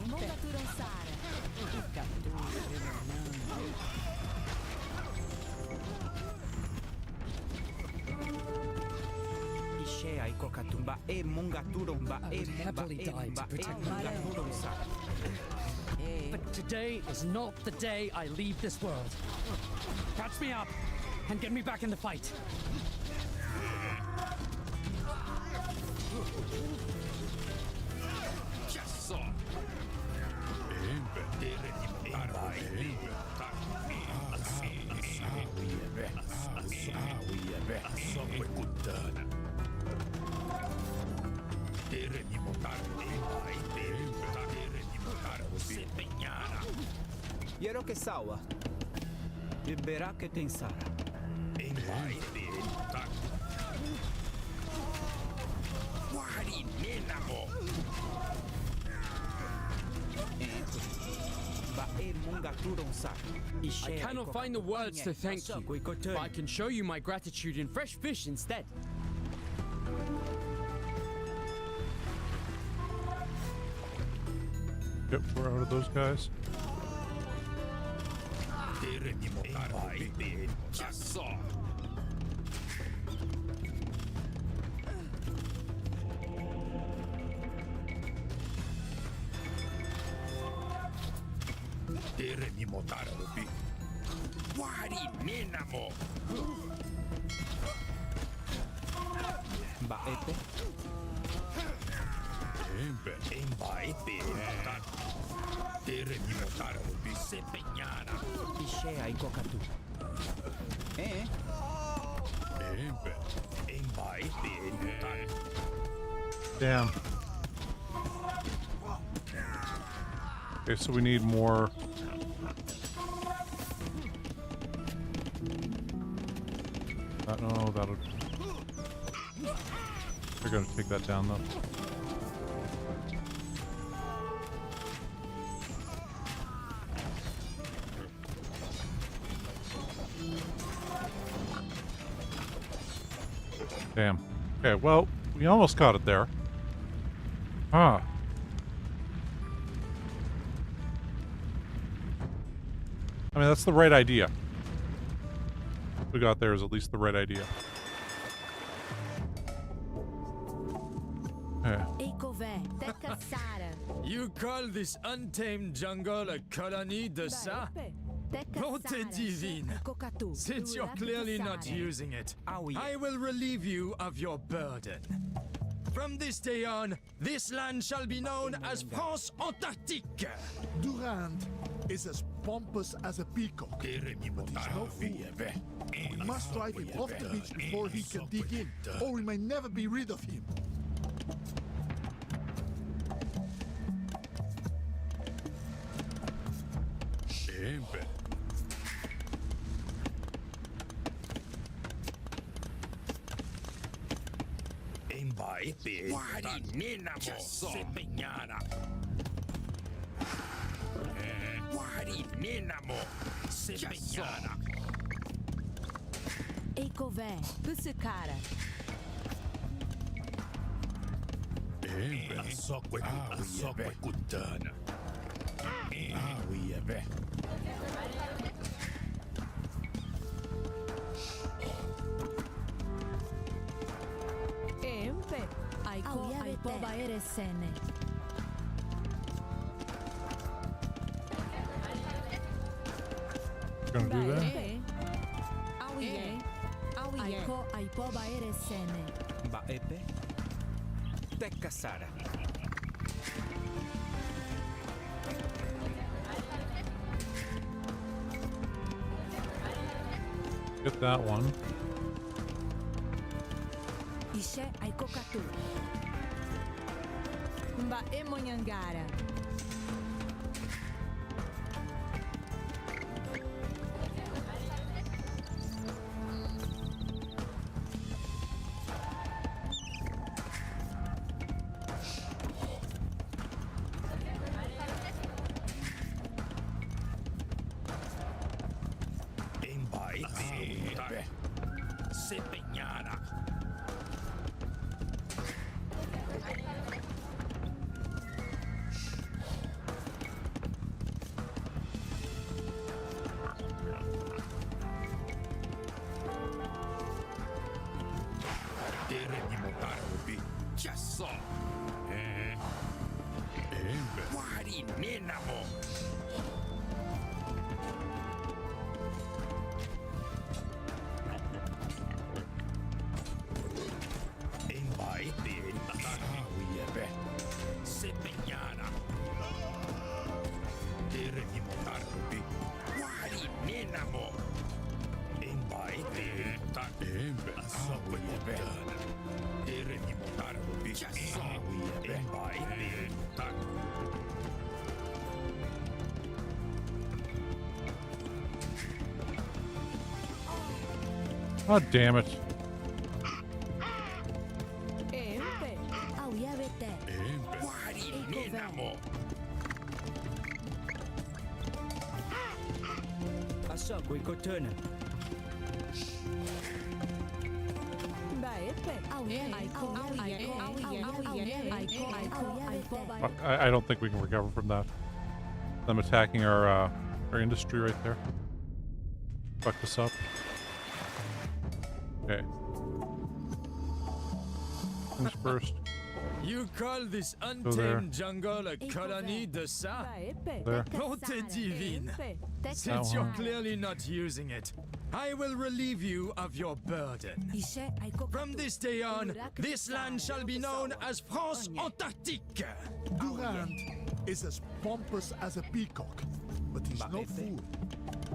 [SPEAKER 10] Munga Turonsara.
[SPEAKER 7] Ishea iko katumba Munga Turomba
[SPEAKER 3] happily die to protect my But today is not the day I leave this world. Catch me up and get me back in the fight.
[SPEAKER 7] Yero que sawa. Libera que tem Sara.
[SPEAKER 6] I cannot find the words to thank you, but I can show you my gratitude in fresh fish instead.
[SPEAKER 1] Yep, we're out of those guys.
[SPEAKER 7] Ishea iko katu.
[SPEAKER 1] Damn. Okay, so we need more. No, that'll. We're gonna take that down though. Damn. Okay, well, we almost got it there. Huh. I mean, that's the right idea. What we got there is at least the right idea.
[SPEAKER 12] You call this untamed jungle a colony de ça? Bonté divine. Since you're clearly not using it, I will relieve you of your burden. From this day on, this land shall be known as France Antarctique.
[SPEAKER 11] Durand is as pompous as a peacock, but he's no fool. We must drive him off the beach before he can dig in, or we may never be rid of him.
[SPEAKER 10] Ecové, Pusukara. Empe, Aiko, Aipoba Eresene.
[SPEAKER 1] Gonna do that?
[SPEAKER 10] Aiko aipoba eresene.
[SPEAKER 7] Ba epe. Tekka Sara.
[SPEAKER 1] Get that one.
[SPEAKER 10] Ishe aiko katu. Mba emonyangara.
[SPEAKER 1] Oh, damn it. I don't think we can recover from that. Them attacking our industry right there. Fucked us up. Okay. Things first.
[SPEAKER 12] You call this untamed jungle a colony de ça?
[SPEAKER 1] There.
[SPEAKER 12] Bonté divine. Since you're clearly not using it, I will relieve you of your burden. From this day on, this land shall be known as France Antarctique.
[SPEAKER 11] Durand is as pompous as a peacock, but he's no fool.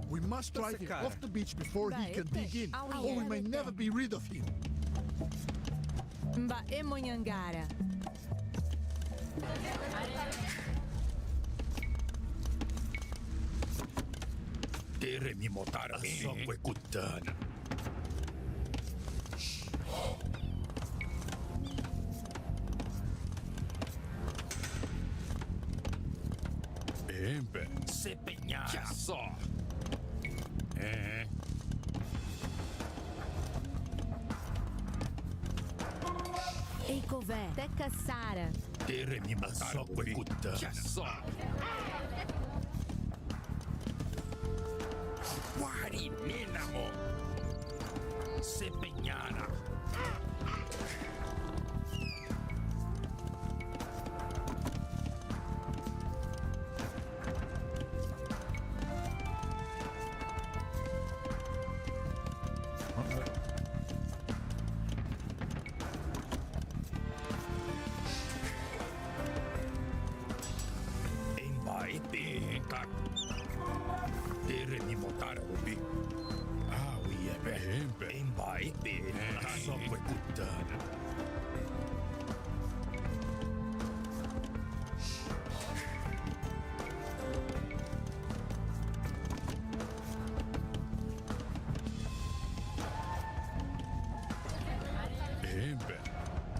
[SPEAKER 11] We must drive him off the beach before he can dig in, or we may never be rid of him.
[SPEAKER 10] Mba emonyangara.
[SPEAKER 9] Tere mi motara sokwe kutana. Embe. Se peñara. Ya so.
[SPEAKER 10] Eikove. Tekka Sara.
[SPEAKER 9] Tere mi motara sokwe kutana. Ya so. Wari minamo. Se peñara.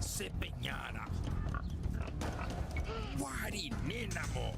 [SPEAKER 9] Se peñara. Wari minamo.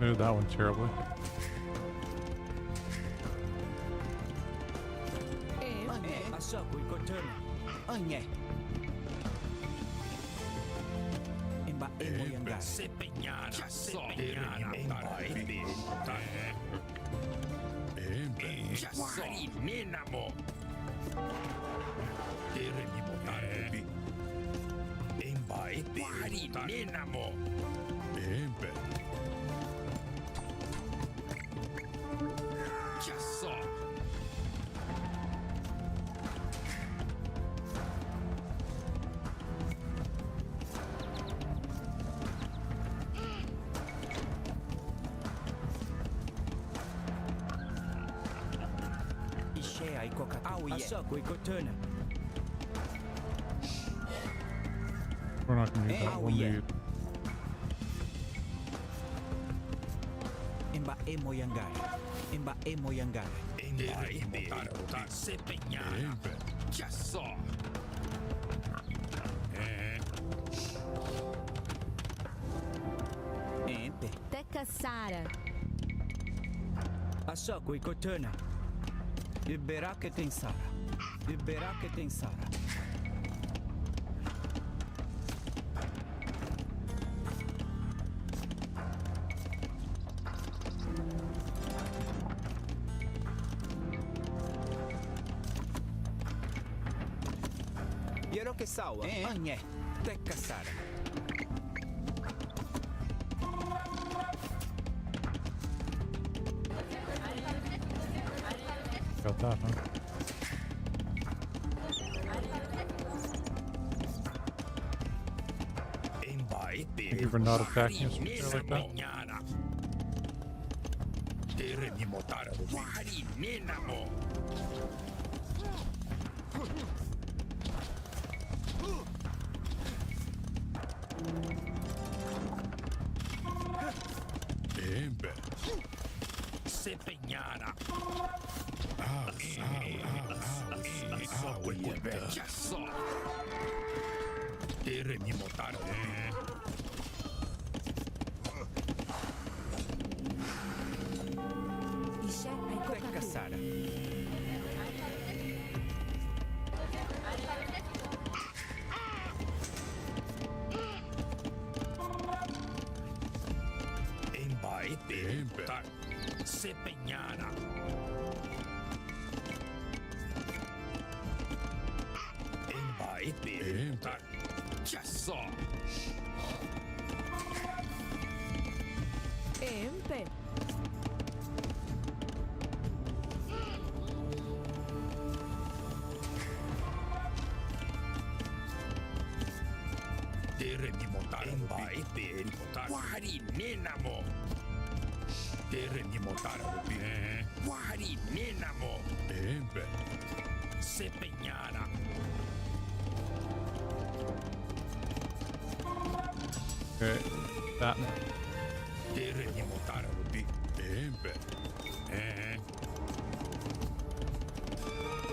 [SPEAKER 1] I did that one terribly. We're not going to use that. We'll need...
[SPEAKER 10] Tecca Sara.
[SPEAKER 7] Asakui Kotuna. Iberaka tem Sara. Iberaka tem Sara. Yeroke Sawa. Anye. Tecca Sara.
[SPEAKER 1] Got that, huh? Thank you for not attacking us like that.
[SPEAKER 10] Empe.
[SPEAKER 1] Okay, that one.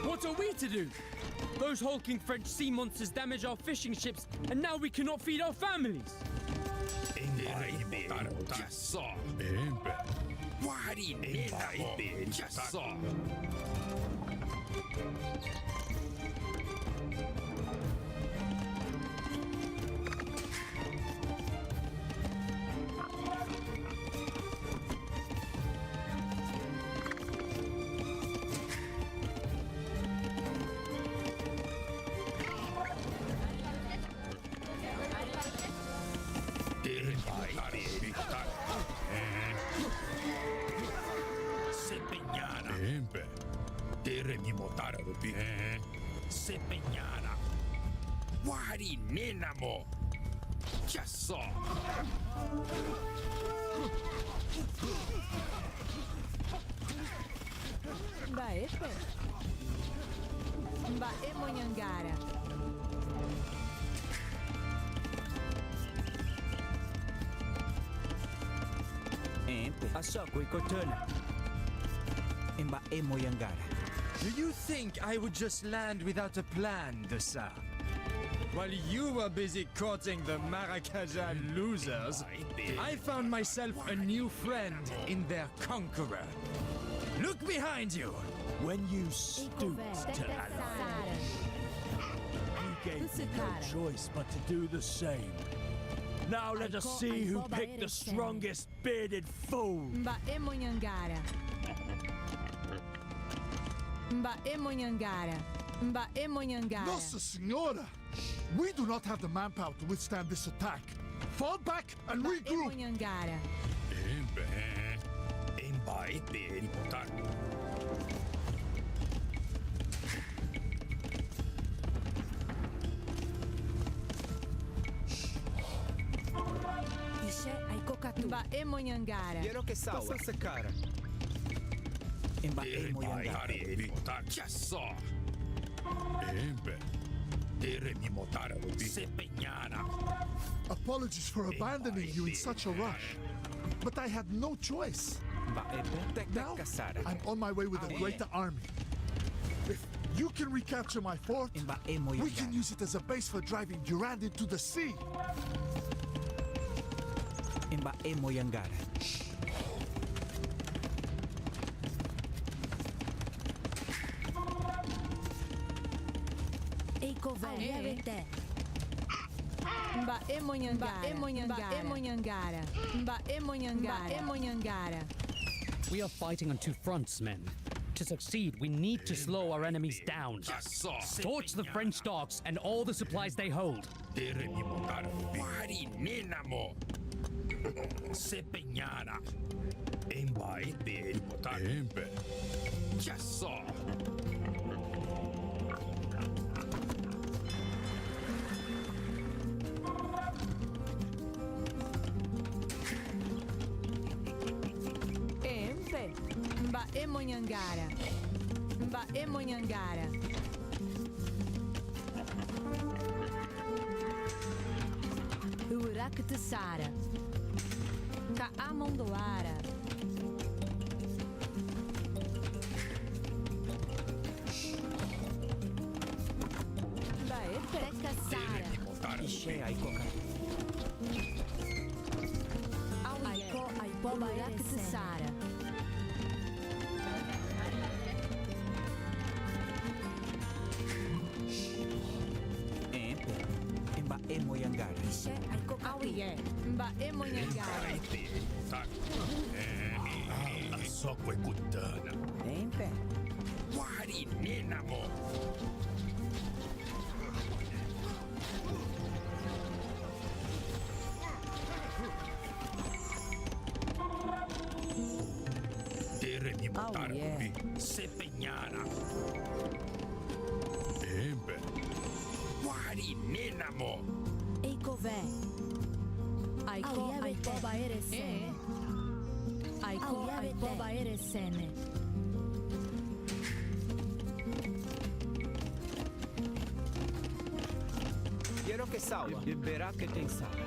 [SPEAKER 5] What are we to do? Those hulking French sea monsters damage our fishing ships, and now we cannot feed our families.
[SPEAKER 10] Baepe. Baemoyangara.
[SPEAKER 7] Asokwe Kotuna. Imba Emo Yangara.
[SPEAKER 12] Do you think I would just land without a plan, Dessa? While you were busy courting the Marakajan losers, I found myself a new friend in their conqueror. Look behind you!
[SPEAKER 14] When you stooped to ally, you gave me no choice but to do the same. Now let us see who picked the strongest bearded fool.
[SPEAKER 10] Mba Emo Yangara. Mba Emo Yangara. Mba Emo Yangara.
[SPEAKER 11] Nossa Senhora! We do not have the manpower to withstand this attack. Fall back and regroup.
[SPEAKER 10] Mba Emo Yangara.
[SPEAKER 2] Quiero que salga.
[SPEAKER 7] Passa cara. Imba Emo Yangara.
[SPEAKER 11] Apologies for abandoning you in such a rush, but I had no choice. Now, I'm on my way with a greater army. If you can recapture my fort, we can use it as a base for driving Durand into the sea.
[SPEAKER 7] Imba Emo Yangara.
[SPEAKER 10] Mba Emo Yangara. Mba Emo Yangara. Mba Emo Yangara. Emo Yangara.
[SPEAKER 3] We are fighting on two fronts, men. To succeed, we need to slow our enemies down. Torch the French docks and all the supplies they hold.
[SPEAKER 10] Mba Emo Yangara. Mba Emo Yangara. Urak Tessara. Ka Amondoara. Mba Epe Kassara.
[SPEAKER 7] Ishe Aikoka.
[SPEAKER 10] Aiko Aipoba Urak Tessara.
[SPEAKER 7] Emo Yangara.
[SPEAKER 10] Mba Emo Yangara.
[SPEAKER 9] Sokwe Kutana.
[SPEAKER 7] Empe.
[SPEAKER 9] Wari Ninamo. Sepeñara. Empe. Wari Ninamo.
[SPEAKER 10] Eikove. Aiko Aipoba Eresene. Aiko Aipoba Eresene.
[SPEAKER 2] Quiero que salga.
[SPEAKER 7] Verá que tem sala.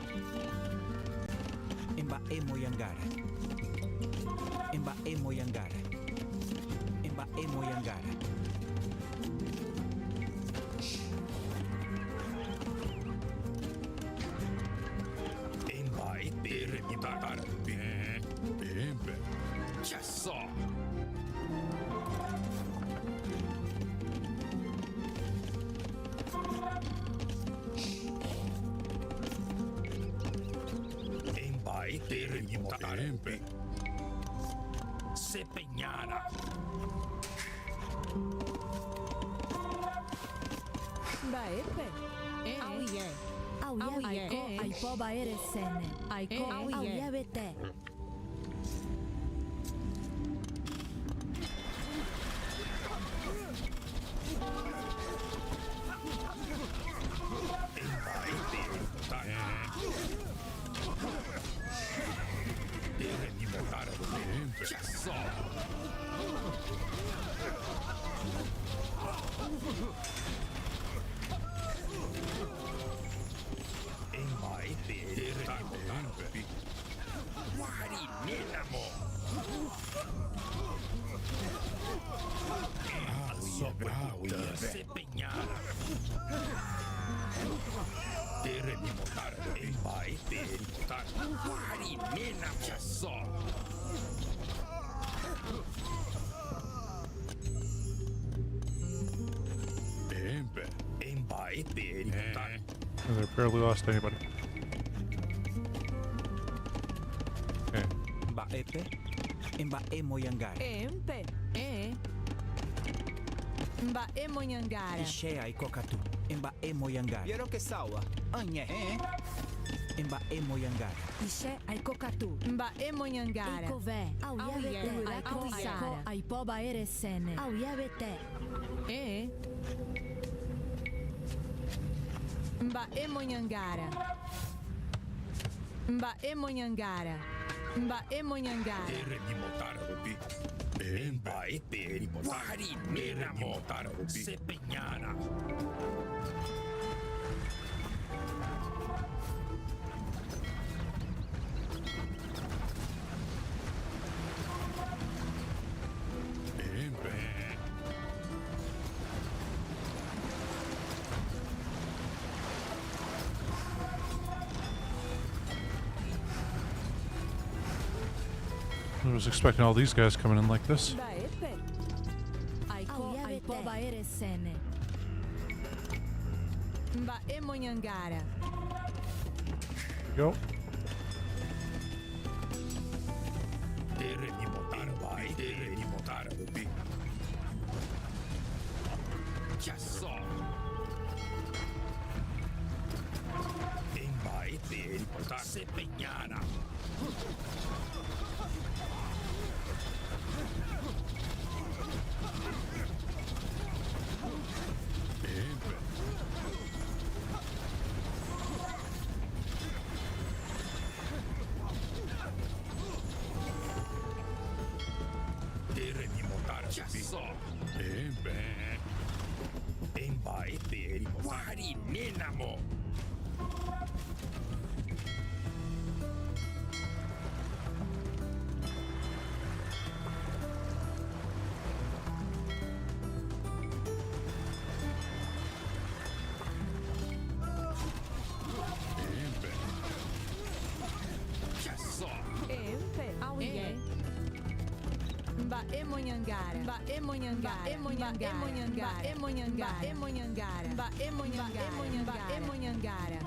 [SPEAKER 7] Imba Emo Yangara. Imba Emo Yangara. Imba Emo Yangara.
[SPEAKER 9] Sepeñara.
[SPEAKER 10] Mba Epe. Auye. Aiko Aipoba Eresene. Aiko Auye Bete.
[SPEAKER 1] They barely lost anybody. Okay.
[SPEAKER 7] Baepe, Mbae Moyangara.
[SPEAKER 10] Empe, Mbae Moyangara.
[SPEAKER 7] Ishea Ikokatu, Mbae Moyangara.
[SPEAKER 13] Yero que sawa, anye.
[SPEAKER 7] Mbae Moyangara.
[SPEAKER 10] Ishe Aikokatu. Mbae Moyangara. Ikove. Aiko Aipoba Eresene. Auyabete. Mbae Moyangara. Mbae Moyangara. Mbae Moyangara.
[SPEAKER 1] I was expecting all these guys coming in like this.
[SPEAKER 10] Aiko Aipoba Eresene. Mbae Moyangara.
[SPEAKER 1] Go.
[SPEAKER 10] Mbae Moyangara. Mbae Moyangara. Mbae Moyangara. Mbae Moyangara. Mbae Moyangara. Mbae Moyangara. Mbae Moyangara.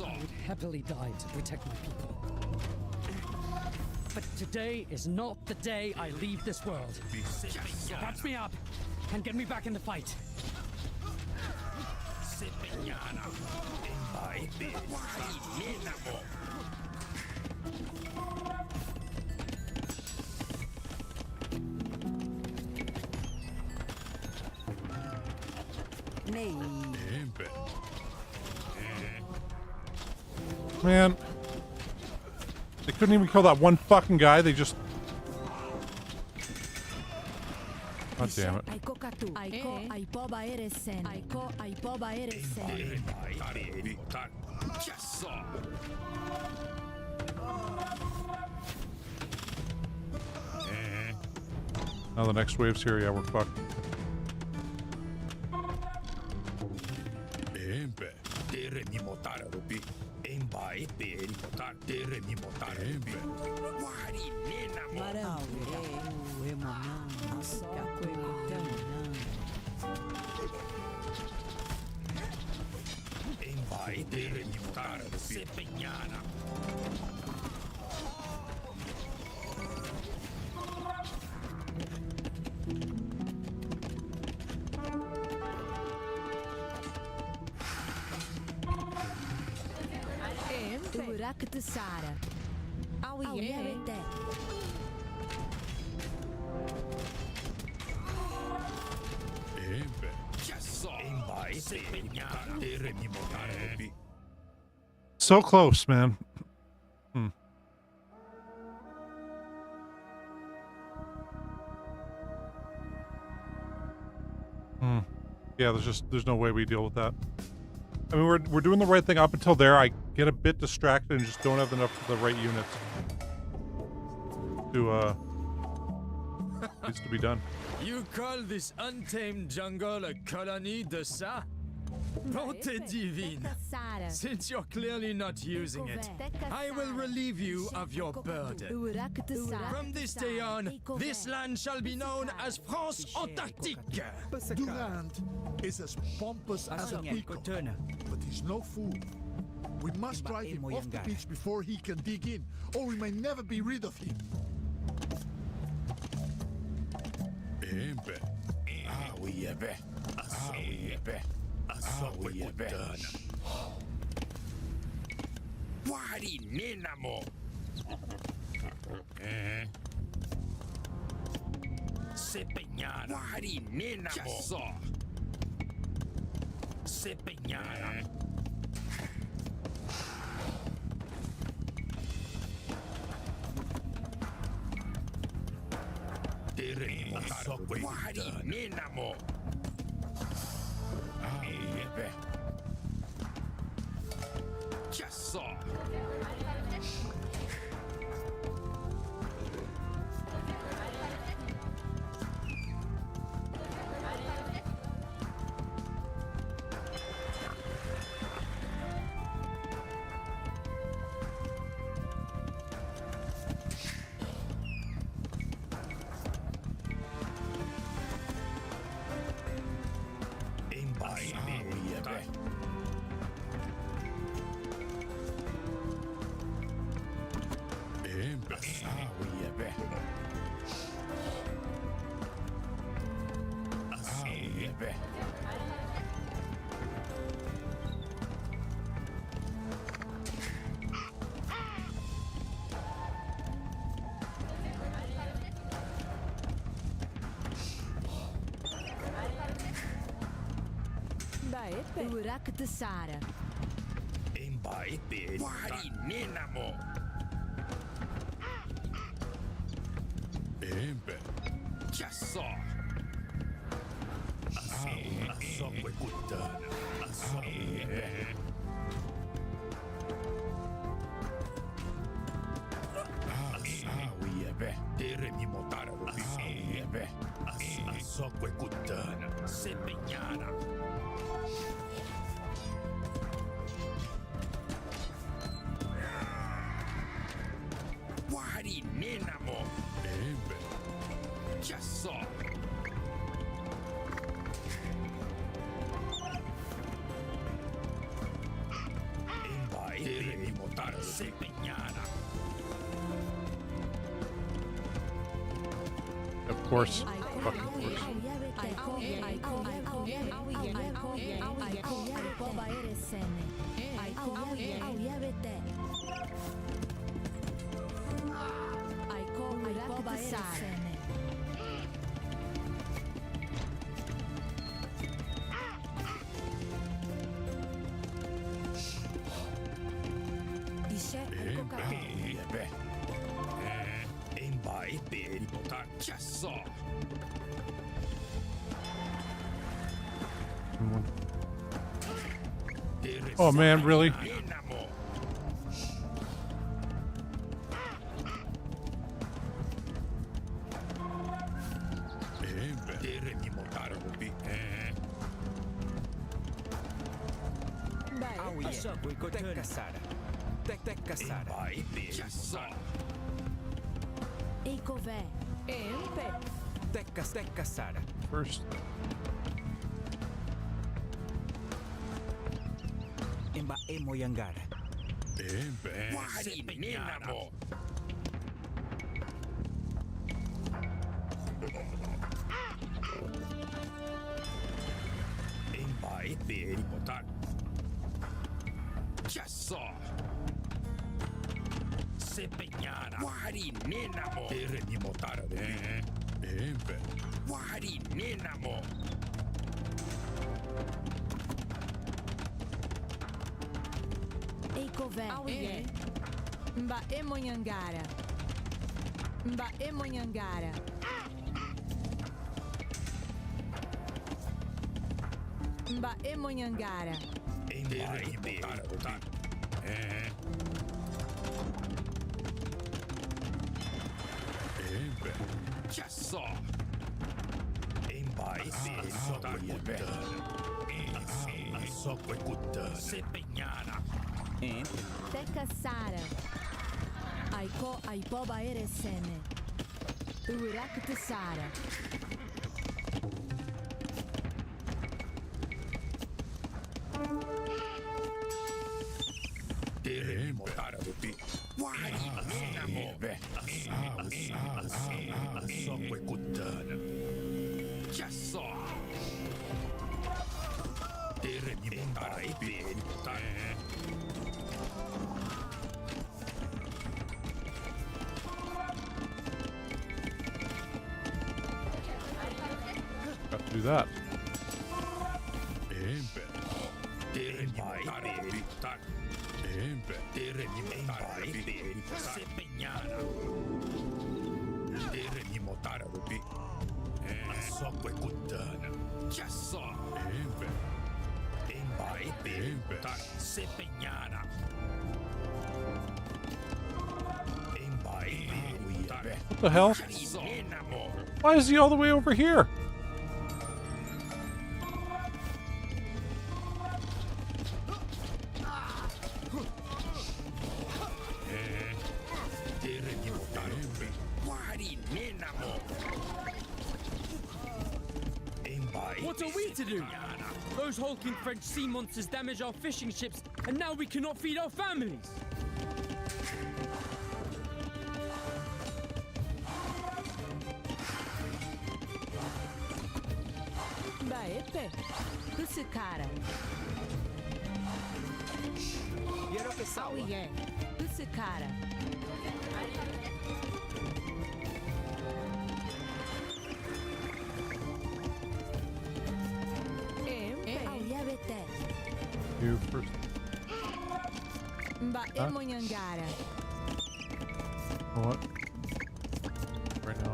[SPEAKER 3] I would happily die to protect my people. But today is not the day I leave this world. Patch me up and get me back in the fight.
[SPEAKER 1] Man, they couldn't even kill that one fucking guy. They just... God damn it.
[SPEAKER 10] Aiko Aipoba Eresene. Aiko Aipoba Eresene.
[SPEAKER 1] Now the next wave's here. Yeah, we're fucked.
[SPEAKER 10] Urak Tsara. Auyevete.
[SPEAKER 1] So close, man. Yeah, there's no way we deal with that. I mean, we're doing the right thing up until there. I get a bit distracted and just don't have enough of the right units to needs to be done.
[SPEAKER 12] You call this untamed jungle a colony de ça? Bonté divine. Since you're clearly not using it, I will relieve you of your burden. From this day on, this land shall be known as France Antarctique.
[SPEAKER 11] Durand is as pompous as a peacock, but he's no fool. We must drive him off the beach before he can dig in, or we may never be rid of him.
[SPEAKER 9] Wari Ninamo. Se peñara. Wari Ninamo. Se peñara. Wari Ninamo. Just saw.
[SPEAKER 10] Urak Tsara.
[SPEAKER 9] Wari Ninamo. Just saw. Wari Ninamo. Just saw. Se peñara.
[SPEAKER 1] Of course. Fucking course.
[SPEAKER 9] Just saw.
[SPEAKER 1] Oh man, really? First.
[SPEAKER 7] Imba emo yangara.
[SPEAKER 9] Wari Ninamo. Just saw. Sepegnana. Wari nenamo. Tere ni motara de. Embe. Wari nenamo.
[SPEAKER 10] Eikové. Auie. Mba Emonhangara. Mba Emonhangara. Mba Emonhangara.
[SPEAKER 9] Tere ni motara de. Embe. Já só. Embai se só só cuecutana. Sepegnana.
[SPEAKER 10] Teka Sara. Aiko Aipoba Eresene. Urak Sara.
[SPEAKER 9] Tere motara do pi. Wari nenamo. Só cuecutana. Já só. Tere ni motara do pi.
[SPEAKER 1] Got to do that.
[SPEAKER 9] Embe. Tere ni motara do pi. Embe. Tere ni motara do pi. Sepegnana. Tere ni motara do pi. Só cuecutana. Já só. Embe. Embai embe. Sepegnana. Embai
[SPEAKER 1] What the hell? Why is he all the way over here?
[SPEAKER 5] What are we to do? Those hulking French sea monsters damage our fishing ships, and now we cannot feed our families.
[SPEAKER 10] Baepe. Esse cara. Auie. Esse cara.
[SPEAKER 1] You first.
[SPEAKER 10] Mba Emonhangara.
[SPEAKER 1] What? Right now.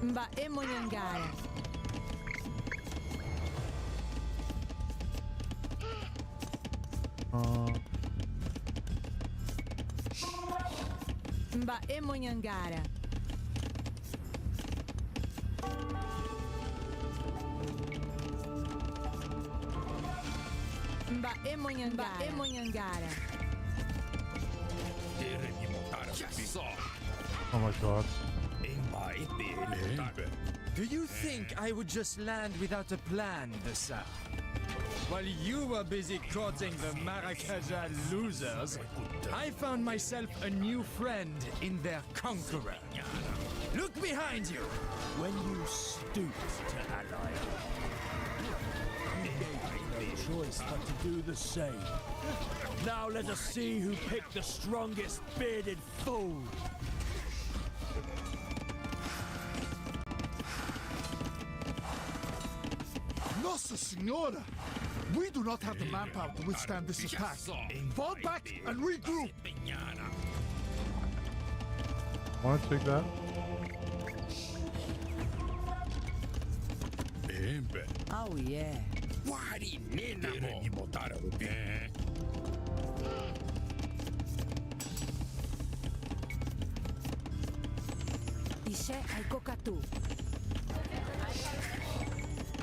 [SPEAKER 10] Mba Emonhangara. Mba Emonhangara. Mba Emonhangara.
[SPEAKER 1] Oh my god.
[SPEAKER 12] Do you think I would just land without a plan, Dessa? While you were busy courting the Maracajah losers, I found myself a new friend in their conqueror. Look behind you!
[SPEAKER 14] When you stooped to ally, you gave me no choice but to do the same. Now let us see who picked the strongest bearded fool.
[SPEAKER 11] Nossa Senora! We do not have the manpower to withstand this attack. Fall back and regroup!
[SPEAKER 1] Want to take that?
[SPEAKER 15] Oh yeah.
[SPEAKER 10] Ishe Aikokatu.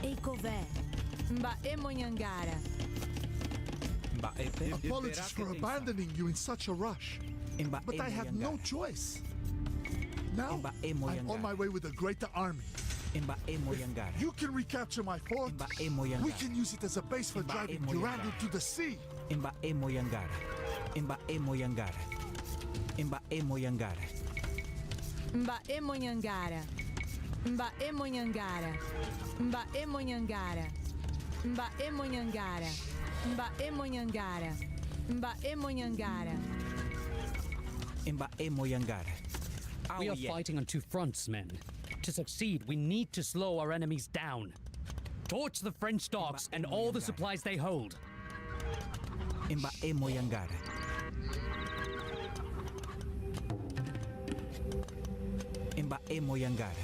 [SPEAKER 10] Eikové. Mba Emonhangara.
[SPEAKER 11] Apologies for abandoning you in such a rush. But I had no choice. Now, I'm on my way with a greater army. If you can recapture my fort, we can use it as a base for driving Durand into the sea.
[SPEAKER 7] Mba Emonhangara. Mba Emonhangara. Mba Emonhangara.
[SPEAKER 10] Mba Emonhangara. Mba Emonhangara. Mba Emonhangara. Mba Emonhangara. Mba Emonhangara. Mba Emonhangara.
[SPEAKER 7] Imba Emoyangara.
[SPEAKER 3] We are fighting on two fronts, men. To succeed, we need to slow our enemies down. Torch the French docks and all the supplies they hold.
[SPEAKER 7] Imba Emoyangara. Imba Emoyangara.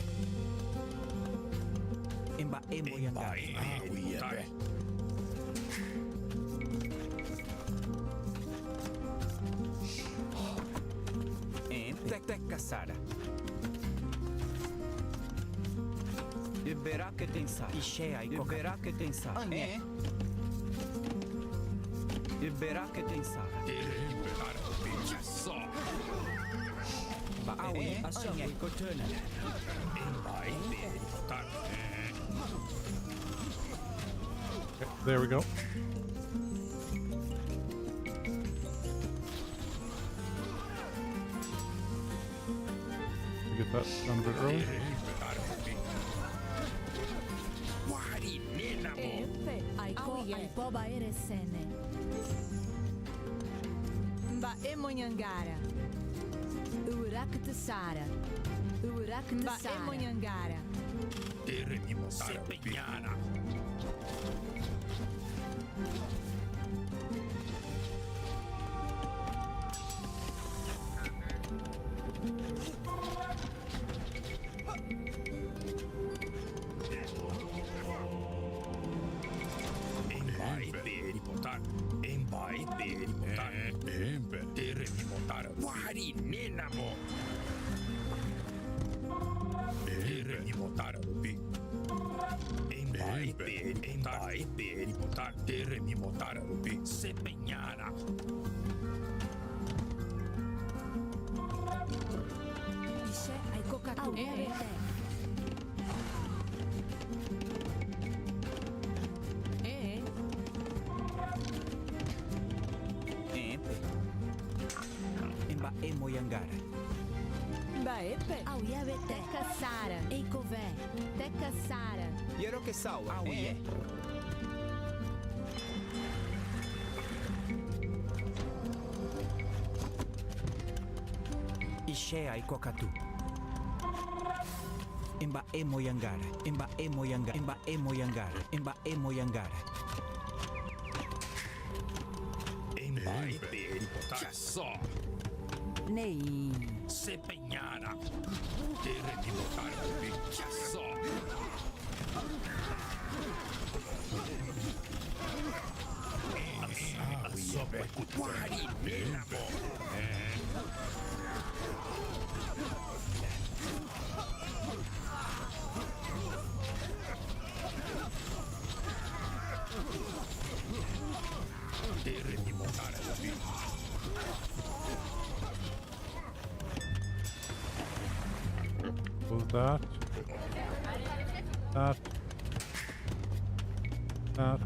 [SPEAKER 7] Imba Emoyangara. Tecca Sara. Iberá que tem Sara. Iberá que tem Sara. Iberá que tem Sara.
[SPEAKER 1] There we go. Get that done a bit early.
[SPEAKER 10] Arariboia eresene. Mba Emonyangara. Urak Tsara. Urak Tsara. Mba Emonyangara.
[SPEAKER 9] Sepeñana. Sepeñana.
[SPEAKER 10] Ishe ai kokatu.
[SPEAKER 7] Imba Emoyangara.
[SPEAKER 10] Baepe. Au yave Teca Sara. Eikové. Teca Sara.
[SPEAKER 7] Yero que sawa. Ishe ai kokatu. Imba Emoyangara. Imba Emoyangara. Imba Emoyangara. Imba Emoyangara.
[SPEAKER 15] Nei.
[SPEAKER 9] Sepeñana. Terre di votare un picchiasso. Sopra cutuari menamo. Terre di votare un picchiasso.
[SPEAKER 1] Close that. That. That.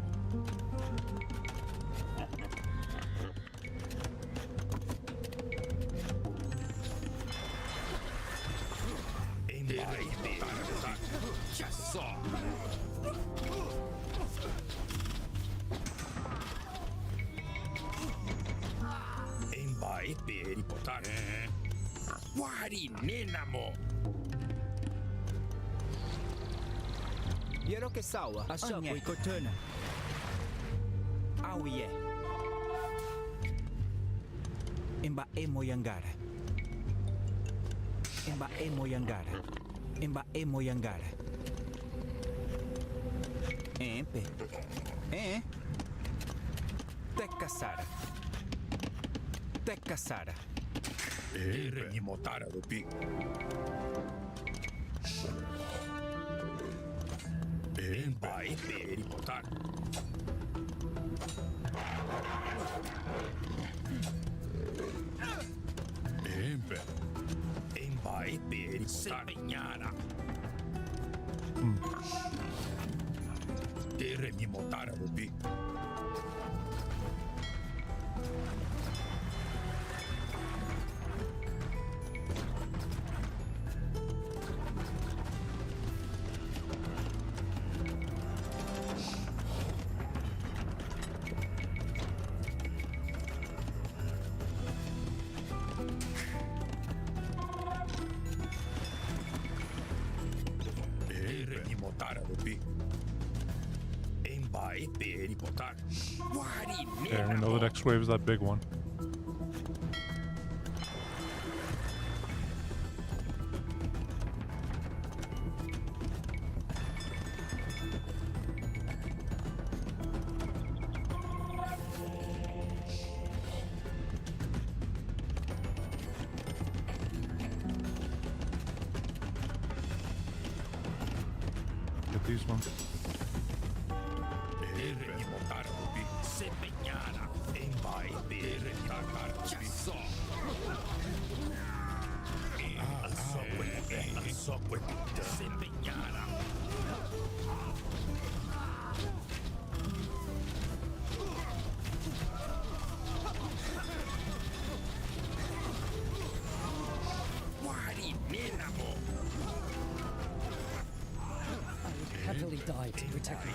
[SPEAKER 1] Guari menamo.
[SPEAKER 7] Yero que sawa. Ashabu ikotuna. Awiye. Imba Emoyangara. Imba Emoyangara. Imba Emoyangara. Empe. Teca Sara. Teca Sara.
[SPEAKER 9] Terre di votare un picchiasso. Vai per i potari. Vai per i Sepeñana. Terre di votare un picchiasso.
[SPEAKER 1] Okay, we know the next wave is that big one. Get these ones.
[SPEAKER 3] Heavily died to protect me.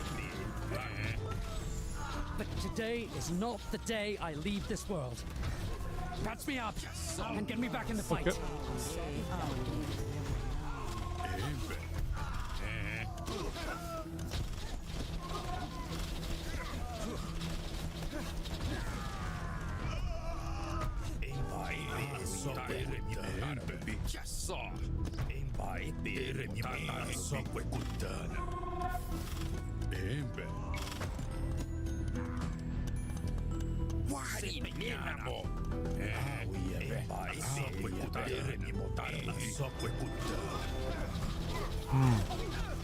[SPEAKER 3] But today is not the day I leave this world. Patch me up and get me back in the fight.
[SPEAKER 1] Okay.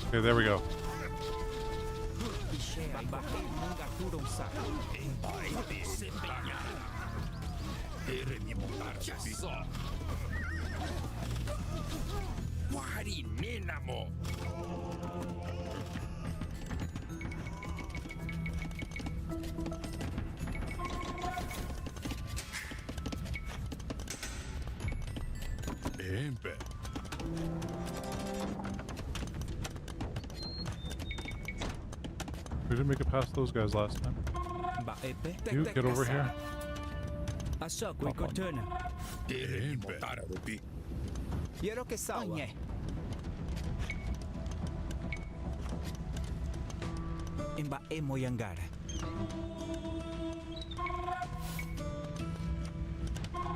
[SPEAKER 1] Okay, there we go. We didn't make it past those guys last time. You get over here. Hop on.
[SPEAKER 7] Quiero que sawa. Imba emo yangara.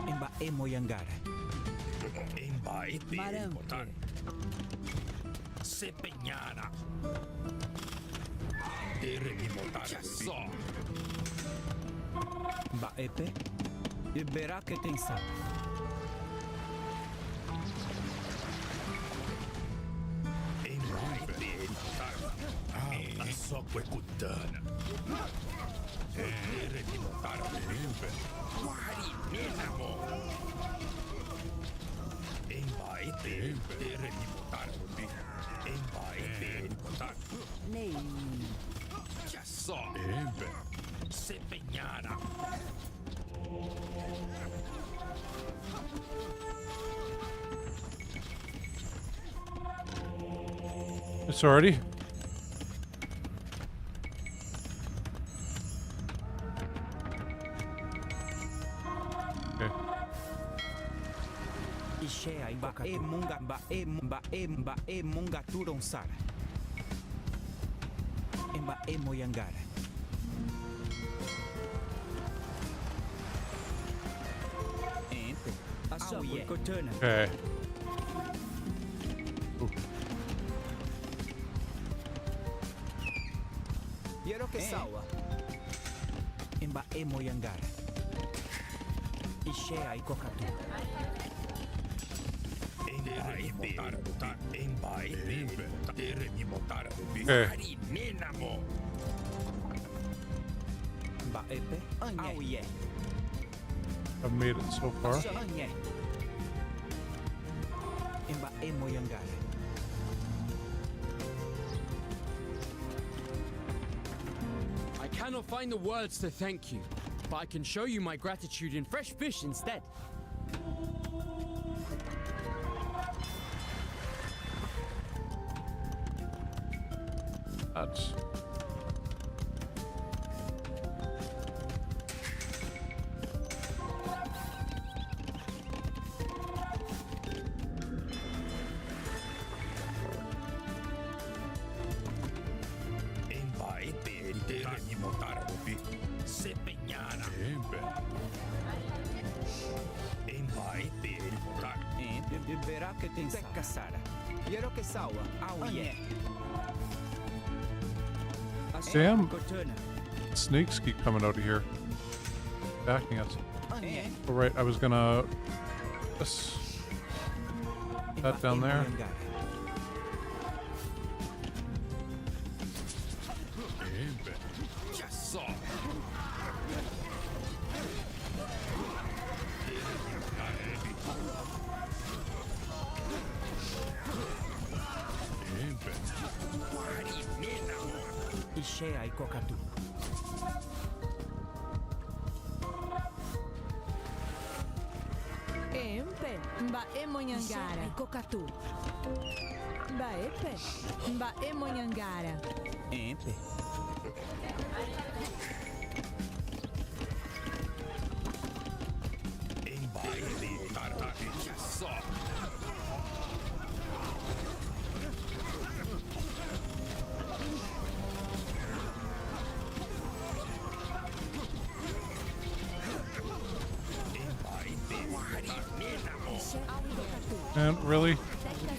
[SPEAKER 7] Imba emo yangara.
[SPEAKER 9] Marante. Sepegnana.
[SPEAKER 7] Ba epe. Ibera que tensa.
[SPEAKER 1] It's already. Okay.
[SPEAKER 7] Ishea ba e munga ba e ba e ba e munga turon sara. Emba e moyangara. Ente. Asa kotona.
[SPEAKER 1] Okay.
[SPEAKER 7] Quiero que sawa. Emba e moyangara. Ishea ikokatu.
[SPEAKER 1] Okay. I've made it so far.
[SPEAKER 6] I cannot find the words to thank you, but I can show you my gratitude in fresh fish instead.
[SPEAKER 1] That's...
[SPEAKER 7] Tekka Sara. Yero ke sawa. Auye.
[SPEAKER 1] Sam? Snakes keep coming out of here. Backing us. Alright, I was gonna... that down there.
[SPEAKER 7] Ishe ai kokatu.
[SPEAKER 10] Empe, mba emonyangara. Kokatu. Mba epe, mba emonyangara.
[SPEAKER 7] Empe.
[SPEAKER 1] And really?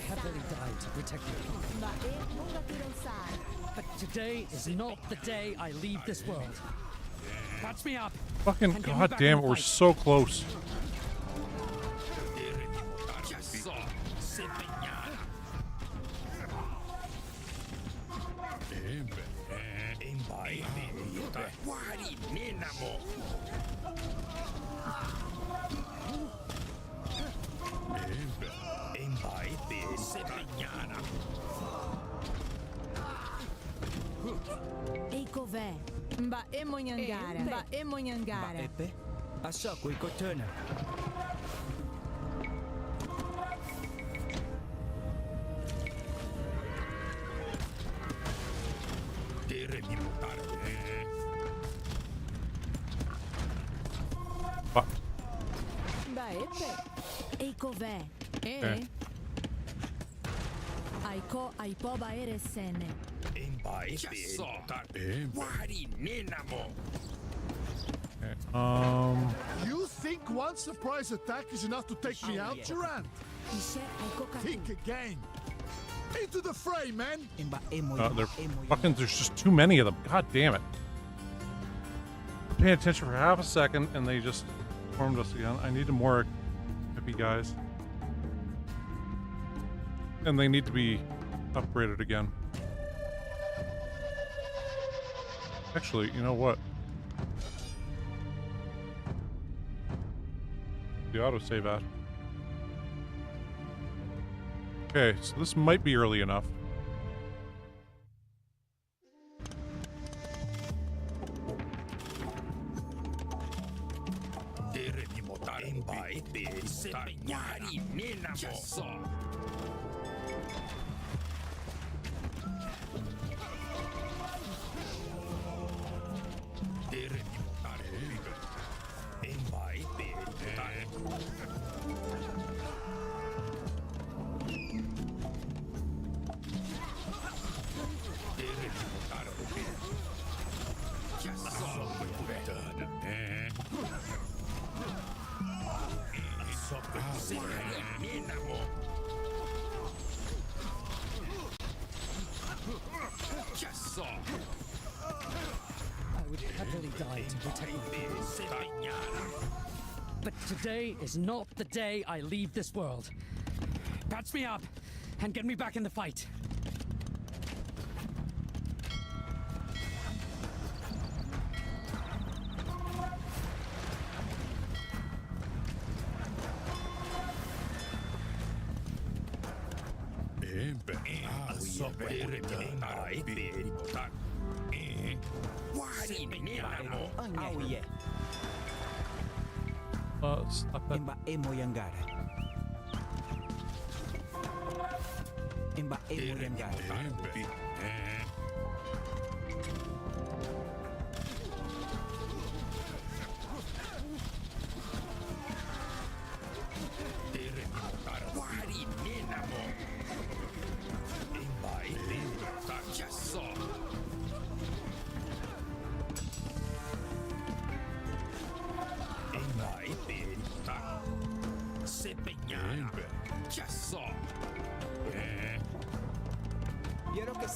[SPEAKER 3] Heavily died to protect you. But today is not the day I leave this world. Catch me up.
[SPEAKER 1] Fucking god damn it, we're so close.
[SPEAKER 10] Eikove, mba emonyangara. Mba emonyangara.
[SPEAKER 7] Epe. Asako ikotuna.
[SPEAKER 10] Mba epe. Eikove.
[SPEAKER 1] Okay.
[SPEAKER 10] Aiko aipoba eresene.
[SPEAKER 1] Okay,
[SPEAKER 11] You think one surprise attack is enough to take me out, Durant? Think again. Into the fray, man!
[SPEAKER 1] there's just too many of them. God damn it. Paying attention for half a second and they just formed us again. I need more hippie guys. And they need to be upgraded again. Actually, you know what? The autosave at. Okay, so this might be early enough.
[SPEAKER 3] I would happily die to protect you. But today is not the day I leave this world. Patch me up and get me back in the fight.
[SPEAKER 1] Stop that.
[SPEAKER 7] Emba emoyangara. Emba emoyangara.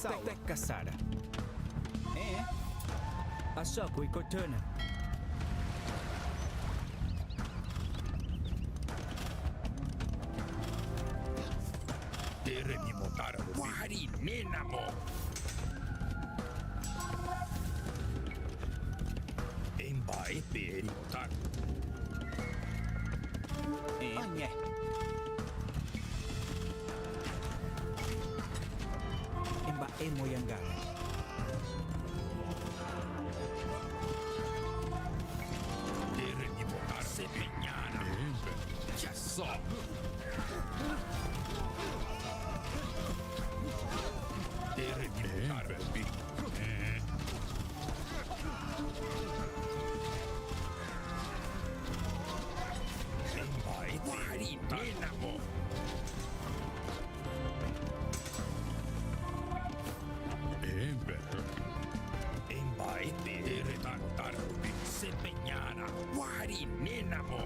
[SPEAKER 7] Tecca Sara. Asako Ikotuna.
[SPEAKER 9] Teremi motara wari menamo. Embai peri motar.
[SPEAKER 7] Ogne. Emba emo yangara.
[SPEAKER 9] Teremi motar sepeñana. Ya so. Teremi motar bi. Embai wari menamo. Embai tere tantar bi sepeñana. Wari menamo.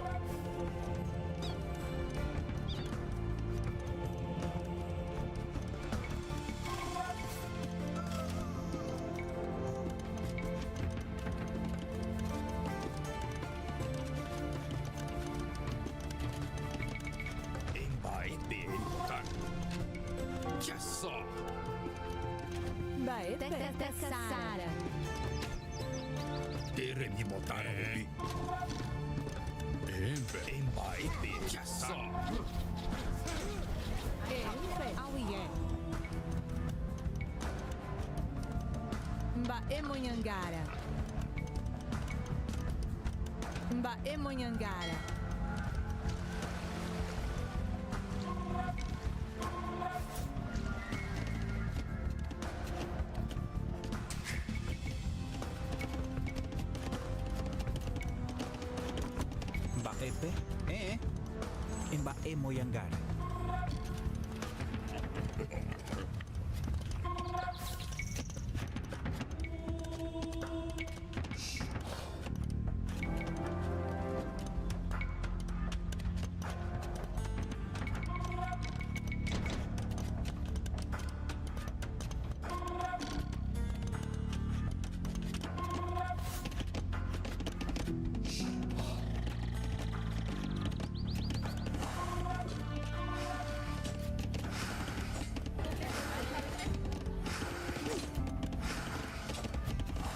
[SPEAKER 9] Embai tere tantar. Ya so.
[SPEAKER 10] Tecca Sara.
[SPEAKER 9] Teremi motar bi. Embai tere ya so.
[SPEAKER 10] Auie. Mba Emonhangara. Mba Emonhangara.
[SPEAKER 7] Mba Epe. Emba emo yangara.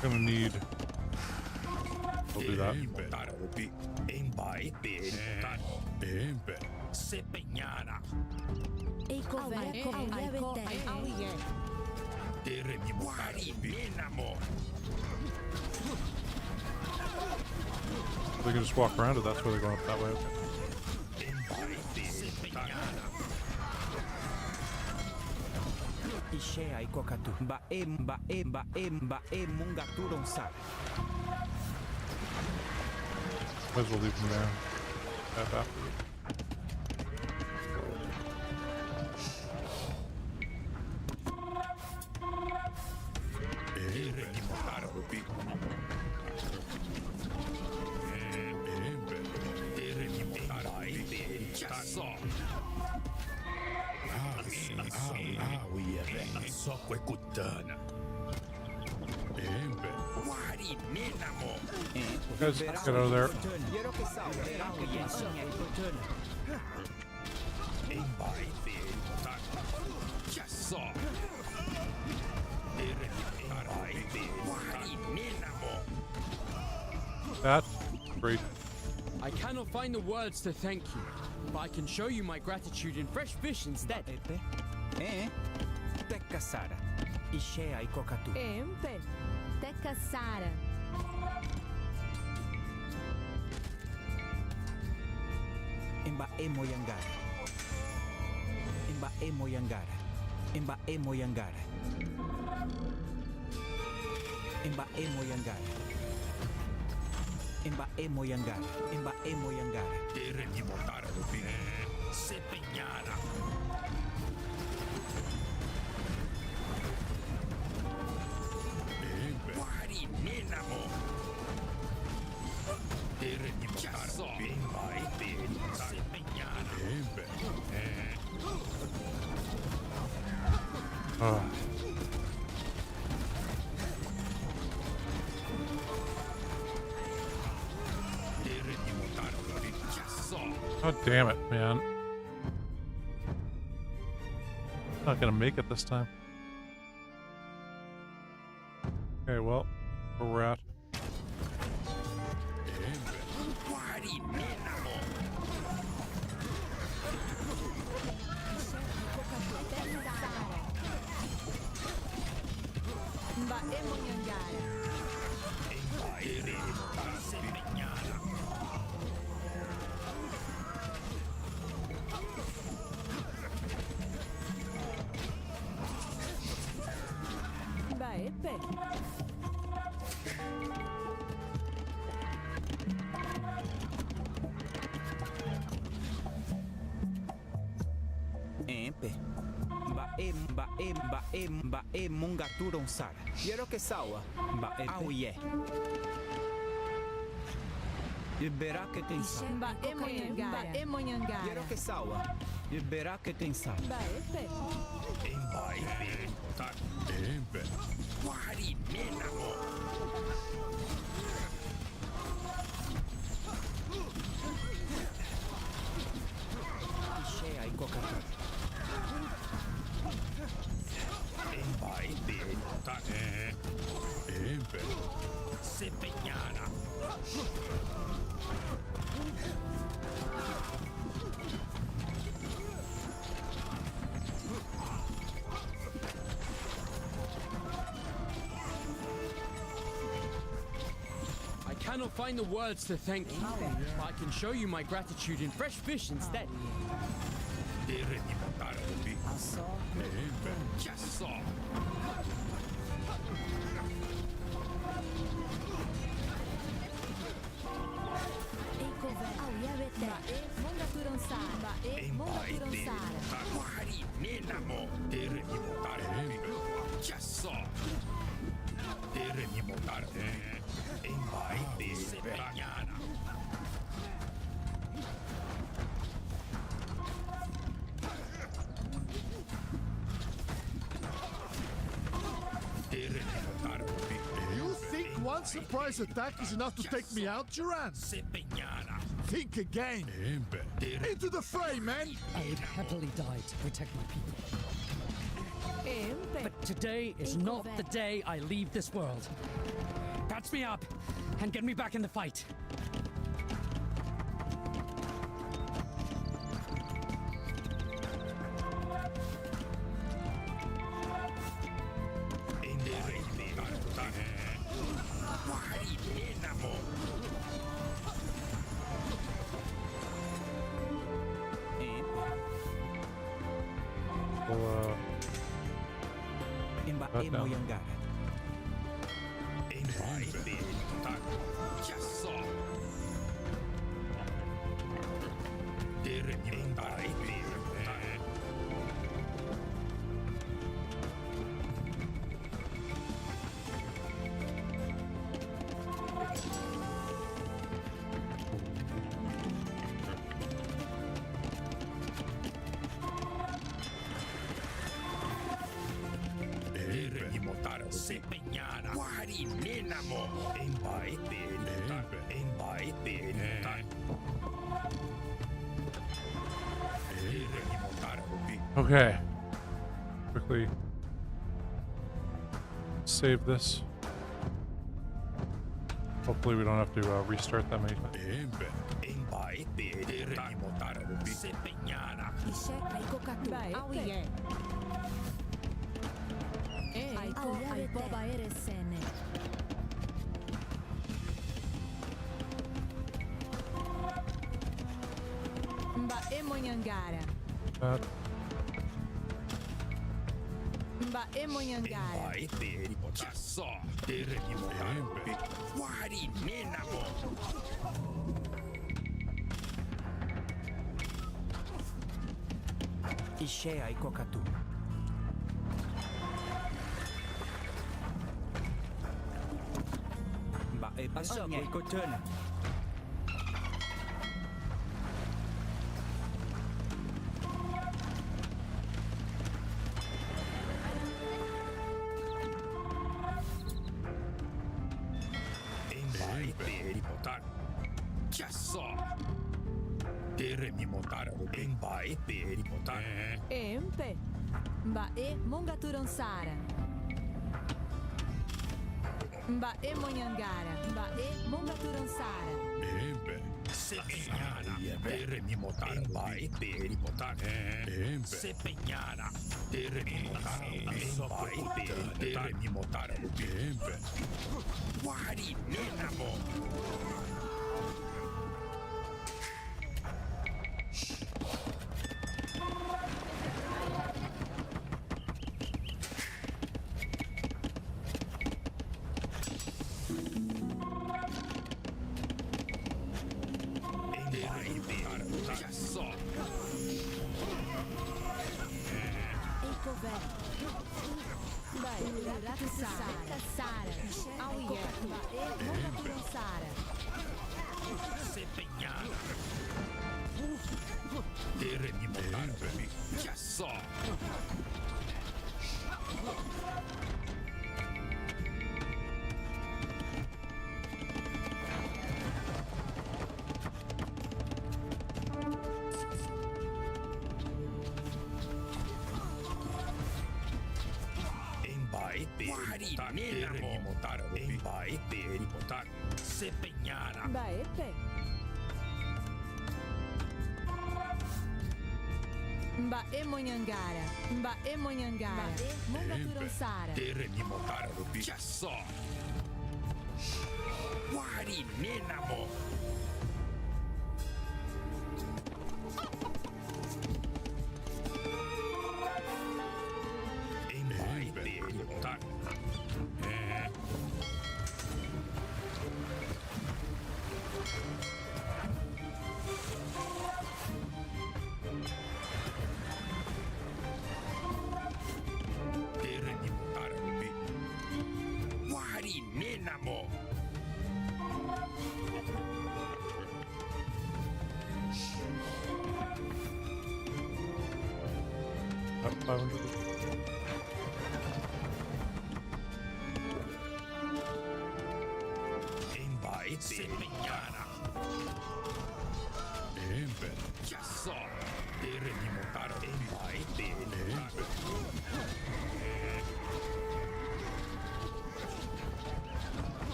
[SPEAKER 1] Gonna need. We'll do that.
[SPEAKER 9] Embai tere tantar. Sepeñana.
[SPEAKER 10] Auie.
[SPEAKER 9] Teremi wari menamo.
[SPEAKER 1] They can just walk around it. That's where they're going up that way.
[SPEAKER 9] Embai tere sepeñana.
[SPEAKER 7] Ishea Ikokatu. Mba Mungaturon Sa.
[SPEAKER 1] Might as well leave them there. That after.
[SPEAKER 9] Teremi motar bi. Teremi motar bi. Ya so. So quecutana. Wari menamo.
[SPEAKER 1] Guys, get out of there.
[SPEAKER 9] Embai tere tantar. Ya so. Embai tere wari menamo.
[SPEAKER 1] That's great.
[SPEAKER 6] I cannot find the words to thank you, but I can show you my gratitude in fresh fish instead.
[SPEAKER 7] Tecca Sara. Ishea Ikokatu.
[SPEAKER 10] Empe. Tecca Sara.
[SPEAKER 7] Emba emo yangara. Emba emo yangara. Emba emo yangara. Emba emo yangara. Emba emo yangara. Emba emo yangara.
[SPEAKER 9] Teremi motar bi. Sepeñana. Wari menamo. Teremi motar bi. Embai tere sepeñana.
[SPEAKER 1] Ah. God damn it, man. Not gonna make it this time. Okay, well, where we're at.
[SPEAKER 7] Bae mungaturon sara. Quiero que sawa. Bae auye. Verá que tem sara.
[SPEAKER 10] Bae monhangara.
[SPEAKER 7] Quiero que sawa. Verá que tem sara. Ixé aí coca.
[SPEAKER 6] I cannot find the words to thank you. I can show you my gratitude in fresh fish instead.
[SPEAKER 11] You think one surprise attack is enough to take me out, Duran? Think again. Into the fray, man!
[SPEAKER 3] I would happily die to protect my people. But today is not the day I leave this world. Patch me up and get me back in the fight.
[SPEAKER 1] Okay. Quickly save this. Hopefully we don't have to restart that many times. That.
[SPEAKER 7] Ixé aí cocatu. Bae pasang ay koton.
[SPEAKER 10] Empe. Mbae Mongaturonsara. Mbae Monhangara. Mbae Mongaturonsara.
[SPEAKER 9] Sepegnana, tere mi motare, vai, peri motare, sepegnana, tere mi motare, vai, tere mi motare, guardi, nenamo.
[SPEAKER 10] Mbaepe. Mbae Monhangara. Mbae Monhangara. Mongaturonsara.
[SPEAKER 9] Tere mi motare, já só. Guardi, nenamo.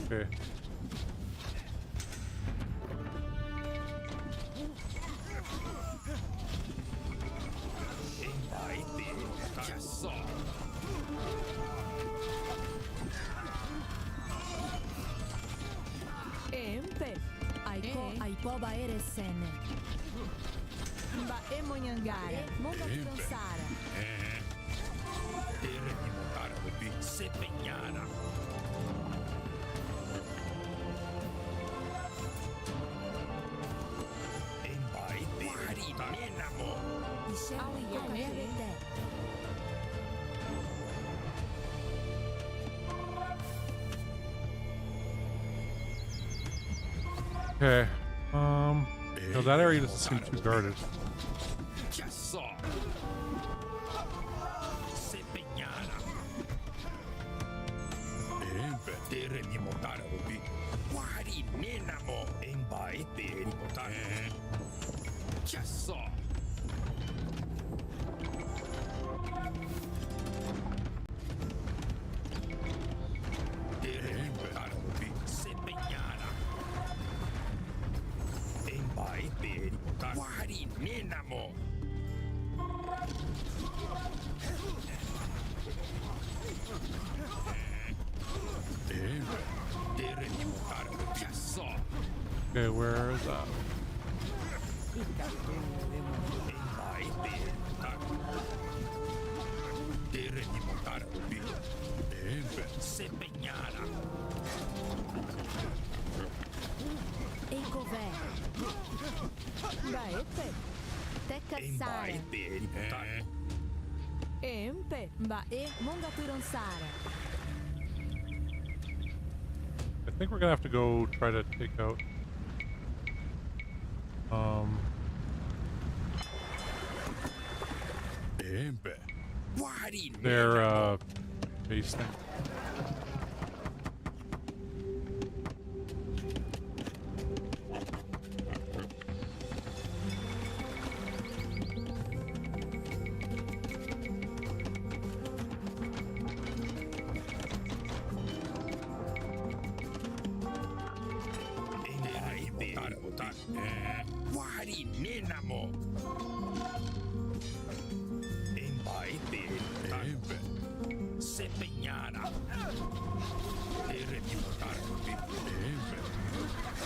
[SPEAKER 1] Okay.
[SPEAKER 10] Empe. Aipoba Eresene. Mbae Monhangara. Mongaturonsara.
[SPEAKER 9] Tere mi motare, sepegnana.
[SPEAKER 1] Okay. No, that area doesn't seem too guarded. Okay, where is that?
[SPEAKER 10] Mbaepe. Tecassara. Empe. Mbae Mongaturonsara.
[SPEAKER 1] I think we're gonna have to go try to take out their base thing.
[SPEAKER 9] Vari Nenamo. Embai Tempe. Sepegnana. Tere di votare. Tempe.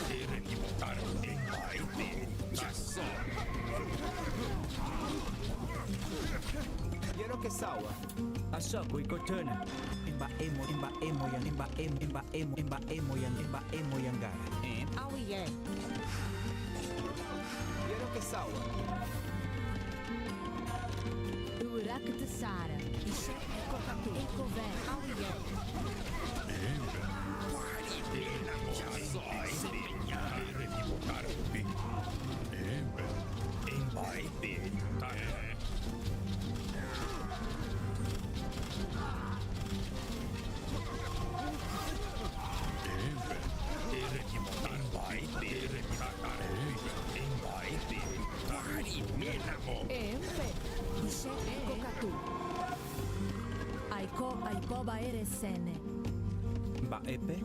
[SPEAKER 9] Tere di votare. Embai Tempe.
[SPEAKER 7] Quiero que sawa. Asako ikotona. Imba emo yangara.
[SPEAKER 15] Oh yeah.
[SPEAKER 7] Quiero que sawa.
[SPEAKER 10] Urak de Sara. Ishe Ekokatu. Ekover. Oh yeah.
[SPEAKER 9] Vari Nenamo. Sepegnana. Tere di votare. Tempe. Embai Tempe.
[SPEAKER 10] Empe. Ishe Ekokatu. Aiko ba eresene.
[SPEAKER 7] Ba epe.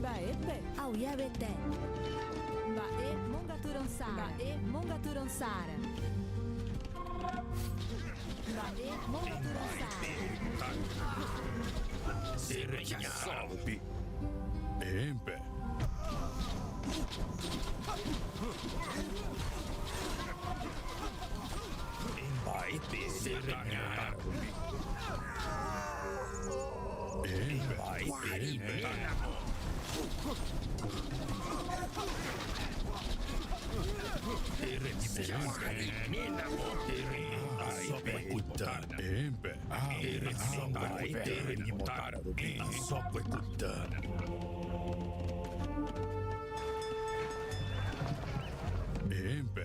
[SPEAKER 10] Baepe. Au yabete. Bae Mongaturon Sara. Bae Mongaturon Sara. Bae Mongaturon Sara.
[SPEAKER 9] Empe. Embai Seregnara. Embai Nenamo. Tere di votare. Nenamo. Tere di votare. Empe. Tere di votare. Sopra puttana. Empe.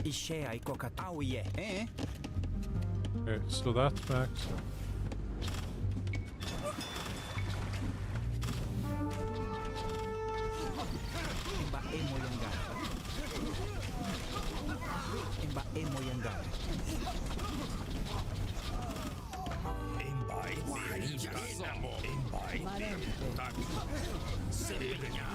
[SPEAKER 7] Ishe aikokatu. Oh yeah.
[SPEAKER 1] Okay, so that's max.
[SPEAKER 7] Imba emo yangara. Imba emo yangara.
[SPEAKER 9] Embai Nenamo. Embai Seregnara.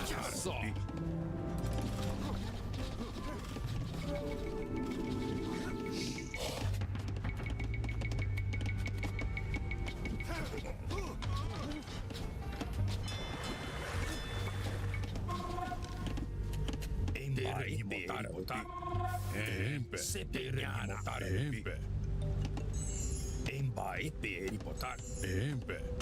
[SPEAKER 9] Empe. Sepegnana. Empe. Embai per potare. Empe.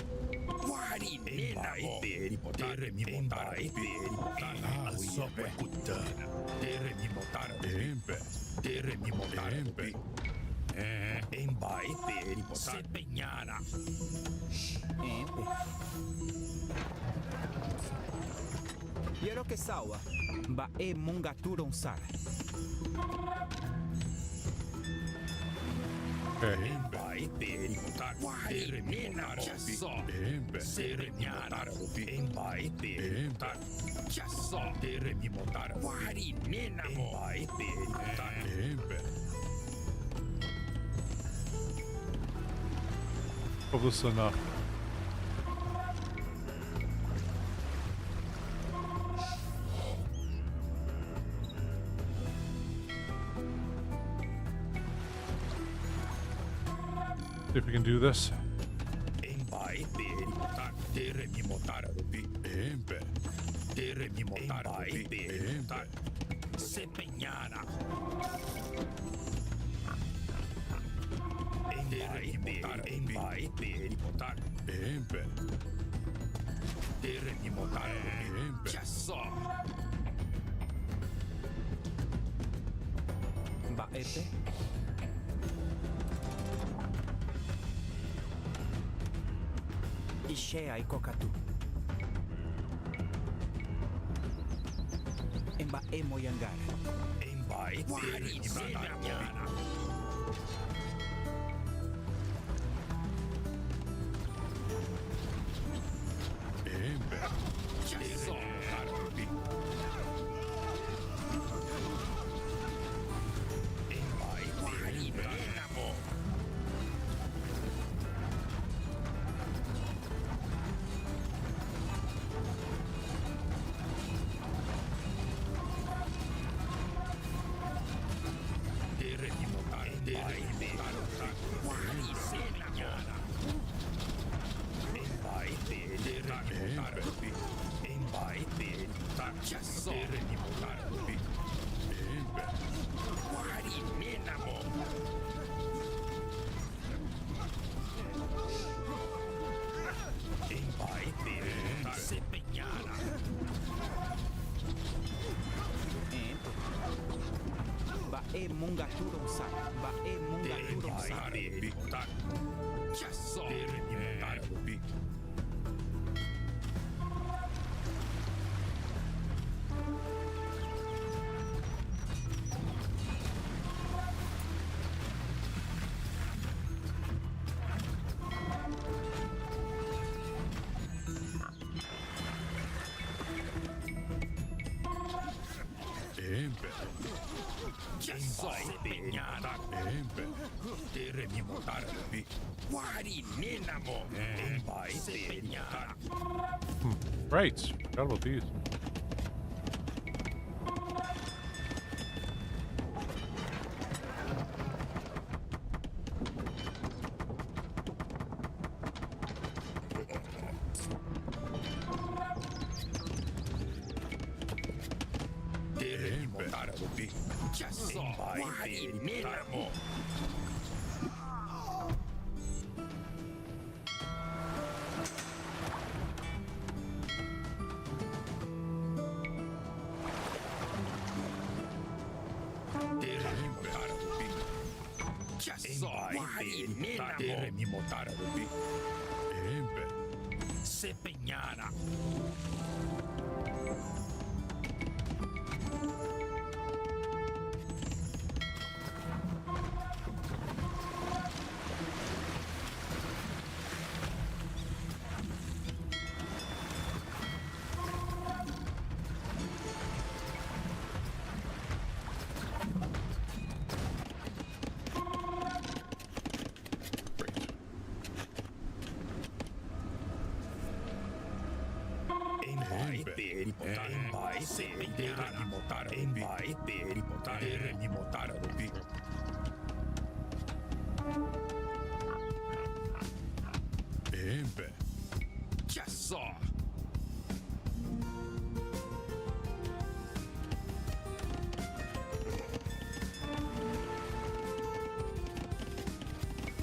[SPEAKER 9] Vari Nenamo. Per potare mi montare. Per potare. Sopra puttana. Tere mi montare. Empe. Tere mi montare. Empe. Embai per potare. Sepegnana.
[SPEAKER 7] Empe. Quiero que sawa. Ba e Mongaturon Sara.
[SPEAKER 9] Embai per potare. Tere mi montare. Empe. Seregnana. Embai per potare. Tere mi montare. Vari Nenamo. Embai per potare. Empe.
[SPEAKER 1] Hope this is enough. See if we can do this.
[SPEAKER 9] Embai per potare. Tere mi montare. Empe. Tere mi montare. Empe. Sepegnana. Embai per potare. Empe. Tere mi montare. Empe.
[SPEAKER 7] Ba epe. Ishea y Kokatu. Emba emo yangara.
[SPEAKER 9] Emba eperi minamo.
[SPEAKER 7] Bae munga turong sa. Bae munga turong sa.
[SPEAKER 1] Right, forgot about these.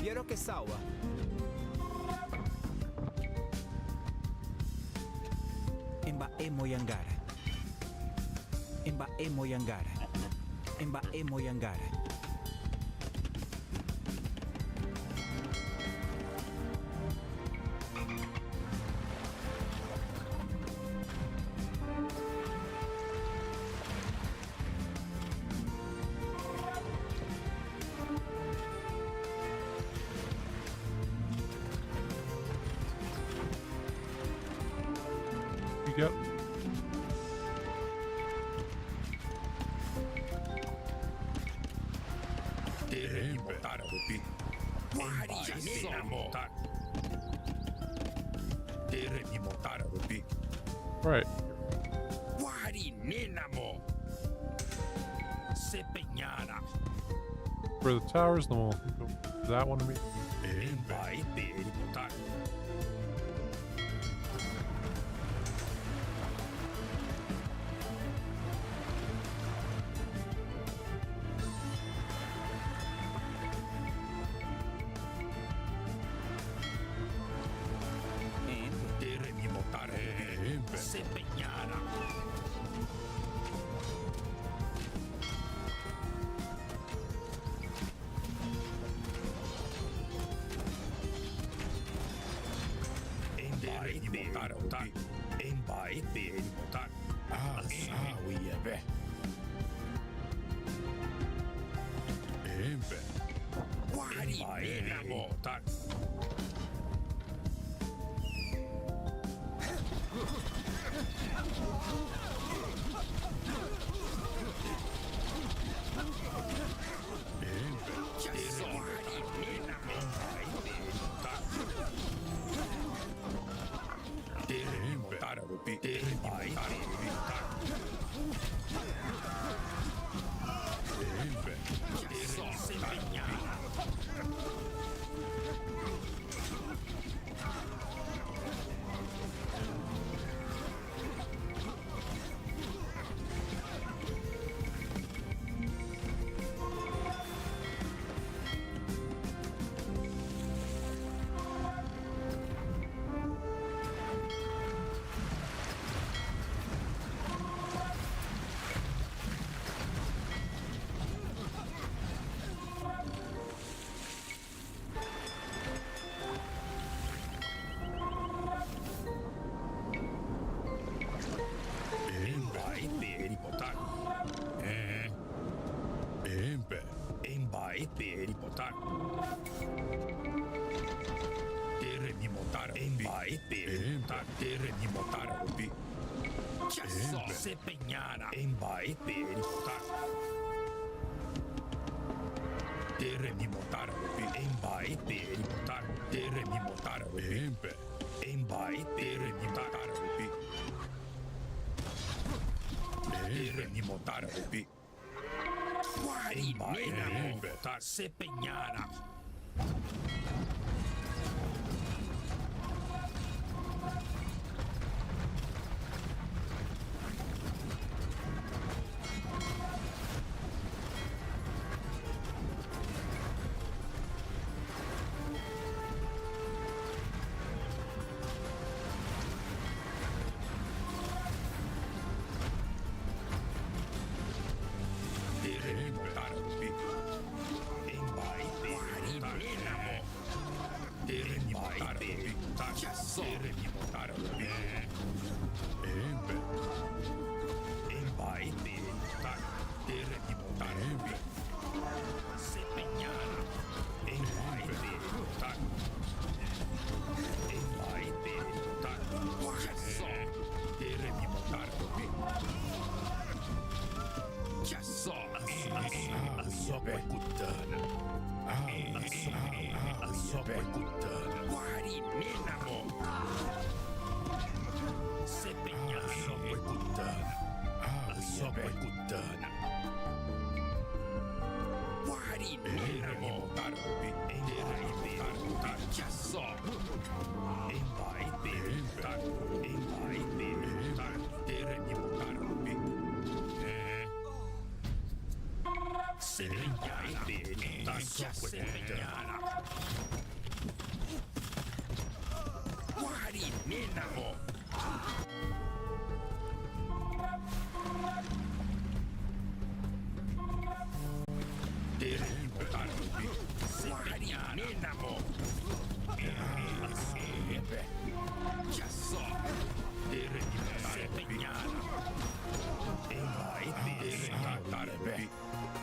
[SPEAKER 7] Quiero que sawa. Emba emo yangara. Emba emo yangara. Emba emo yangara.
[SPEAKER 1] Yep. Right. For the towers, then we'll go to that one to me.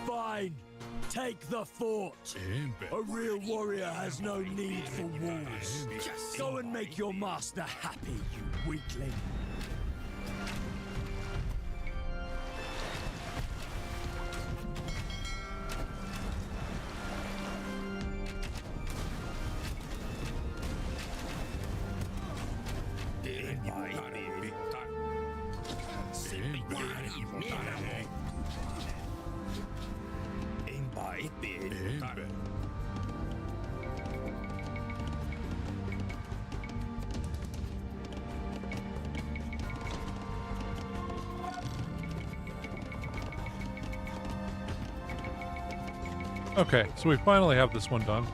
[SPEAKER 14] Fine. Take the fort. A real warrior has no need for wars. Go and make your master happy, you weakling.
[SPEAKER 1] Okay, so we finally have this one done.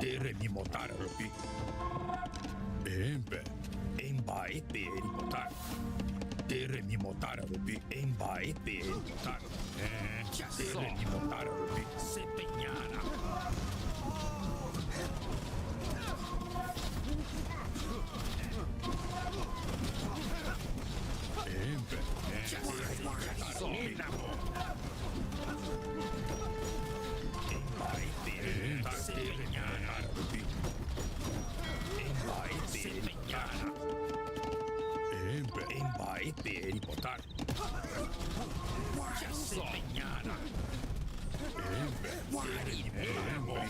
[SPEAKER 9] Tere mi motar rupi. Empe. Emba e peri motar. Tere mi motar rupi. Emba e peri motar. Tere mi motar rupi. Se peñara. Empe. Peri potar. Ya se peñara.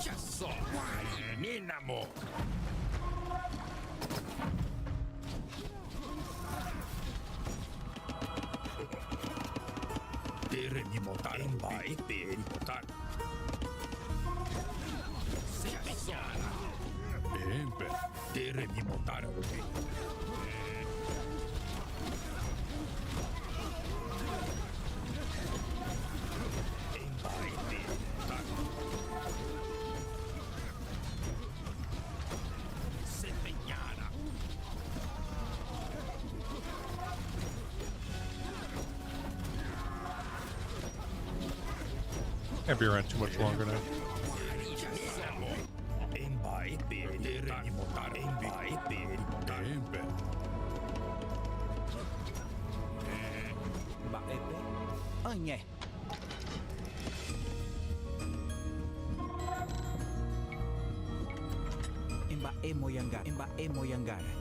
[SPEAKER 9] Ya so. Ninamo. Tere mi motar. Emba e peri potar. Se peñara. Empe. Tere mi motar.
[SPEAKER 1] Can't be around too much longer now.
[SPEAKER 7] Oye. Imba emo yangara. Imba emo yangara.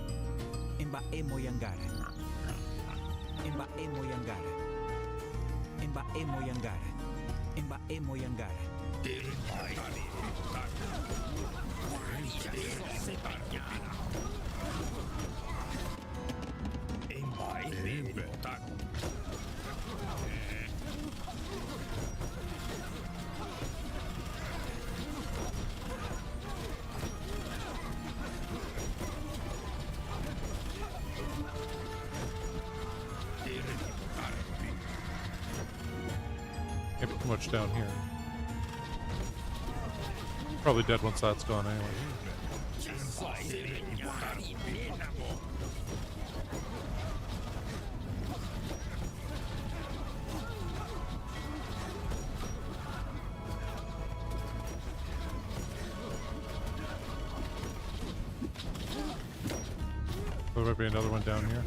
[SPEAKER 7] Imba emo yangara. Imba emo yangara. Imba emo yangara. Imba emo yangara.
[SPEAKER 1] Can't put too much down here. Probably dead once that's gone anyway. There might be another one down here.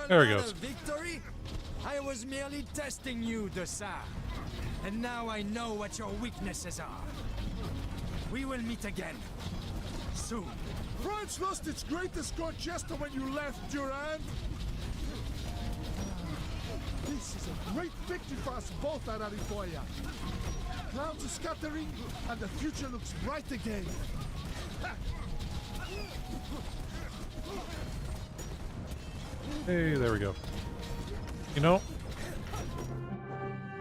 [SPEAKER 1] There he goes.
[SPEAKER 12] Victory? I was merely testing you, Dessart. And now I know what your weaknesses are. We will meet again. Soon.
[SPEAKER 11] France lost its greatest Gorchester when you left, Durand. This is a great victory for us both, Arariboia. Clouds are scattering, and the future looks bright again.
[SPEAKER 1] Hey, there we go. You know,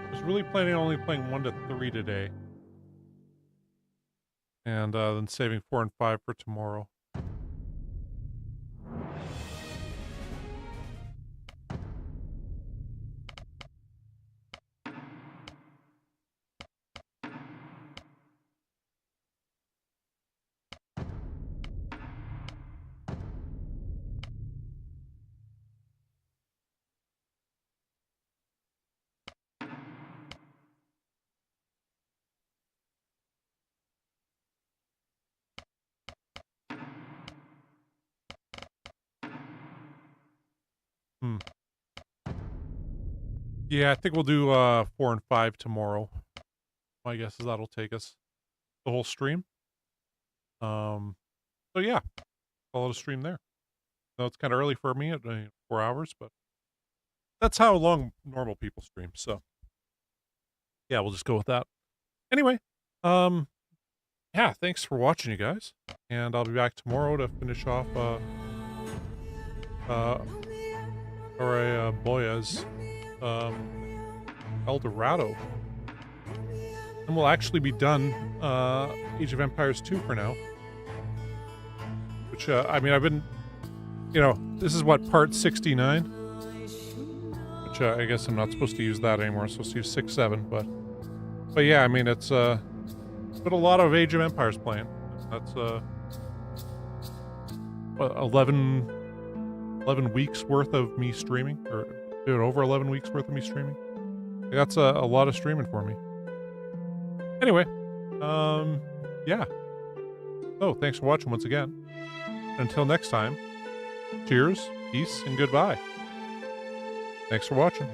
[SPEAKER 1] I was really planning on only playing 1 to 3 today. And then saving 4 and 5 for tomorrow. Yeah, I think we'll do 4 and 5 tomorrow. My guess is that'll take us the whole stream. So yeah, call it a stream there. So it's kind of early for me at 4 hours, but that's how long normal people stream. So yeah, we'll just go with that. Anyway, yeah, thanks for watching, you guys, and I'll be back tomorrow to finish off Arariboia's El Dorado. And we'll actually be done Age of Empires 2 for now. Which, I mean, I've been, you know, this is what, part 69? Which I guess I'm not supposed to use that anymore. I'm supposed to use 6-7, but yeah, I mean, it's but a lot of Age of Empires playing. That's what, 11 weeks worth of me streaming, or over 11 weeks worth of me streaming. That's a lot of streaming for me. Anyway, yeah. So thanks for watching once again. Until next time, cheers, peace, and goodbye. Thanks for watching.